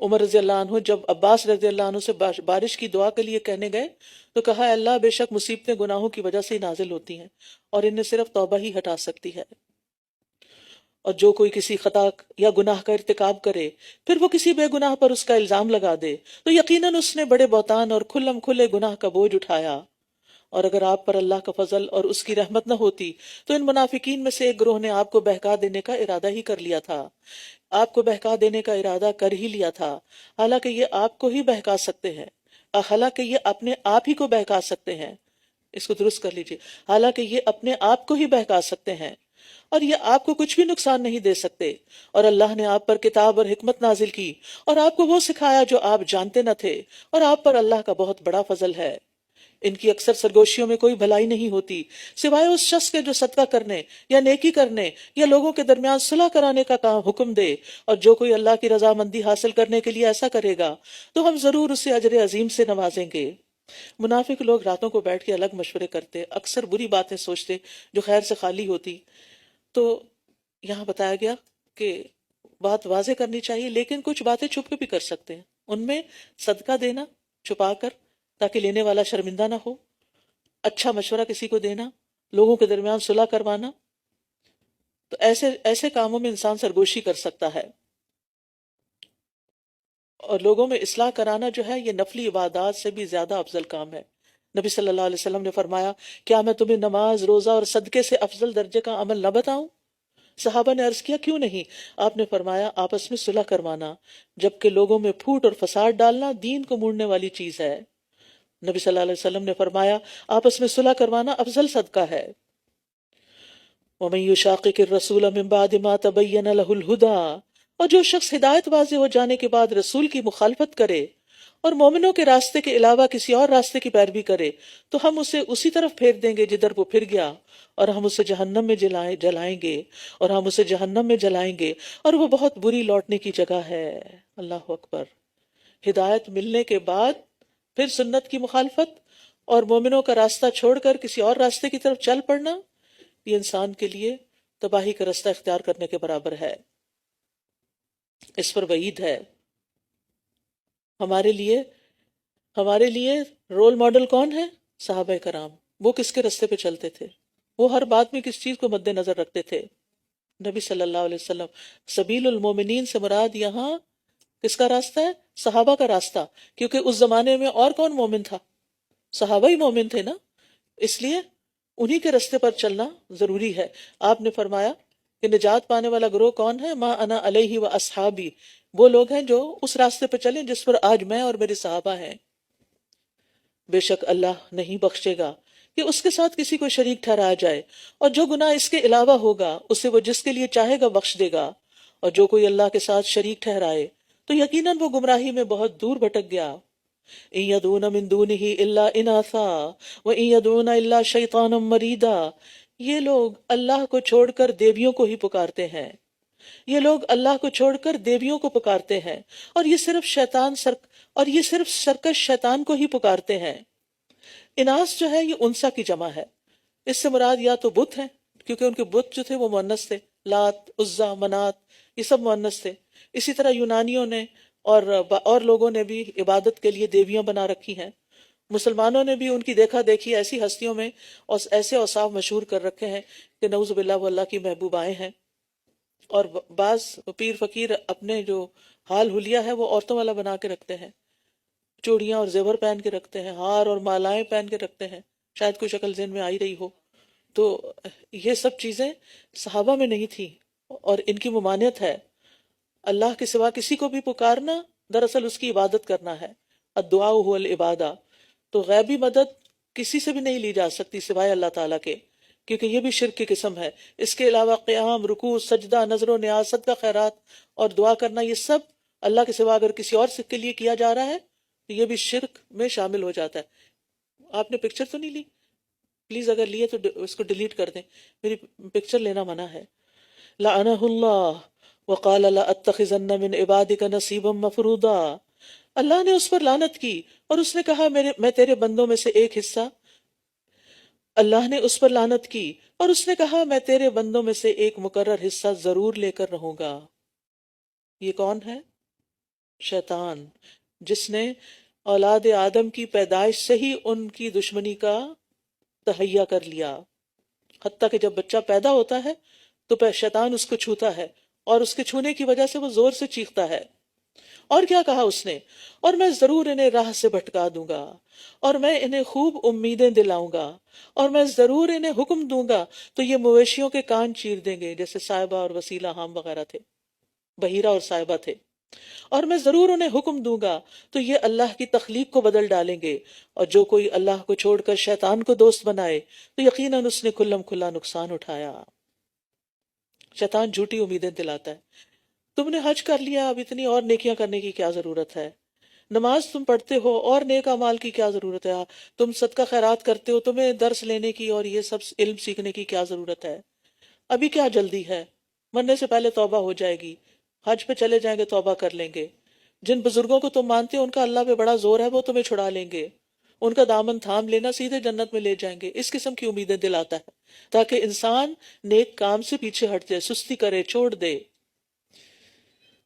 عمر رضی اللہ عنہ جب عباس رضی اللہ عنہ سے بارش کی دعا کے لیے کہنے گئے تو کہا، اللہ بے شک مصیبتیں گناہوں کی وجہ سے ہی نازل ہوتی ہیں اور انہیں صرف توبہ ہی ہٹا سکتی ہے. اور جو کوئی کسی خطا یا گناہ کا ارتکاب کرے پھر وہ کسی بے گناہ پر اس کا الزام لگا دے تو یقیناً اس نے بڑے بہتان اور کھلم کھلے گناہ کا بوجھ اٹھایا. اور اگر آپ پر اللہ کا فضل اور اس کی رحمت نہ ہوتی تو ان منافقین میں سے ایک گروہ نے آپ کو بہکا دینے کا ارادہ ہی کر لیا تھا. آپ کو بہکا دینے کا ارادہ کر ہی لیا تھا، حالانکہ یہ آپ کو ہی بہکا سکتے ہیں، حالانکہ یہ اپنے آپ ہی کو بہکا سکتے ہیں. اس کو درست کر لیجئے، حالانکہ یہ اپنے آپ کو ہی بہکا سکتے ہیں اور یہ آپ کو کچھ بھی نقصان نہیں دے سکتے. اور اللہ نے آپ پر کتاب اور حکمت نازل کی اور آپ کو وہ سکھایا جو آپ جانتے نہ تھے، اور آپ پر اللہ کا بہت بڑا فضل ہے. ان کی اکثر سرگوشیوں میں کوئی بھلائی نہیں ہوتی سوائے اس شخص کے جو صدقہ کرنے یا نیکی کرنے یا لوگوں کے درمیان صلح کرانے کا کام حکم دے. اور جو کوئی اللہ کی رضامندی حاصل کرنے کے لیے ایسا کرے گا تو ہم ضرور اسے اجر عظیم سے نوازیں گے. منافق لوگ راتوں کو بیٹھ کے الگ مشورے کرتے، اکثر بری باتیں سوچتے جو خیر سے خالی ہوتی. تو یہاں بتایا گیا کہ بات واضح کرنی چاہیے، لیکن کچھ باتیں چھپ کے بھی کر سکتے ہیں. ان میں صدقہ دینا چھپا کر تاکہ لینے والا شرمندہ نہ ہو، اچھا مشورہ کسی کو دینا، لوگوں کے درمیان صلح کروانا. تو ایسے کاموں میں انسان سرگوشی کر سکتا ہے. اور لوگوں میں اصلاح کرانا جو ہے یہ نفلی عبادات سے بھی زیادہ افضل کام ہے. نبی صلی اللہ علیہ وسلم نے فرمایا، کیا میں تمہیں نماز، روزہ اور صدقے سے افضل درجے کا عمل نہ بتاؤں؟ صحابہ نے عرض کیا، کیوں نہیں؟ آپ نے فرمایا، آپس میں صلح کروانا، جبکہ لوگوں میں پھوٹ اور فساد ڈالنا دین کو موڑنے والی چیز ہے. نبی صلی اللہ علیہ وسلم نے فرمایا، آپس میں صلح کروانا افضل صدقہ ہے. وَمَن يُشَاقِقِ الرَّسُولَ مِن بَعْدِ مَا تَبَيَّنَ لَهُ الْهُدَىٰ. اور جو شخص ہدایت واضح ہو جانے کے بعد رسول کی مخالفت کرے اور مومنوں کے راستے کے علاوہ کسی اور راستے کی پیروی کرے تو ہم اسے اسی طرف پھیر دیں گے جدھر وہ پھر گیا، اور ہم اسے جہنم میں جلائیں گے اور ہم اسے جہنم میں جلائیں گے اور وہ بہت بری لوٹنے کی جگہ ہے. اللہ اکبر. ہدایت ملنے کے بعد پھر سنت کی مخالفت اور مومنوں کا راستہ چھوڑ کر کسی اور راستے کی طرف چل پڑنا، یہ انسان کے لیے تباہی کا راستہ اختیار کرنے کے برابر ہے. اس پر وعید ہے. ہمارے لیے رول ماڈل کون ہے؟ صحابہ کرام. وہ کس کے راستے پہ چلتے تھے؟ وہ ہر بات میں کس چیز کو مد نظر رکھتے تھے؟ نبی صلی اللہ علیہ وسلم. سبیل المومنین سے مراد یہاں کس کا راستہ ہے؟ صحابہ کا راستہ، کیونکہ اس زمانے میں اور کون مومن تھا؟ صحابہ ہی مومن تھے نا، اس لیے انہی کے راستے پر چلنا ضروری ہے. آپ نے فرمایا کہ نجات پانے والا گروہ کون ہے؟ ما انا علیہ و اصحابی. وہ لوگ ہیں جو اس راستے پر چلیں جس پر آج میں اور میرے صحابہ ہیں. بے شک اللہ نہیں بخشے گا کہ اس کے ساتھ کسی کو شریک ٹھہرایا جائے، اور جو گناہ اس کے علاوہ ہوگا اسے وہ جس کے لیے چاہے گا بخش دے گا. اور جو کوئی اللہ کے ساتھ شریک ٹھہرائے تو یقیناً وہ گمراہی میں بہت دور بھٹک گیا. ان یدعون من دونہ الا اناثا وان یدعون الا شیطانا مریدا. یہ لوگ اللہ کو چھوڑ کر دیویوں کو ہی پکارتے ہیں یہ لوگ اللہ کو چھوڑ کر دیویوں کو پکارتے ہیں، اور یہ صرف سرکش شیطان کو ہی پکارتے ہیں۔ اناس جو ہے یہ انسا کی جمع ہے، اس سے مراد یا تو بت ہیں، کیونکہ ان کے بت جو تھے وہ مؤنث تھے، لات، عزا، منات، یہ سب مؤنث تھے۔ اسی طرح یونانیوں نے اور لوگوں نے بھی عبادت کے لیے دیویاں بنا رکھی ہیں۔ مسلمانوں نے بھی ان کی دیکھا دیکھی ایسی ہستیوں میں اور ایسے اوصاف مشہور کر رکھے ہیں کہ نعوذ باللہ وہ اللہ کی محبوبائیں ہیں۔ اور بعض پیر فقیر اپنے جو حال حلیہ ہے وہ عورتوں والا بنا کے رکھتے ہیں، چوڑیاں اور زیور پہن کے رکھتے ہیں، ہار اور مالائیں پہن کے رکھتے ہیں، شاید کوئی شکل ذہن میں آئی رہی ہو۔ تو یہ سب چیزیں صحابہ میں نہیں تھیں اور ان کی ممانعت ہے۔ اللہ کے سوا کسی کو بھی پکارنا دراصل اس کی عبادت کرنا ہے، الدعاء هو العبادہ۔ تو غیبی مدد کسی سے بھی نہیں لی جا سکتی سوائے اللہ تعالیٰ کے، کیونکہ یہ بھی شرک کی قسم ہے۔ اس کے علاوہ قیام، رکوع، سجدہ، نذر و نیاز، صدقہ خیرات اور دعا کرنا، یہ سب اللہ کے سوا اگر کسی اور کے لیے کیا جا رہا ہے تو یہ بھی شرک میں شامل ہو جاتا ہے۔ آپ نے پکچر تو نہیں لی؟ پلیز اگر لیے تو اس کو ڈیلیٹ کر دیں، میری پکچر لینا منع ہے۔ لعنہ اللہ وقال لأتخذن من عبادک نصیبا مفروضا، اللہ نے اس پر لعنت کی اور اس نے کہا میں تیرے بندوں میں سے ایک حصہ، اللہ نے اس پر لعنت کی اور اس نے کہا میں تیرے بندوں میں سے ایک مقرر حصہ ضرور لے کر رہوں گا۔ یہ کون ہے؟ شیطان، جس نے اولاد آدم کی پیدائش سے ہی ان کی دشمنی کا تہیہ کر لیا، حتیٰ کہ جب بچہ پیدا ہوتا ہے تو شیطان اس کو چھوتا ہے اور اس کے چھونے کی وجہ سے وہ زور سے چیختا ہے۔ اور کیا کہا اس نے؟ اور میں ضرور انہیں راہ سے بھٹکا دوں گا، اور میں انہیں خوب امیدیں دلاؤں گا، اور میں ضرور انہیں حکم دوں گا تو یہ مویشیوں کے کان چیر دیں گے، جیسے صائبہ اور وسیلہ حام وغیرہ تھے، بحیرہ اور صائبہ تھے۔ اور میں ضرور انہیں حکم دوں گا تو یہ اللہ کی تخلیق کو بدل ڈالیں گے، اور جو کوئی اللہ کو چھوڑ کر شیطان کو دوست بنائے تو یقیناً اس نے کھلم کھلا نقصان اٹھایا۔ شیطان جھوٹی امیدیں دلاتا ہے۔ تم نے حج کر لیا، اب اتنی اور نیکیاں کرنے کی کیا ضرورت ہے؟ نماز تم پڑھتے ہو، اور نیک اعمال کی کیا ضرورت ہے؟ تم صدقہ خیرات کرتے ہو، تمہیں درس لینے کی اور یہ سب علم سیکھنے کی کیا ضرورت ہے؟ ابھی کیا جلدی ہے؟ مرنے سے پہلے توبہ ہو جائے گی، حج پہ چلے جائیں گے توبہ کر لیں گے۔ جن بزرگوں کو تم مانتے ہو ان کا اللہ پہ بڑا زور ہے، وہ تمہیں چھڑا لیں گے، ان کا دامن تھام لینا، سیدھے جنت میں لے جائیں گے۔ اس قسم کی امیدیں دلاتا ہے تاکہ انسان نیک کام سے پیچھے ہٹ جائے، سستی کرے، چھوڑ دے،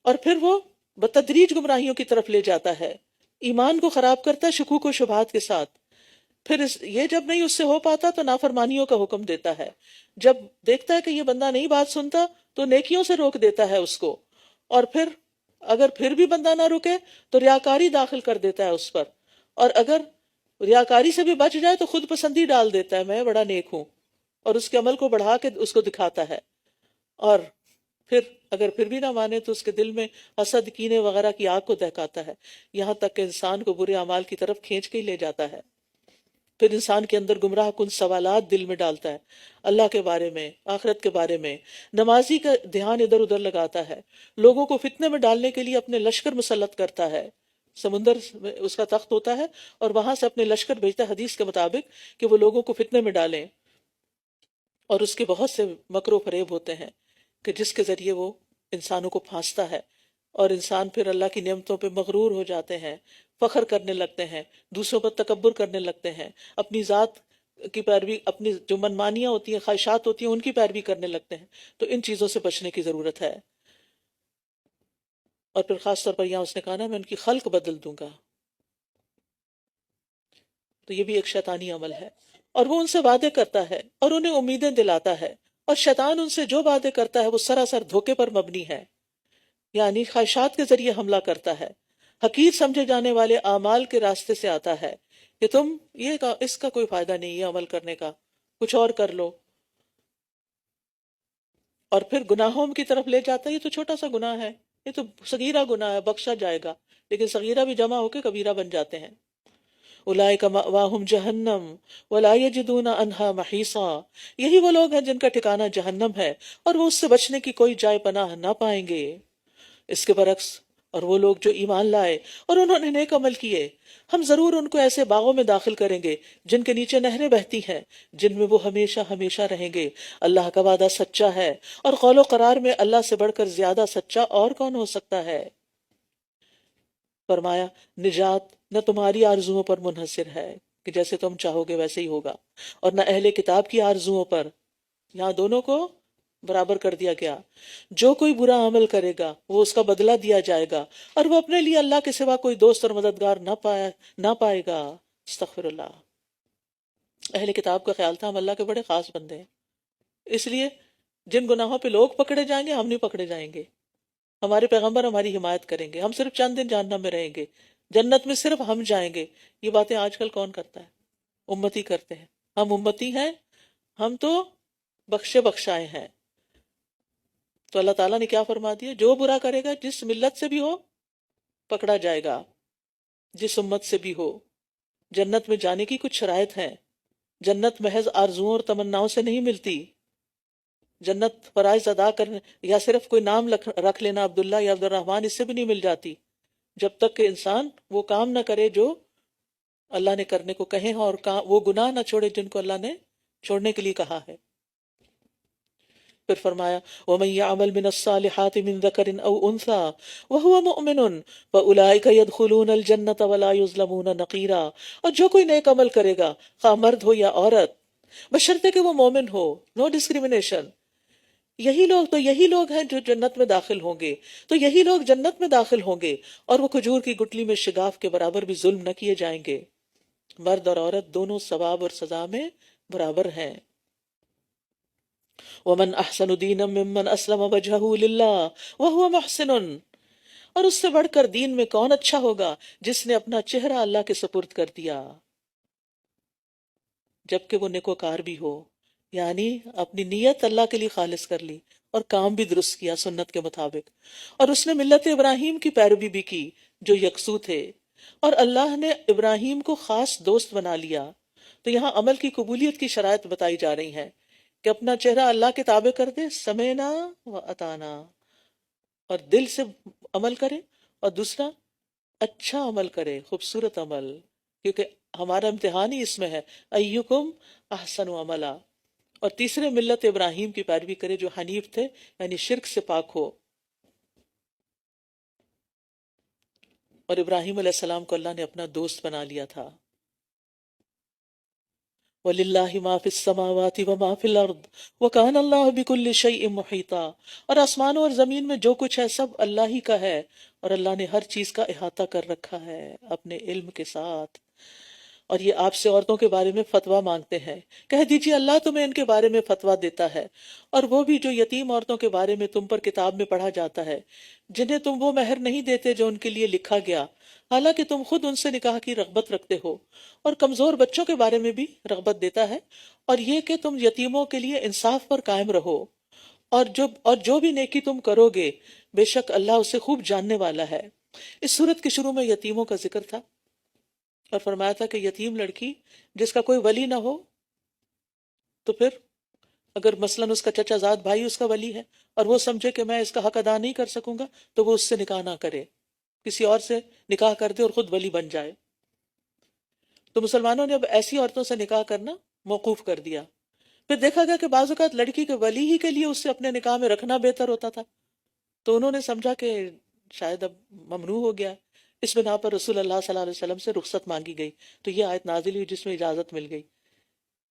اور پھر وہ بتدریج گمراہیوں کی طرف لے جاتا ہے، ایمان کو خراب کرتا ہے شکوک و شبہات کے ساتھ۔ پھر یہ جب نہیں اس سے ہو پاتا تو نافرمانیوں کا حکم دیتا ہے، جب دیکھتا ہے کہ یہ بندہ نہیں بات سنتا تو نیکیوں سے روک دیتا ہے اس کو، اور پھر اگر پھر بھی بندہ نہ رکے تو ریاکاری داخل کر دیتا ہے اس پر، اور اگر ریاکاری سے بھی بچ جائے تو خود پسندی ڈال دیتا ہے، میں بڑا نیک ہوں، اور اس کے عمل کو بڑھا کے اس کو دکھاتا ہے، اور پھر اگر پھر بھی نہ مانے تو اس کے دل میں حسد، کینے وغیرہ کی آگ کو دہکاتا ہے، یہاں تک کہ انسان کو برے اعمال کی طرف کھینچ کے ہی لے جاتا ہے۔ پھر انسان کے اندر گمراہ کن سوالات دل میں ڈالتا ہے، اللہ کے بارے میں، آخرت کے بارے میں۔ نمازی کا دھیان ادھر ادھر لگاتا ہے، لوگوں کو فتنے میں ڈالنے کے لیے اپنے لشکر مسلط کرتا ہے، سمندر میں اس کا تخت ہوتا ہے اور وہاں سے اپنے لشکر بھیجتا ہے حدیث کے مطابق کہ وہ لوگوں کو فتنے میں ڈالیں، اور اس کے بہت سے مکر و فریب ہوتے ہیں کہ جس کے ذریعے وہ انسانوں کو پھانستا ہے، اور انسان پھر اللہ کی نعمتوں پہ مغرور ہو جاتے ہیں، فخر کرنے لگتے ہیں، دوسروں پر تکبر کرنے لگتے ہیں، اپنی ذات کی پیروی، اپنی جو منمانیاں ہوتی ہیں، خواہشات ہوتی ہیں، ان کی پیروی کرنے لگتے ہیں۔ تو ان چیزوں سے بچنے کی ضرورت ہے۔ اور پھر خاص طور پر یہاں اس نے کہا نا میں ان کی خلق بدل دوں گا، تو یہ بھی ایک شیطانی عمل ہے، اور وہ ان سے وعدے کرتا ہے اور انہیں امیدیں دلاتا ہے، اور شیطان ان سے جو وعدے کرتا ہے وہ سراسر دھوکے پر مبنی ہے، یعنی خواہشات کے ذریعے حملہ کرتا ہے، حقیر سمجھے جانے والے اعمال کے راستے سے آتا ہے کہ تم اس کا کوئی فائدہ نہیں ہے عمل کرنے کا، کچھ اور کر لو، اور پھر گناہوں کی طرف لے جاتا ہے۔ یہ تو چھوٹا سا گناہ ہے، یہ تو صغیرہ گناہ ہے، بخشا جائے گا، لیکن صغیرہ بھی جمع ہو کے کبیرہ بن جاتے ہیں۔ اولئک مأواہم جہنم ولا یجدون عنہا محیصا، یہی وہ لوگ ہیں جن کا ٹھکانہ جہنم ہے اور وہ اس سے بچنے کی کوئی جائے پناہ نہ پائیں گے۔ اس کے برعکس اور وہ لوگ جو ایمان لائے اور انہوں نے نیک عمل کیے، ہم ضرور ان کو ایسے باغوں میں داخل کریں گے جن کے نیچے نہریں بہتی ہیں، جن میں وہ ہمیشہ ہمیشہ رہیں گے۔ اللہ کا وعدہ سچا ہے، اور قول و قرار میں اللہ سے بڑھ کر زیادہ سچا اور کون ہو سکتا ہے؟ فرمایا نجات نہ تمہاری آرزوؤں پر منحصر ہے کہ جیسے تم چاہو گے ویسے ہی ہوگا، اور نہ اہل کتاب کی آرزوؤں پر، یہاں دونوں کو برابر کر دیا گیا۔ جو کوئی برا عمل کرے گا وہ اس کا بدلہ دیا جائے گا، اور وہ اپنے لیے اللہ کے سوا کوئی دوست اور مددگار نہ پائے گا۔ استغفر اللہ۔ اہل کتاب کا خیال تھا ہم اللہ کے بڑے خاص بندے ہیں، اس لیے جن گناہوں پہ لوگ پکڑے جائیں گے ہم نہیں پکڑے جائیں گے، ہمارے پیغمبر ہماری حمایت کریں گے، ہم صرف چند دن جہنم میں رہیں گے، جنت میں صرف ہم جائیں گے۔ یہ باتیں آج کل کون کرتا ہے؟ امتی کرتے ہیں۔ ہم امتی ہیں، ہم تو بخشے بخشائے ہیں۔ تو اللہ تعالیٰ نے کیا فرما دیا؟ جو برا کرے گا جس ملت سے بھی ہو پکڑا جائے گا، جس امت سے بھی ہو۔ جنت میں جانے کی کچھ شرائط ہیں۔ جنت محض آرزوؤں اور تمناؤں سے نہیں ملتی۔ جنت فرائض ادا کرنے یا صرف کوئی نام رکھ لینا عبداللہ یا عبدالرحمن، اس سے بھی نہیں مل جاتی جب تک کہ انسان وہ کام نہ کرے جو اللہ نے کرنے کو کہے ہیں، اور وہ گناہ نہ چھوڑے جن کو اللہ نے چھوڑنے کے لیے کہا ہے۔ پھر فرمایا وَمَن يَعْمَلْ مِنَ الصَّالِحَاتِ مِن ذَكَرٍ أَوْ أُنثَىٰ وَهُوَ مُؤْمِنٌ فَأُولَٰئِكَ يَدْخُلُونَ الْجَنَّةَ وَلَا يُظْلَمُونَ نَقِيرًا، اور جو کوئی نیک عمل کرے گا خواہ مرد ہو یا عورت، بشرطے کہ وہ مومن ہو، نو ڈسکریمنیشن، یہی لوگ ہیں جو جنت میں داخل ہوں گے۔ تو یہی لوگ جنت میں داخل ہوں گے، اور وہ کھجور کی گٹلی میں شگاف کے برابر بھی ظلم نہ کیے جائیں گے۔ مرد اور عورت دونوں ثواب اور سزا میں برابر ہیں۔ وَمَنْ أَحْسَنُ دِينًا مِّمَّنْ أَسْلَمَ وَجْهَهُ لِلَّهِ وَهُوَ مُحْسِنٌ، اور اس سے بڑھ کر دین میں کون اچھا ہوگا جس نے اپنا چہرہ اللہ کے سپرد کر دیا، جبکہ وہ نیکوکار بھی ہو، یعنی اپنی نیت اللہ کے لیے خالص کر لی اور کام بھی درست کیا سنت کے مطابق، اور اس نے ملت ابراہیم کی پیروی بھی کی جو یکسو تھے، اور اللہ نے ابراہیم کو خاص دوست بنا لیا۔ تو یہاں عمل کی قبولیت کی شرائط بتائی جا رہی ہیں کہ اپنا چہرہ اللہ کے تابع کر دے، سمعنا و اطعنا، اور دل سے عمل کرے، اور دوسرا اچھا عمل کرے، خوبصورت عمل، کیونکہ ہمارا امتحان ہی اس میں ہے ایکم احسن عملا، اور تیسرے ملت ابراہیم کی پیروی کرے جو حنیف تھے، یعنی شرک سے پاک ہو۔ اور ابراہیم علیہ السلام کو اللہ نے اپنا دوست بنا لیا تھا۔ وَلِلَّهِ مَا فِي السَّمَاوَاتِ وَمَا فِي الْأَرْضِ وَكَانَ اللَّهُ بِكُلِّ شَيْءٍ مُحِيطًا، اور آسمانوں اور زمین میں جو کچھ ہے سب اللہ ہی کا ہے، اور اللہ نے ہر چیز کا احاطہ کر رکھا ہے اپنے علم کے ساتھ۔ اور یہ آپ سے عورتوں کے بارے میں فتویٰ مانگتے ہیں، کہہ دیجئے اللہ تمہیں ان کے بارے میں فتویٰ دیتا ہے، اور وہ بھی جو یتیم عورتوں کے بارے میں تم پر کتاب میں پڑھا جاتا ہے، جنہیں تم وہ مہر نہیں دیتے جو ان کے لیے لکھا گیا، حالانکہ تم خود ان سے نکاح کی رغبت رکھتے ہو، اور کمزور بچوں کے بارے میں بھی رغبت دیتا ہے، اور یہ کہ تم یتیموں کے لیے انصاف پر قائم رہو، اور جو بھی نیکی تم کرو گے بے شک اللہ اسے خوب جاننے والا ہے۔ اس صورت کے شروع میں یتیموں کا ذکر تھا، اور فرمایا تھا کہ یتیم لڑکی جس کا کوئی ولی نہ ہو، تو پھر اگر مثلاً اس کا چچا زاد بھائی اس کا ولی ہے اور وہ سمجھے کہ میں اس کا حق ادا نہیں کر سکوں گا، تو وہ اس سے نکاح نہ کرے، کسی اور سے نکاح کر دے اور خود ولی بن جائے۔ تو مسلمانوں نے اب ایسی عورتوں سے نکاح کرنا موقوف کر دیا۔ پھر دیکھا گیا کہ بعض اوقات لڑکی کے ولی ہی کے لیے اس سے اپنے نکاح میں رکھنا بہتر ہوتا تھا، تو انہوں نے سمجھا کہ شاید اب ممنوع ہو گیا۔ اس بنا پر رسول اللہ صلی اللہ علیہ وسلم سے رخصت مانگی گئی، تو یہ آیت نازل ہوئی جس میں اجازت مل گئی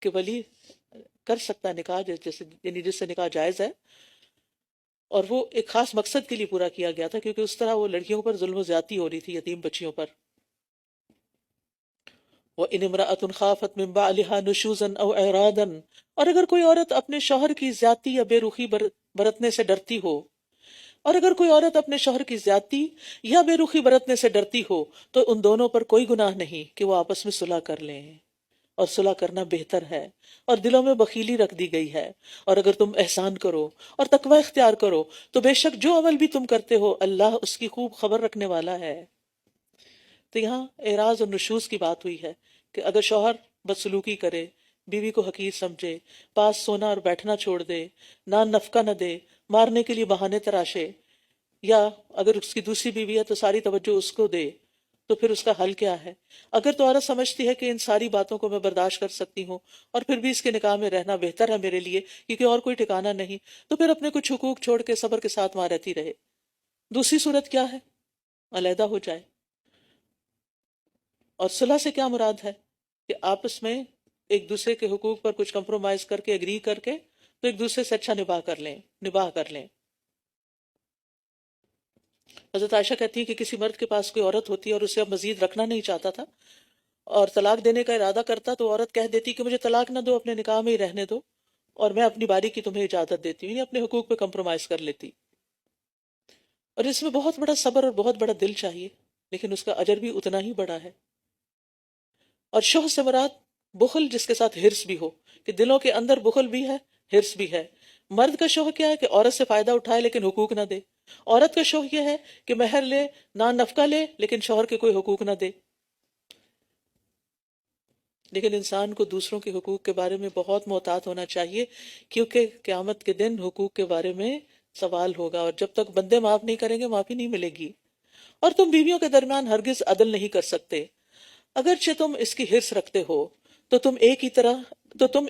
کہ ولی کر سکتا ہے نکاح، یعنی جس سے نکاح جائز ہے، اور وہ ایک خاص مقصد کے لیے پورا کیا گیا تھا، کیونکہ اس طرح وہ لڑکیوں پر ظلم و زیادتی ہو رہی تھی، یتیم بچیوں پر۔ وَإِنِ امْرَأَةٌ خَافَتْ مِن بَعْلِهَا نُشُوزًا أَوْ إِعْرَاضًا، اور اگر کوئی عورت اپنے شوہر کی زیادتی یا بے رخی برتنے سے ڈرتی ہو، اور اگر کوئی عورت اپنے شوہر کی زیادتی یا بے رخی برتنے سے ڈرتی ہو، تو ان دونوں پر کوئی گناہ نہیں کہ وہ آپس میں صلح کر لیں، اور صلح کرنا بہتر ہے، اور دلوں میں بخیلی رکھ دی گئی ہے، اور اگر تم احسان کرو اور تقوی اختیار کرو تو بے شک جو عمل بھی تم کرتے ہو اللہ اس کی خوب خبر رکھنے والا ہے۔ تو یہاں اعراض اور نشوز کی بات ہوئی ہے کہ اگر شوہر بدسلوکی کرے، بیوی کو حقیر سمجھے، پاس سونا اور بیٹھنا چھوڑ دے، نان نفقہ نہ دے، مارنے کے لیے بہانے تراشے، یا اگر اس کی دوسری بیوی ہے تو ساری توجہ اس کو دے، تو پھر اس کا حل کیا ہے؟ اگر تو عورت سمجھتی ہے کہ ان ساری باتوں کو میں برداشت کر سکتی ہوں اور پھر بھی اس کے نکاح میں رہنا بہتر ہے میرے لیے کیونکہ اور کوئی ٹھکانہ نہیں، تو پھر اپنے کچھ حقوق چھوڑ کے صبر کے ساتھ وہاں رہتی رہے۔ دوسری صورت کیا ہے؟ علیحدہ ہو جائے۔ اور صلح سے کیا مراد ہے؟ کہ آپس میں ایک دوسرے کے حقوق پر کچھ کمپرومائز کر کے، ایگری کر کے، تو ایک دوسرے سے اچھا نباہ کر لیں۔ حضرت عائشہ کہتی ہیں کہ کسی مرد کے پاس کوئی عورت ہوتی ہے اور اسے اب مزید رکھنا نہیں چاہتا تھا اور طلاق دینے کا ارادہ کرتا، تو عورت کہہ دیتی کہ مجھے طلاق نہ دو، اپنے نکاح میں ہی رہنے دو اور میں اپنی باری کی تمہیں اجازت دیتی ہوں، یعنی اپنے حقوق پہ کمپرومائز کر لیتی۔ اور اس میں بہت بڑا صبر اور بہت بڑا دل چاہیے، لیکن اس کا اجر بھی اتنا ہی بڑا ہے۔ اور شوہ سے مراد بخل جس کے ساتھ ہرس بھی ہو، کہ دلوں کے اندر بخل بھی ہے، ہرس بھی ہے۔ مرد کا شوہ کیا ہے کہ عورت سے فائدہ اٹھائے لیکن حقوق نہ دے، عورت کا شوہ یہ ہے کہ مہر لے، نان نفقہ لے، لیکن شوہر کے کوئی حقوق نہ دے۔ لیکن انسان کو دوسروں کے حقوق کے بارے میں بہت محتاط ہونا چاہیے، کیونکہ قیامت کے دن حقوق کے بارے میں سوال ہوگا، اور جب تک بندے معاف نہیں کریں گے معافی نہیں ملے گی۔ اور تم بیویوں کے درمیان ہرگز عدل نہیں کر سکتے، اگرچہ تم اس کی حرص رکھتے ہو تو تم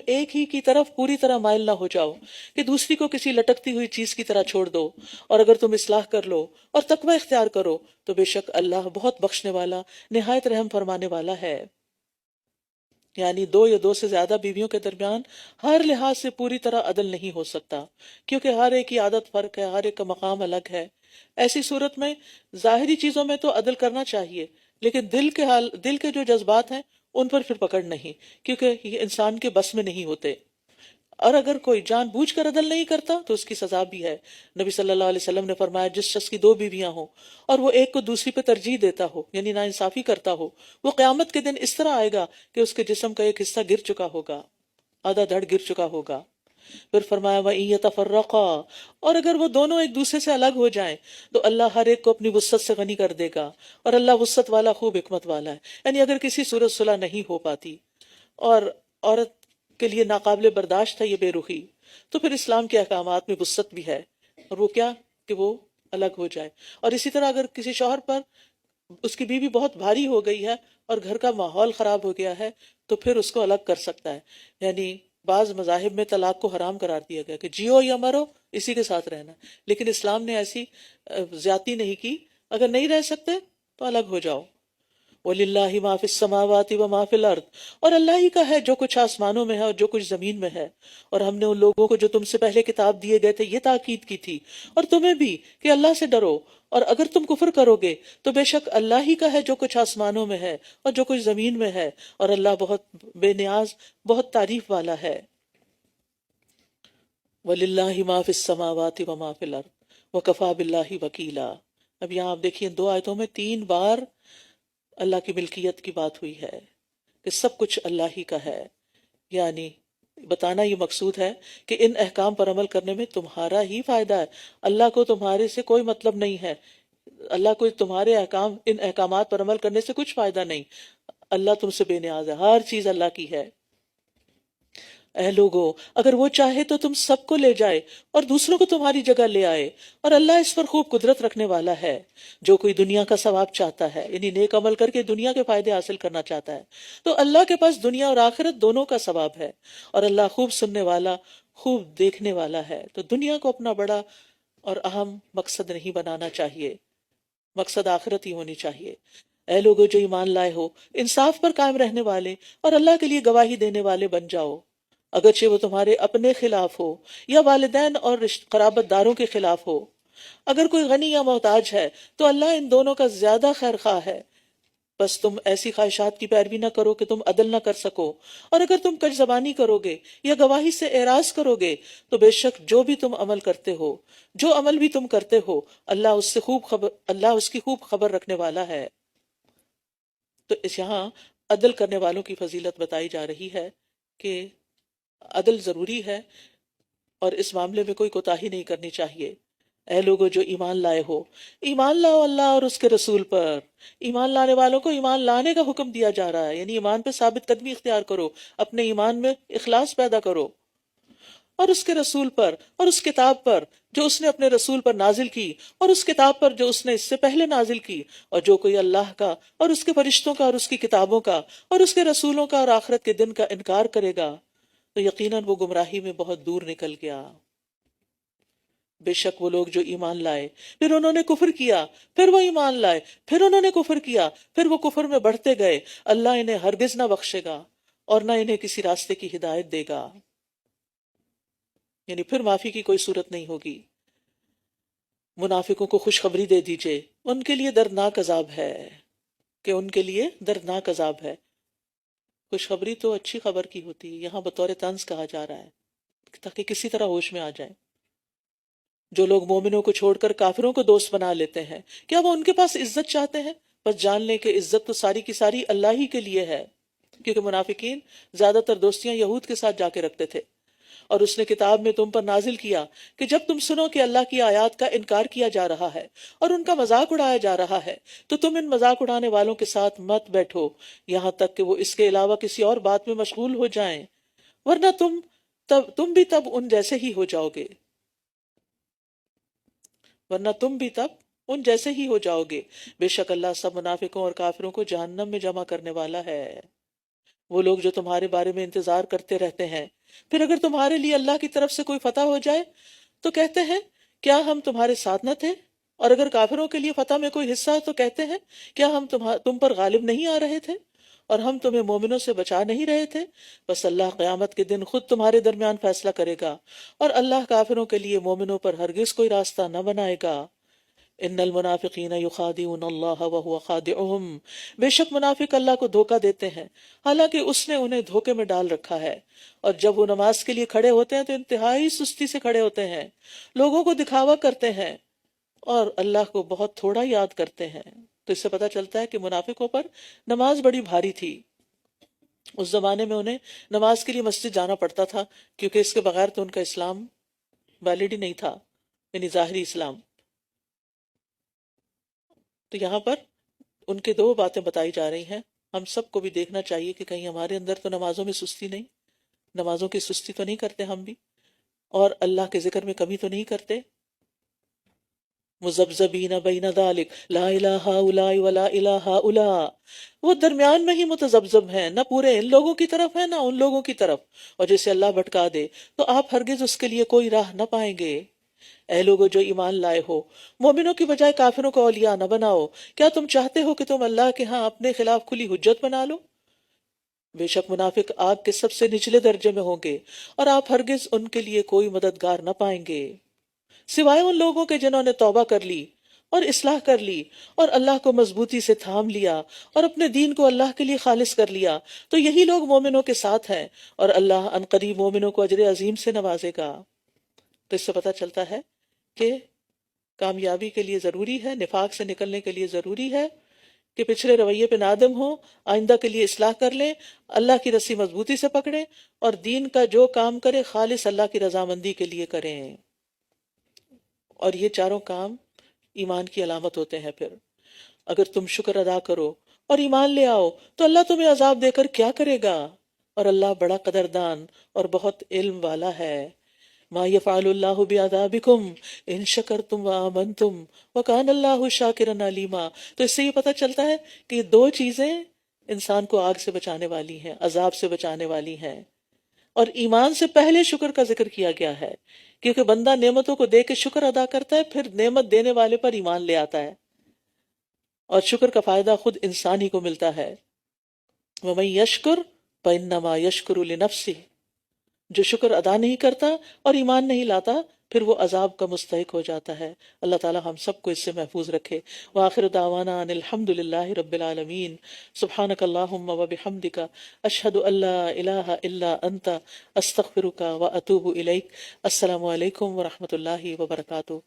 ایک ہی کی طرف پوری طرح مائل نہ ہو جاؤ کہ دوسری کو کسی لٹکتی ہوئی چیز کی طرح چھوڑ دو۔ اور اگر تم اصلاح کر لو اور تقوی اختیار کرو تو بے شک اللہ بہت بخشنے والا، نہایت رحم فرمانے والا ہے۔ یعنی دو یا دو سے زیادہ بیویوں کے درمیان ہر لحاظ سے پوری طرح عدل نہیں ہو سکتا، کیونکہ ہر ایک کی عادت فرق ہے، ہر ایک کا مقام الگ ہے۔ ایسی صورت میں ظاہری چیزوں میں تو عدل کرنا چاہیے، لیکن دل کے جو جذبات ہیں ان پر پھر پکڑ نہیں، کیونکہ یہ انسان کے بس میں نہیں ہوتے۔ اور اگر کوئی جان بوجھ کر عدل نہیں کرتا تو اس کی سزا بھی ہے۔ نبی صلی اللہ علیہ وسلم نے فرمایا جس شخص کی 2 بیویاں ہوں اور وہ ایک کو دوسری پہ ترجیح دیتا ہو، یعنی ناانصافی کرتا ہو، وہ قیامت کے دن اس طرح آئے گا کہ اس کے جسم کا ایک حصہ گر چکا ہوگا، آدھا دھڑ گر چکا ہوگا۔ پھر فرمایا وَإِن يَتَفَرَّقَا، اور اگر وہ دونوں ایک دوسرے سے الگ ہو جائیں تو اللہ ہر ایک کو اپنی وسعت سے غنی کر دے گا، اور اللہ وسعت والا خوب حکمت والا ہے۔ یعنی اگر کسی صورت صلح نہیں ہو پاتی اور عورت کے لیے ناقابل برداشت ہے یہ بے رخی، تو پھر اسلام کے احکامات میں وسعت بھی ہے، اور وہ کیا کہ وہ الگ ہو جائے۔ اور اسی طرح اگر کسی شوہر پر اس کی بیوی بہت بھاری ہو گئی ہے اور گھر کا ماحول خراب ہو گیا ہے تو پھر اس کو الگ کر سکتا ہے۔ یعنی بعض مذاہب میں طلاق کو حرام قرار دیا گیا کہ جیو یا مرو اسی کے ساتھ رہنا، لیکن اسلام نے ایسی زیادتی نہیں کی، اگر نہیں رہ سکتے تو الگ ہو جاؤ۔ وَلِلَّهِ مَا فِي السَّمَاوَاتِ وَمَا فِي الْأَرْضِ، اور اللہ ہی کا ہے جو کچھ آسمانوں میں ہے اور جو کچھ زمین میں ہے۔ اور ہم نے ان لوگوں کو جو تم سے پہلے کتاب دیے گئے تھے یہ تاکید کی تھی، اور تمہیں بھی، کہ اللہ سے ڈرو، اور اگر تم کفر کرو گے تو بے شک اللہ ہی کا ہے جو کچھ آسمانوں میں ہے اور جو کچھ زمین میں ہے، اور اللہ بہت بے نیاز، بہت تعریف والا ہے۔ وَلِلَّهِ مَا فِي السَّمَاوَاتِ وَمَا فِي الْأَرْضِ وَكَفَى بِاللَّهِ وَكِيلًا۔ اب یہاں آپ دیکھیے 2 آیتوں میں 3 بار اللہ کی ملکیت کی بات ہوئی ہے کہ سب کچھ اللہ ہی کا ہے۔ یعنی بتانا یہ مقصود ہے کہ ان احکام پر عمل کرنے میں تمہارا ہی فائدہ ہے، اللہ کو تمہارے سے کوئی مطلب نہیں ہے، اللہ کو تمہارے ان احکامات پر عمل کرنے سے کچھ فائدہ نہیں، اللہ تم سے بے نیاز ہے، ہر چیز اللہ کی ہے۔ اے لوگو اگر وہ چاہے تو تم سب کو لے جائے اور دوسروں کو تمہاری جگہ لے آئے، اور اللہ اس پر خوب قدرت رکھنے والا ہے۔ جو کوئی دنیا کا ثواب چاہتا ہے، یعنی نیک عمل کر کے دنیا کے فائدے حاصل کرنا چاہتا ہے، تو اللہ کے پاس دنیا اور آخرت دونوں کا ثواب ہے، اور اللہ خوب سننے والا، خوب دیکھنے والا ہے۔ تو دنیا کو اپنا بڑا اور اہم مقصد نہیں بنانا چاہیے، مقصد آخرت ہی ہونی چاہیے۔ اے لوگو جو ایمان لائے ہو، انصاف پر قائم رہنے والے اور اللہ کے لیے گواہی دینے والے بن جاؤ، اگرچہ وہ تمہارے اپنے خلاف ہو یا والدین اور قرابت داروں کے خلاف ہو۔ اگر کوئی غنی یا محتاج ہے تو اللہ ان دونوں کا زیادہ خیر خواہ ہے، بس تم ایسی خواہشات کی پیروی نہ کرو کہ تم عدل نہ کر سکو، اور اگر تم کج زبانی کرو گے یا گواہی سے اعراض کرو گے تو بے شک جو بھی تم عمل کرتے ہو، جو عمل بھی تم کرتے ہو، اللہ اس کی خوب خبر رکھنے والا ہے۔ تو اس یہاں عدل کرنے والوں کی فضیلت بتائی جا رہی ہے کہ عدل ضروری ہے اور اس معاملے میں کوئی کوتاہی نہیں کرنی چاہیے۔ اے لوگو جو ایمان لائے ہو، ایمان لاؤ اللہ اور اس کے رسول پر۔ ایمان لانے والوں کو ایمان لانے کا حکم دیا جا رہا ہے، یعنی ایمان پہ ثابت قدمی اختیار کرو، اپنے ایمان میں اخلاص پیدا کرو۔ اور اس کے رسول پر اور اس کتاب پر جو اس نے اپنے رسول پر نازل کی اور اس کتاب پر جو اس نے اس سے پہلے نازل کی، اور جو کوئی اللہ کا اور اس کے فرشتوں کا اور اس کی کتابوں کا اور اس کے رسولوں کا اور آخرت کے دن کا انکار کرے گا تو یقیناً وہ گمراہی میں بہت دور نکل گیا۔ بے شک وہ لوگ جو ایمان لائے پھر انہوں نے کفر کیا، پھر وہ ایمان لائے پھر انہوں نے کفر کیا، پھر وہ کفر میں بڑھتے گئے، اللہ انہیں ہرگز نہ بخشے گا اور نہ انہیں کسی راستے کی ہدایت دے گا، یعنی پھر معافی کی کوئی صورت نہیں ہوگی۔ منافقوں کو خوشخبری دے دیجئے، ان کے لیے دردناک عذاب ہے، کہ ان کے لیے دردناک عذاب ہے۔ خوشخبری تو اچھی خبر کی ہوتی ہے، یہاں بطور طنز کہا جا رہا ہے تاکہ کسی طرح ہوش میں آ جائیں۔ جو لوگ مومنوں کو چھوڑ کر کافروں کو دوست بنا لیتے ہیں، کیا وہ ان کے پاس عزت چاہتے ہیں؟ بس جان لیں کہ عزت تو ساری کی ساری اللہ ہی کے لیے ہے، کیونکہ منافقین زیادہ تر دوستیاں یہود کے ساتھ جا کے رکھتے تھے۔ اور اس نے کتاب میں تم پر نازل کیا کہ جب تم سنو کہ اللہ کی آیات کا انکار کیا جا رہا ہے اور ان کا مذاق اڑایا جا رہا ہے تو تم ان مذاق اڑانے والوں کے ساتھ مت بیٹھو یہاں تک کہ وہ اس کے علاوہ کسی اور بات میں مشغول ہو جائیں، ورنہ تم بھی تب ان جیسے ہی ہو جاؤ گے، بے شک اللہ سب منافقوں اور کافروں کو جہنم میں جمع کرنے والا ہے۔ وہ لوگ جو تمہارے بارے میں انتظار کرتے رہتے ہیں، پھر اگر تمہارے لیے اللہ کی طرف سے کوئی فتح ہو جائے تو کہتے ہیں کیا ہم تمہارے ساتھ نہ تھے، اور اگر کافروں کے لیے فتح میں کوئی حصہ تو کہتے ہیں کیا ہم تم پر غالب نہیں آ رہے تھے اور ہم تمہیں مومنوں سے بچا نہیں رہے تھے۔ بس اللہ قیامت کے دن خود تمہارے درمیان فیصلہ کرے گا، اور اللہ کافروں کے لیے مومنوں پر ہرگز کوئی راستہ نہ بنائے گا۔ ان المنافقین یخادعون اللہ وہو خادعہم، بے شک منافق اللہ کو دھوکہ دیتے ہیں حالانکہ اس نے انہیں دھوکے میں ڈال رکھا ہے، اور جب وہ نماز کے لیے کھڑے ہوتے ہیں تو انتہائی سستی سے کھڑے ہوتے ہیں، لوگوں کو دکھاوا کرتے ہیں اور اللہ کو بہت تھوڑا یاد کرتے ہیں۔ تو اس سے پتہ چلتا ہے کہ منافقوں پر نماز بڑی بھاری تھی۔ اس زمانے میں انہیں نماز کے لیے مسجد جانا پڑتا تھا، کیونکہ اس کے بغیر تو ان کا اسلام ویلڈ ہی نہیں تھا، یعنی ظاہری اسلام۔ تو یہاں پر ان کے دو باتیں بتائی جا رہی ہیں۔ ہم سب کو بھی دیکھنا چاہیے کہ کہیں ہمارے اندر تو نمازوں میں سستی نہیں، نمازوں کی سستی تو نہیں کرتے ہم بھی، اور اللہ کے ذکر میں کمی تو نہیں کرتے۔ مذبذبین بین ذالک لا الہ ہؤلاء ولا الہ ہؤلاء، وہ درمیان میں ہی متذبذب ہیں، نہ پورے ان لوگوں کی طرف ہیں نہ ان لوگوں کی طرف، اور جسے اللہ بھٹکا دے تو آپ ہرگز اس کے لیے کوئی راہ نہ پائیں گے۔ اے لوگو جو ایمان لائے ہو، مومنوں کی بجائے کافروں کو اولیاء نہ بناؤ، کیا تم چاہتے ہو کہ تم اللہ کے ہاں اپنے خلاف کھلی حجت بنا لو؟ بے شک منافق آگ کے سب سے نچلے درجے میں ہوں گے، اور آپ ہرگز ان کے لیے کوئی مددگار نہ پائیں گے سوائے ان لوگوں کے جنہوں نے توبہ کر لی اور اصلاح کر لی اور اللہ کو مضبوطی سے تھام لیا اور اپنے دین کو اللہ کے لیے خالص کر لیا، تو یہی لوگ مومنوں کے ساتھ ہیں، اور اللہ ان قریب مومنوں کو اجر عظیم سے نوازے گا۔ تو اس سے پتہ چلتا ہے کہ کامیابی کے لیے ضروری ہے، نفاق سے نکلنے کے لیے ضروری ہے کہ پچھلے رویے پہ نادم ہو، آئندہ کے لیے اصلاح کر لیں، اللہ کی رسی مضبوطی سے پکڑیں، اور دین کا جو کام کرے خالص اللہ کی رضامندی کے لیے کریں۔ اور یہ چاروں کام ایمان کی علامت ہوتے ہیں۔ پھر اگر تم شکر ادا کرو اور ایمان لے آؤ تو اللہ تمہیں عذاب دے کر کیا کرے گا، اور اللہ بڑا قدردان اور بہت علم والا ہے۔ ما یفعل اللہ بعذابکم ان شکرتم وآمنتم وکان اللہ شاکرا علیما۔ تو اس سے یہ پتہ چلتا ہے کہ یہ دو چیزیں انسان کو آگ سے بچانے والی ہیں، عذاب سے بچانے والی ہیں، اور ایمان سے پہلے شکر کا ذکر کیا گیا ہے، کیونکہ بندہ نعمتوں کو دے کے شکر ادا کرتا ہے، پھر نعمت دینے والے پر ایمان لے آتا ہے، اور شکر کا فائدہ خود انسان ہی کو ملتا ہے۔ وَمَن يَشْكُرْ فَإِنَّمَا يَشْكُرُ لِنَفْسِهِ، جو شکر ادا نہیں کرتا اور ایمان نہیں لاتا پھر وہ عذاب کا مستحق ہو جاتا ہے۔ اللہ تعالی ہم سب کو اس سے محفوظ رکھے۔ وآخر دعوانا ان الحمد للہ رب العالمین۔ سبحانک اللہم وبحمدک، اشہد ان لا الہ الا انت، استغفرک واتوب الیک۔ السلام علیکم ورحمۃ اللہ وبرکاتہ۔